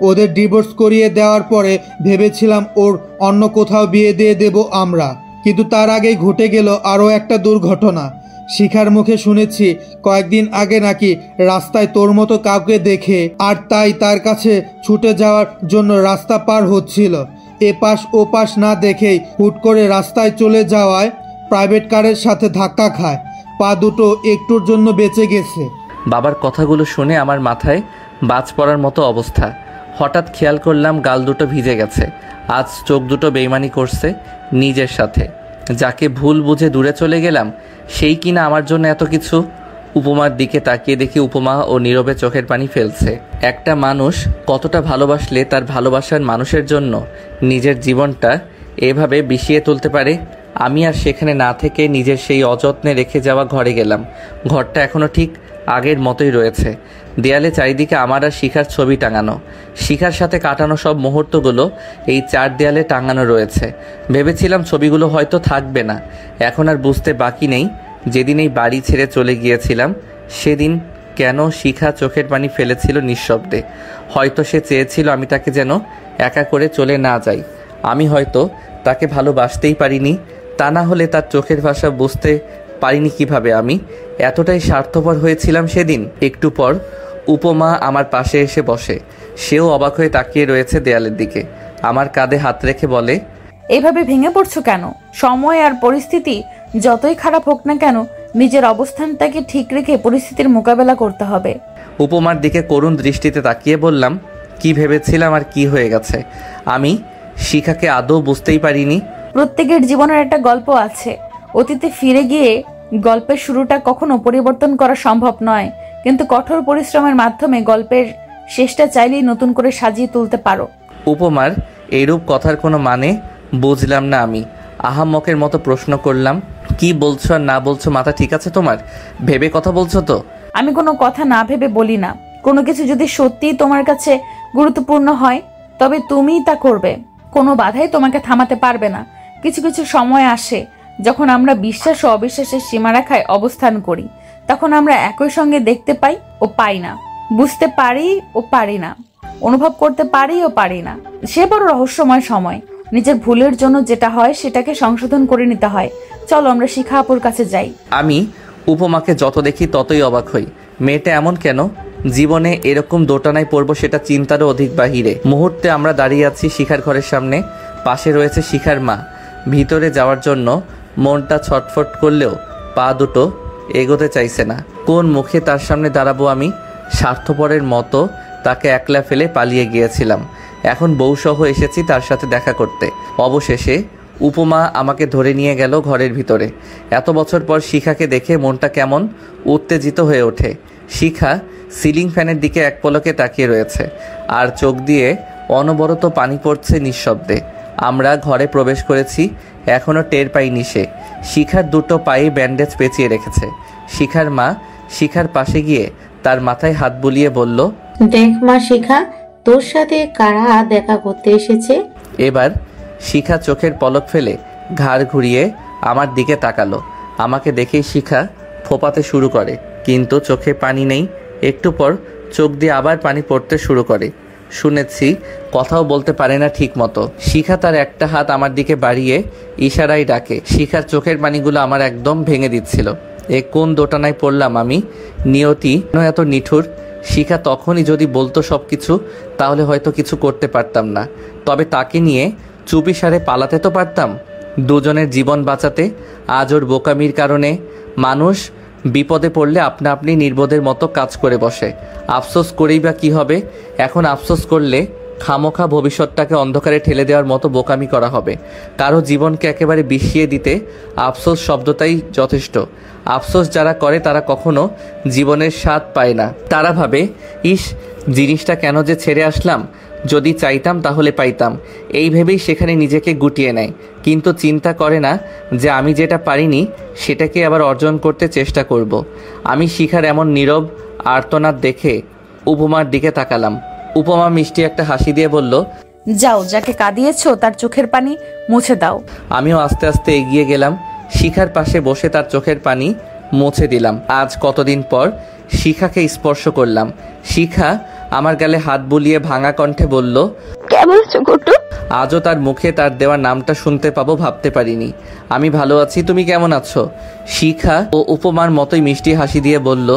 ওদের ডিভোর্স করিয়ে দেওয়ার পরে ভেবেছিলাম ওর অন্য কোথাও বিয়ে দিয়ে দেব আমরা, কিন্তু তার আগেই ঘটে গেল আরও একটা দুর্ঘটনা। শিখার মুখে শুনেছি কয়েকদিন আগে নাকি রাস্তায় তোর মতো কাউকে দেখে, আর তাই তার কাছে ছুটে যাওয়ার জন্য রাস্তা পার হচ্ছিল। এপাশ ওপাশ না দেখেই হুট করে রাস্তায় চলে যাওয়ায় প্রাইভেট কারের সাথে ধাক্কা খায়। পা দুটো একটুর জন্য বেঁচে গেছে। বাবার কথাগুলো শুনে আমার মাথায় বাজ পড়ার মতো অবস্থা। হঠাৎ খেয়াল করলাম গাল দুটো ভিজে গেছে। আজ চোখ দুটো বেইমানি করছে নিজের সাথে। যাকে ভুল বুঝে দূরে চলে গেলাম সেই কিনা আমার জন্য এত কিছু। উপমার দিকে তাকিয়ে দেখি উপমা ও নীরবে চোখের পানি ফেলছে। একটা মানুষ কতটা ভালোবাসলে তার ভালোবাসার মানুষের জন্য নিজের জীবনটা এভাবে বিষিয়ে তুলতে পারে। আমি আর সেখানে না থেকে নিজের সেই অযত্নে রেখে যাওয়া ঘরে গেলাম। ঘরটা এখনও ঠিক আগের মতোই রয়েছে। দেয়ালে চারিদিকে আমার আর শিখার ছবি টাঙানো। শিখার সাথে কাটানো সব মুহূর্তগুলো এই 4 দেয়ালে টাঙানো রয়েছে। ভেবেছিলাম ছবিগুলো হয়তো থাকবে না। এখন আর বুঝতে বাকি নেই যেদিন এই বাড়ি ছেড়ে চলে গিয়েছিলাম সেদিন কেন শিখা চোখের পানি ফেলেছিল নিঃশব্দে। হয়তো সে চেয়েছিল আমি তাকে যেন একা করে চলে না যাই। আমি হয়তো তাকে ভালোবাসতেই পারিনি। তা না হলে তার চোখের ভাষা বুঝতে পারিনি কিভাবে আমি এতটাই স্বার্থপর হয়েছিলাম সেদিন। একটু পর উপমা আমার পাশে এসে বসে। সেও অবাক হয়ে তাকিয়ে রয়েছে দেয়ালের দিকে। আমার কাঁধে হাত রেখে বলে, এইভাবে ভেঙে পড়ছো কেন? সময় আর পরিস্থিতি যতই খারাপ হোক না কেন নিজের অবস্থানটাকে ঠিক রেখে পরিস্থিতির মোকাবেলা করতে হবে। উপমার দিকে করুণ দৃষ্টিতে তাকিয়ে বললাম, কি ভেবেছিলাম আর কি হয়ে গেছে। আমি শিখাকে আদৌ বুঝতেই পারিনি। প্রত্যেকের জীবনের একটা গল্প আছে। অতীতে ফিরে গিয়ে গল্পের শুরুটা কখনো পরিবর্তন করা সম্ভব নয়, কিন্তু কঠোর পরিশ্রমের মাধ্যমে গল্পের শেষটা চাইলেই নতুন করে সাজিয়ে তুলতে পারো। উপমার এইরূপ কথার কোনো মানে বুঝলাম না। আমি আহাম্মকের মতো প্রশ্ন করলাম, কি বলছো আর না বলছো মাথা ঠিক আছে তোমার? ভেবে কথা বলছো তো? আমি কোনো কথা না ভেবে বলি না। কোনো কিছু যদি সত্যিই তোমার কাছে গুরুত্বপূর্ণ হয় তবে তুমিই তা করবে। কোনো বাধাই তোমাকে থামাতে পারবে না। কিছু কিছু সময় আসে যখন আমরা বিশ্বাস ও অবিশ্বাসের সীমারেখায় অবস্থান করি। তখন আমরা একই সঙ্গে দেখতে পাই ও পাই না, বুঝতে পারি ও পারি না, অনুভব করতে পারি ও পারি না। সে বড় রহস্যময় সময়। নিজের ভুলের জন্য যেটা হয় সেটাকে সংশোধন করে নিতে হয়। চলো আমরা শিখা আপুর কাছে যাই। আমি উপমাকে যত দেখি ততই অবাক হই। মেয়েটা এমন কেন? জীবনে এরকম দোটানায় পড়বো সেটা চিন্তারও অধিক বাহিরে। মুহূর্তে আমরা দাঁড়িয়ে আছি শিখার ঘরের সামনে। পাশে রয়েছে শিখার মা। ভিতরে যাওয়ার জন্য মনটা ছটফট করলেও পা দুটো এগোতে চাইছে না। কোন মুখে তার সামনে দাঁড়াবো আমি? স্বার্থপরের মতো তাকে একলা ফেলে পালিয়ে গিয়েছিলাম। এখন বউসহ এসেছি তার সাথে দেখা করতে। অবশেষে উপমা আমাকে ধরে নিয়ে গেল ঘরের ভিতরে। এত বছর পর শিখাকে দেখে মনটা কেমন উত্তেজিত হয়ে ওঠে। শিখা সিলিং ফ্যানের দিকে এক পলকে তাকিয়ে রয়েছে, আর চোখ দিয়ে অনবরত পানি পড়ছে নিঃশব্দে। আমরা ঘরে প্রবেশ করেছি, এখনও টের পাইনি সে। শিখার দুটো পায়ে ব্যান্ডেজ পেঁচিয়ে রেখেছে। শিখার মা শিখার পাশে গিয়ে তার মাথায় হাত বুলিয়ে বলল, দেখ মা শিখা, তোর সাথে কারা দেখা করতে এসেছে। এবার শিখা চোখের পলক ফেলে ঘাড় ঘুরিয়ে আমার দিকে তাকালো। আমাকে দেখেই শিখা ফোপাতে শুরু করে, কিন্তু চোখে পানি নেই। একটু পর চোখ দিয়ে আবার পানি পড়তে শুরু করে। শুনেছি কথাও বলতে পারে না ঠিক মতো। শিখা তার একটা হাত আমার দিকে বাড়িয়ে ইশারায় ডাকে। শিখার চোখের পানিগুলো আমার একদম ভেঙে দিচ্ছিল। এ কোন দোটানায় পড়লাম আমি? নিয়তি এত নিঠুর। শিখা তখনই যদি বলতো সব কিছু, তাহলে হয়তো কিছু করতে পারতাম না। তবে তাকে নিয়ে চুপিসারে পালাতে তো পারতাম, দুজনের জীবন বাঁচাতে। আজ ওর বোকামির কারণে মানুষ বিপদে পড়লে আপনা আপনি নির্বোধের মতো কাজ করে বসে। আফসোস করেই বা কী হবে? এখন আফসোস করলে খামোখা ভবিষ্যৎটাকে অন্ধকারে ঠেলে দেওয়ার মতো বোকামি করা হবে। কারো জীবনকে একেবারে বিষিয়ে দিতে আফসোস শব্দটাই যথেষ্ট। আফসোস যারা করে তারা কখনো জীবনের স্বাদ পায় না। তারা ভাবে, ইস, জিনিসটা কেন যে ছেড়ে আসলাম, যদি চাইতাম তাহলে পাইতাম। এই ভেবেই সেখানে নিজেকে গুটিয়ে নেয়, কিন্তু চিন্তা করে না যে আমি যেটা পারিনি সেটাকে আবার অর্জন করতে চেষ্টা করব। আমি শিখার এমন নীরব আর্তনাদ দেখে উপমার দিকে তাকালাম। উপমা মিষ্টি একটা হাসি দিয়ে বলল, যাও, যাকে কাঁদিয়েছো তার চোখের পানি মুছে দাও। আমিও আস্তে আস্তে এগিয়ে গেলাম, শিখার পাশে বসে তার চোখের পানি মুছে দিলাম। আজ কতদিন পর শিখাকে স্পর্শ করলাম। শিখা আমার গালে হাত বুলিয়ে ভাঙা কণ্ঠে বলল, কেমন আছো গুড্ডু? আজও তার মুখে তার দেওয়া নামটা শুনতে পাবো ভাবতে পারিনি। আমি ভালো আছি, তুমি কেমন আছো? শিখা ও উপমার মতোই মিষ্টি হাসি দিয়ে বলল,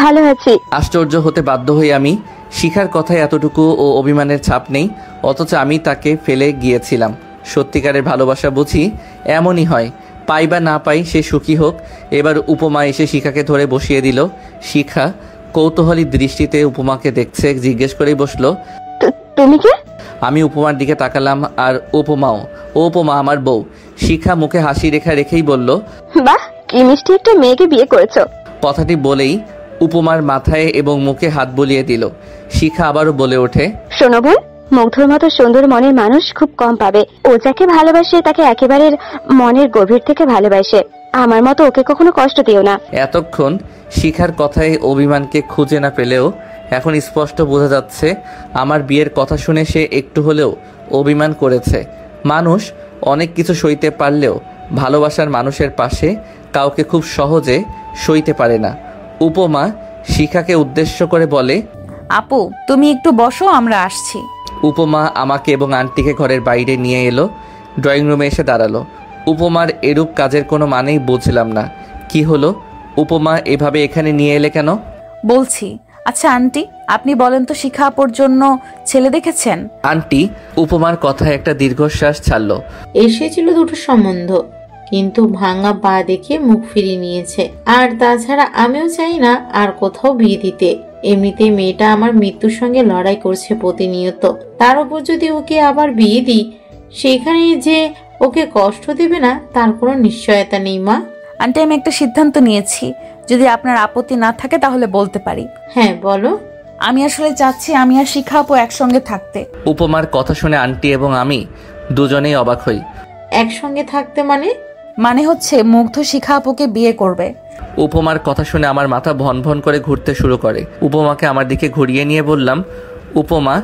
ভালো আছি। আশ্চর্য হতে বাধ্য হই আমি। শিখার কথায় এতটুকু ও অভিমানের ছাপ নেই, অথচ আমি তাকে ফেলে গিয়েছিলাম। সত্যিকারের ভালোবাসা বুঝি এমনই হয়, পাই বা না পাই সে সুখী হোক। এবার উপমা এসে শিখাকে ধরে বসিয়ে দিল। শিখা কৌতূহলী দৃষ্টিতে উপমাকে দেখছে, জিজ্ঞেস করেই বসলো, তুমি কে? আমি উপমার দিকে তাকালাম আর উপমাও। উপমা আমার বউ। শিখা মুখে হাসি রেখেই বলল, বাহ, কি মিষ্টি একটা মেয়েকে বিয়ে করেছো। কথাটি বলেই উপমার মাথায় এবং মুখে হাত বুলিয়ে দিল। শিখা আবারও বলে ওঠে, শোনো বোন, মুগ্ধর মতো সুন্দর মনের মানুষ খুব কম পাবে। ও যাকে ভালোবাসে তাকে একেবারে মনের গভীর থেকে ভালোবাসে। আমার মতো ওকে কখনো কষ্ট দিও না। এতক্ষণ শিখার কথায় অভিমানকে খুঁজে না পেলেও এখন স্পষ্ট বোঝা যাচ্ছে আমার বিয়ের কথা শুনে সে একটু হলেও অভিমান করেছে। মানুষ অনেক কিছু সইতে পারলেও ভালোবাসার মানুষের পাশে কাউকে খুব সহজে সইতে পারে না। উপমা শিখাকে উদ্দেশ্য করে বলে, আপু তুমি একটু বসো, আমরা আসছি। উপমা আমাকে এবং আন্টিকে ঘরের বাইরে নিয়ে এলো। ড্রয়িং রুমে এসে দাঁড়ালো। উপমার এরূপ কাজের কোনো মানেই বুঝলাম না। কি হলো, উপমা এভাবে এখানে নিয়ে এলে কেন? বলছি। আচ্ছা আন্টি, আপনি বলেন তো শিখা আপুর জন্য ছেলে দেখেছেন? আন্টি উপমার কথায় একটা দীর্ঘশ্বাস ছাড়লো। এসেছিল দুটো সম্বন্ধ, কিন্তু ভাঙা পা দেখে মুখ ফিরিয়ে নিয়েছে। আর তাছাড়া আমিও চাই না আর কোথাও বিয়ে দিতে। এমনিতে মেয়েটা আমার মৃত্যুর সঙ্গে লড়াই করছে প্রতিনিয়ত। তার উপর যদি ওকে আবার বিয়ে দিই, সেখানে যে ওকে কষ্ট দেবে না তার কোনো নিশ্চয়তা নেই। মা, আন্টি আমি একটা সিদ্ধান্ত নিয়েছি, যদি আপনার আপত্তি না থাকে তাহলে বলতে পারি। হ্যাঁ বলো। আমি আসলে চাচ্ছি আমি আর শিখা আপু একসঙ্গে থাকতে। উপমার কথা শুনে আন্টি এবং আমি দুজনেই অবাক হই। একসঙ্গে থাকতে মানে হচ্ছে মুগ্ধ শিখা আপুকে বিয়ে করবে। উপমার কথা শুনে আমার মাথা ভন ভন করে ঘুরতে শুরু করে। উপমাকে আমার দিকে ঘুরিয়ে নিয়ে বললাম, উপমা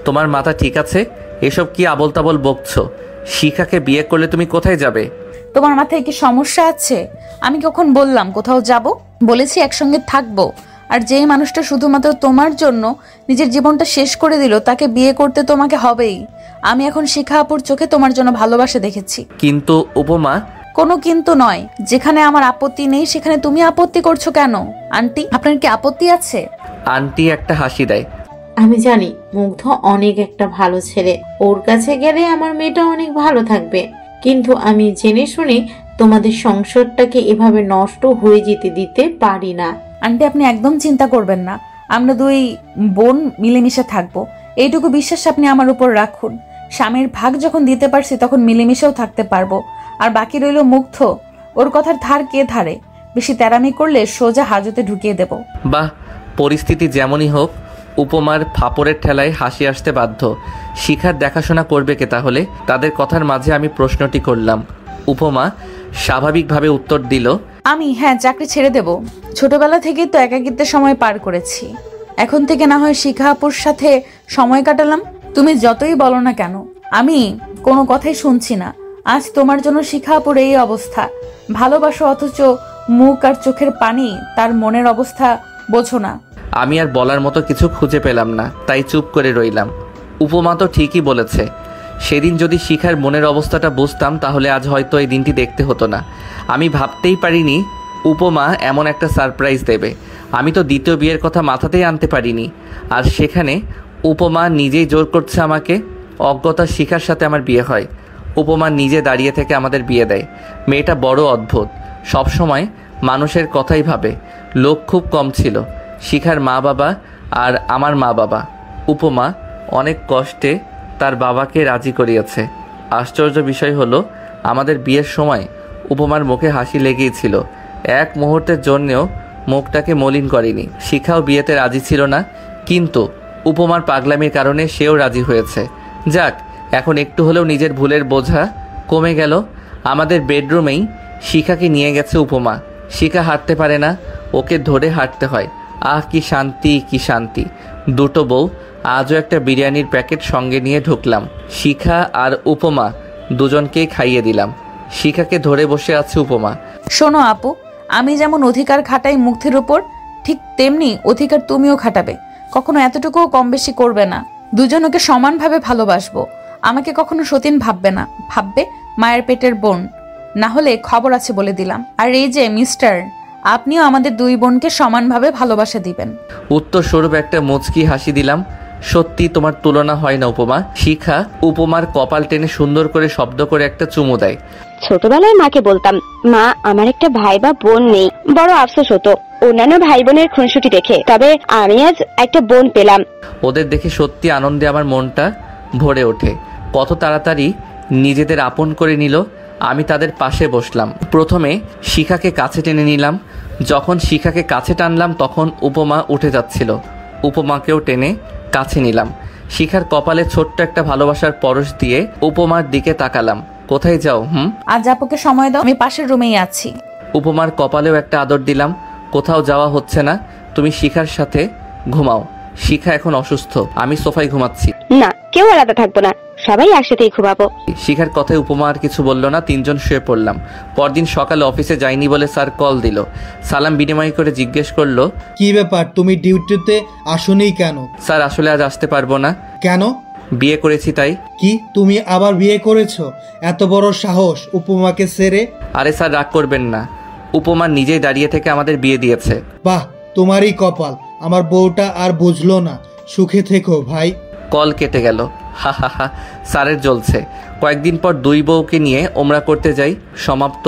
তোমার মাথা ঠিক আছে? এসব কি আবল তাবল বকছো? শিখাকে বিয়ে করলে তুমি কোথায় যাবে? তোমার মাথায় কি সমস্যা আছে? আমি কখন বললাম কোথাও যাব? বলেছি একসঙ্গে থাকবো। আর যেই মানুষটা শুধুমাত্র তোমার জন্য নিজের জীবনটা শেষ করে দিল, তাকে বিয়ে করতে তোমাকে হবেই। আমি এখন শিখা আপুর চোখে তোমার জন্য ভালোবাসা দেখেছি। কিন্তু উপমা। কোনো কিন্তু নয়। যেখানে আমার আপত্তি নেই সেখানে তুমি আপত্তি করছো কেন? আন্টি আপনার কি আপত্তি আছে? আন্টি একটা হাসি দেয়। আমি জানি মুগ্ধ অনেক একটা ভালো ছেলে, ওর কাছে গেলে আমার মেয়েটা অনেক ভালো থাকবে। কিন্তু আমি জেনে শুনে তোমাদের সংসারটাকে এভাবে নষ্ট হয়ে যেতে দিতে পারি না। আন্টি আপনি একদম চিন্তা করবেন না, আমরা দুই বোন মিলেমিশে থাকবো, এইটুকু বিশ্বাস আপনি আমার উপর রাখুন। স্বামীর ভাগ যখন দিতে পারছি তখন মিলেমিশেও থাকতে পারবো। আর বাকি রইল মুগ্ধ, ওর কথার ধার কে ধারে? বেশি তেরামি করলে সোজা হাজতে ঢুকিয়ে দেব। বাহ, পরিস্থিতি যেমনই হোক উপমার ফাপড়ের ঠেলায় হাসি আসতে বাধ্য। শিখার দেখাশোনা করবে কে তাহলে? তাদের কথার মাঝে আমি প্রশ্নটি করলাম। উপমা স্বাভাবিকভাবে উত্তর দিল, আমি চাকরি ছেড়ে দেব। ছোটবেলা থেকেই তো একাকিত্বের সময় পার করেছি, এখন থেকে না হয় শিখা আপুর সাথে সময় কাটালাম। তুমি যতই বলো না কেন আমি কোনো কথাই শুনছি না। আজ তোমার জন্য শিখা আপুর এই অবস্থা। ভালোবাসো অথচ মুখ আর চোখের পানি তার মনের অবস্থা বোঝো না। আমি আর বলার মতো কিছু খুঁজে পেলাম না, তাই চুপ করে রইলাম। উপমা তো ঠিকই বলেছে। সেদিন যদি শিখার মনের অবস্থাটা বুঝতাম তাহলে আজ হয়তো এই দিনটি দেখতে হতো না। আমি ভাবতেই পারিনি উপমা এমন একটা সারপ্রাইজ দেবে। আমি তো দ্বিতীয় বিয়ের কথা মাথাতেই আনতে পারিনি। আর সেখানে উপমা নিজেই জোর করছে আমাকে। অজ্ঞতা শিখার সাথে আমার বিয়ে হয়। উপমা নিজে দাঁড়িয়ে থেকে আমাদের বিয়ে দেয়। মেয়েটা বড় অদ্ভুত, সবসময় মানুষের কথাই ভাবে। লোক খুব কম ছিল, শিখার মা বাবা আর আমার মা বাবা। উপমা অনেক কষ্টে তার বাবাকে রাজি করিয়েছে। আশ্চর্য বিষয় হলো আমাদের বিয়ের সময় উপমার মুখে হাসি লেগেই ছিল। এক মুহূর্তের জন্যেও মুখটাকে মলিন করেনি। শিখাও বিয়েতে রাজি ছিল না, কিন্তু উপমার পাগলামির কারণে সেও রাজি হয়েছে। যাক, এখন একটু হলেও নিজের ভুলের বোঝা কমে গেল। আমাদের বেডরুমেই শিখাকে নিয়ে গেছে উপমা। শিখা হাঁটতে পারে না, ওকে ধরে হাঁটতে হয়। আহ কি শান্তি, কি শান্তি। দুটো বউ। আজও একটা বিরিয়ানির প্যাকেট সঙ্গে নিয়ে ঢুকলাম। শিখা আর উপমা দুজনকেই খাইয়ে দিলাম। শিখাকে ধরে বসে আছে উপমা। শোনো আপু, আমি যেমন অধিকার খাটাই মুগ্ধের উপর, ঠিক তেমনি অধিকার তুমিও খাটাবে। কখনো এতটুকুও কম বেশি করবে না। দুজনকে সমানভাবে ভালোবাসবো। আমাকে কখনো সতীন ভাববে না, ভাববে মায়ের পেটের বোন। না হলে খবর আছে বলে দিলাম। আর এই যে মিস্টার, আপনিও আমাদের দুই বোনকে সমানভাবে ভালোবাসা দিবেন। উত্তর স্বরূপ একটা মুচকি হাসি দিলাম। সত্যি তোমার তুলনা হয় না উপমা। শিখা উপমার কপাল টেনে সুন্দর করে শব্দ করে একটা চুমু দেয়। ছোটবেলায় মাকে বলতাম, মা আমার একটা ভাই বা বোন নেই। বড় আফসোস হতো অন্যান্য ভাই বোনের খুনসুটি দেখে, তবে আমি আজ একটা বোন পেলাম। ওদের দেখে সত্যি আনন্দে আমার মনটা ভরে ওঠে। কত তাড়াতাড়ি নিজেদের আপন করে নিল। আমি তাদের পাশে বসলাম। প্রথমে শিখাকে কাছে টেনে নিলাম। যখন শিখাকে কাছে টানলাম তখন উপমা উঠে যাচ্ছিল। উপমাকেও টেনে কাছে নিলাম। শিখার কপালে ছোট্ট একটা ভালোবাসার পরশ দিয়ে উপমার দিকে তাকালাম। কোথায় যাও? আজ আপুকে সময় দাও, আমি পাশের রুমেই আছি। উপমার কপালেও একটা আদর দিলাম। কোথাও যাওয়া হচ্ছে না, তুমি শিখার সাথে ঘুমাও। শিখা এখন অসুস্থ, আমি সোফায় ঘুমাচ্ছি। না, কেউ আলাদা থাকবো না, সবাই একসাথেই ঘুমাবো। শিখার কথায় উপমা আর কিছু বলল না। তিনজন শুয়ে পড়লাম। পরদিন সকালে অফিসে যাইনি বলে স্যার কল দিল। সালাম বিনিময় করে জিজ্ঞেস করলো, কি ব্যাপার, তুমি ডিউটিতে আসোনি কেন? স্যার আসলে আজ আসতে পারবো না। কেন? বিয়ে করেছি তাই। কি, তুমি আবার বিয়ে করেছো? এত বড় সাহস উপমাকে ছেড়ে? আরে স্যার রাগ করবেন না, উপমা নিজেই দাঁড়িয়ে থেকে আমাদের বিয়ে দিয়েছে। বাহ, তোমারই কপাল, আমার বউটা আর বুঝলো না। সুখে থেকো ভাই। কল কেটে গেল। হা হা হা। স্যারের জ্বলছে। কয়েকদিন পর দুই বউকে নিয়ে ওমরা করতে যাই। সমাপ্ত।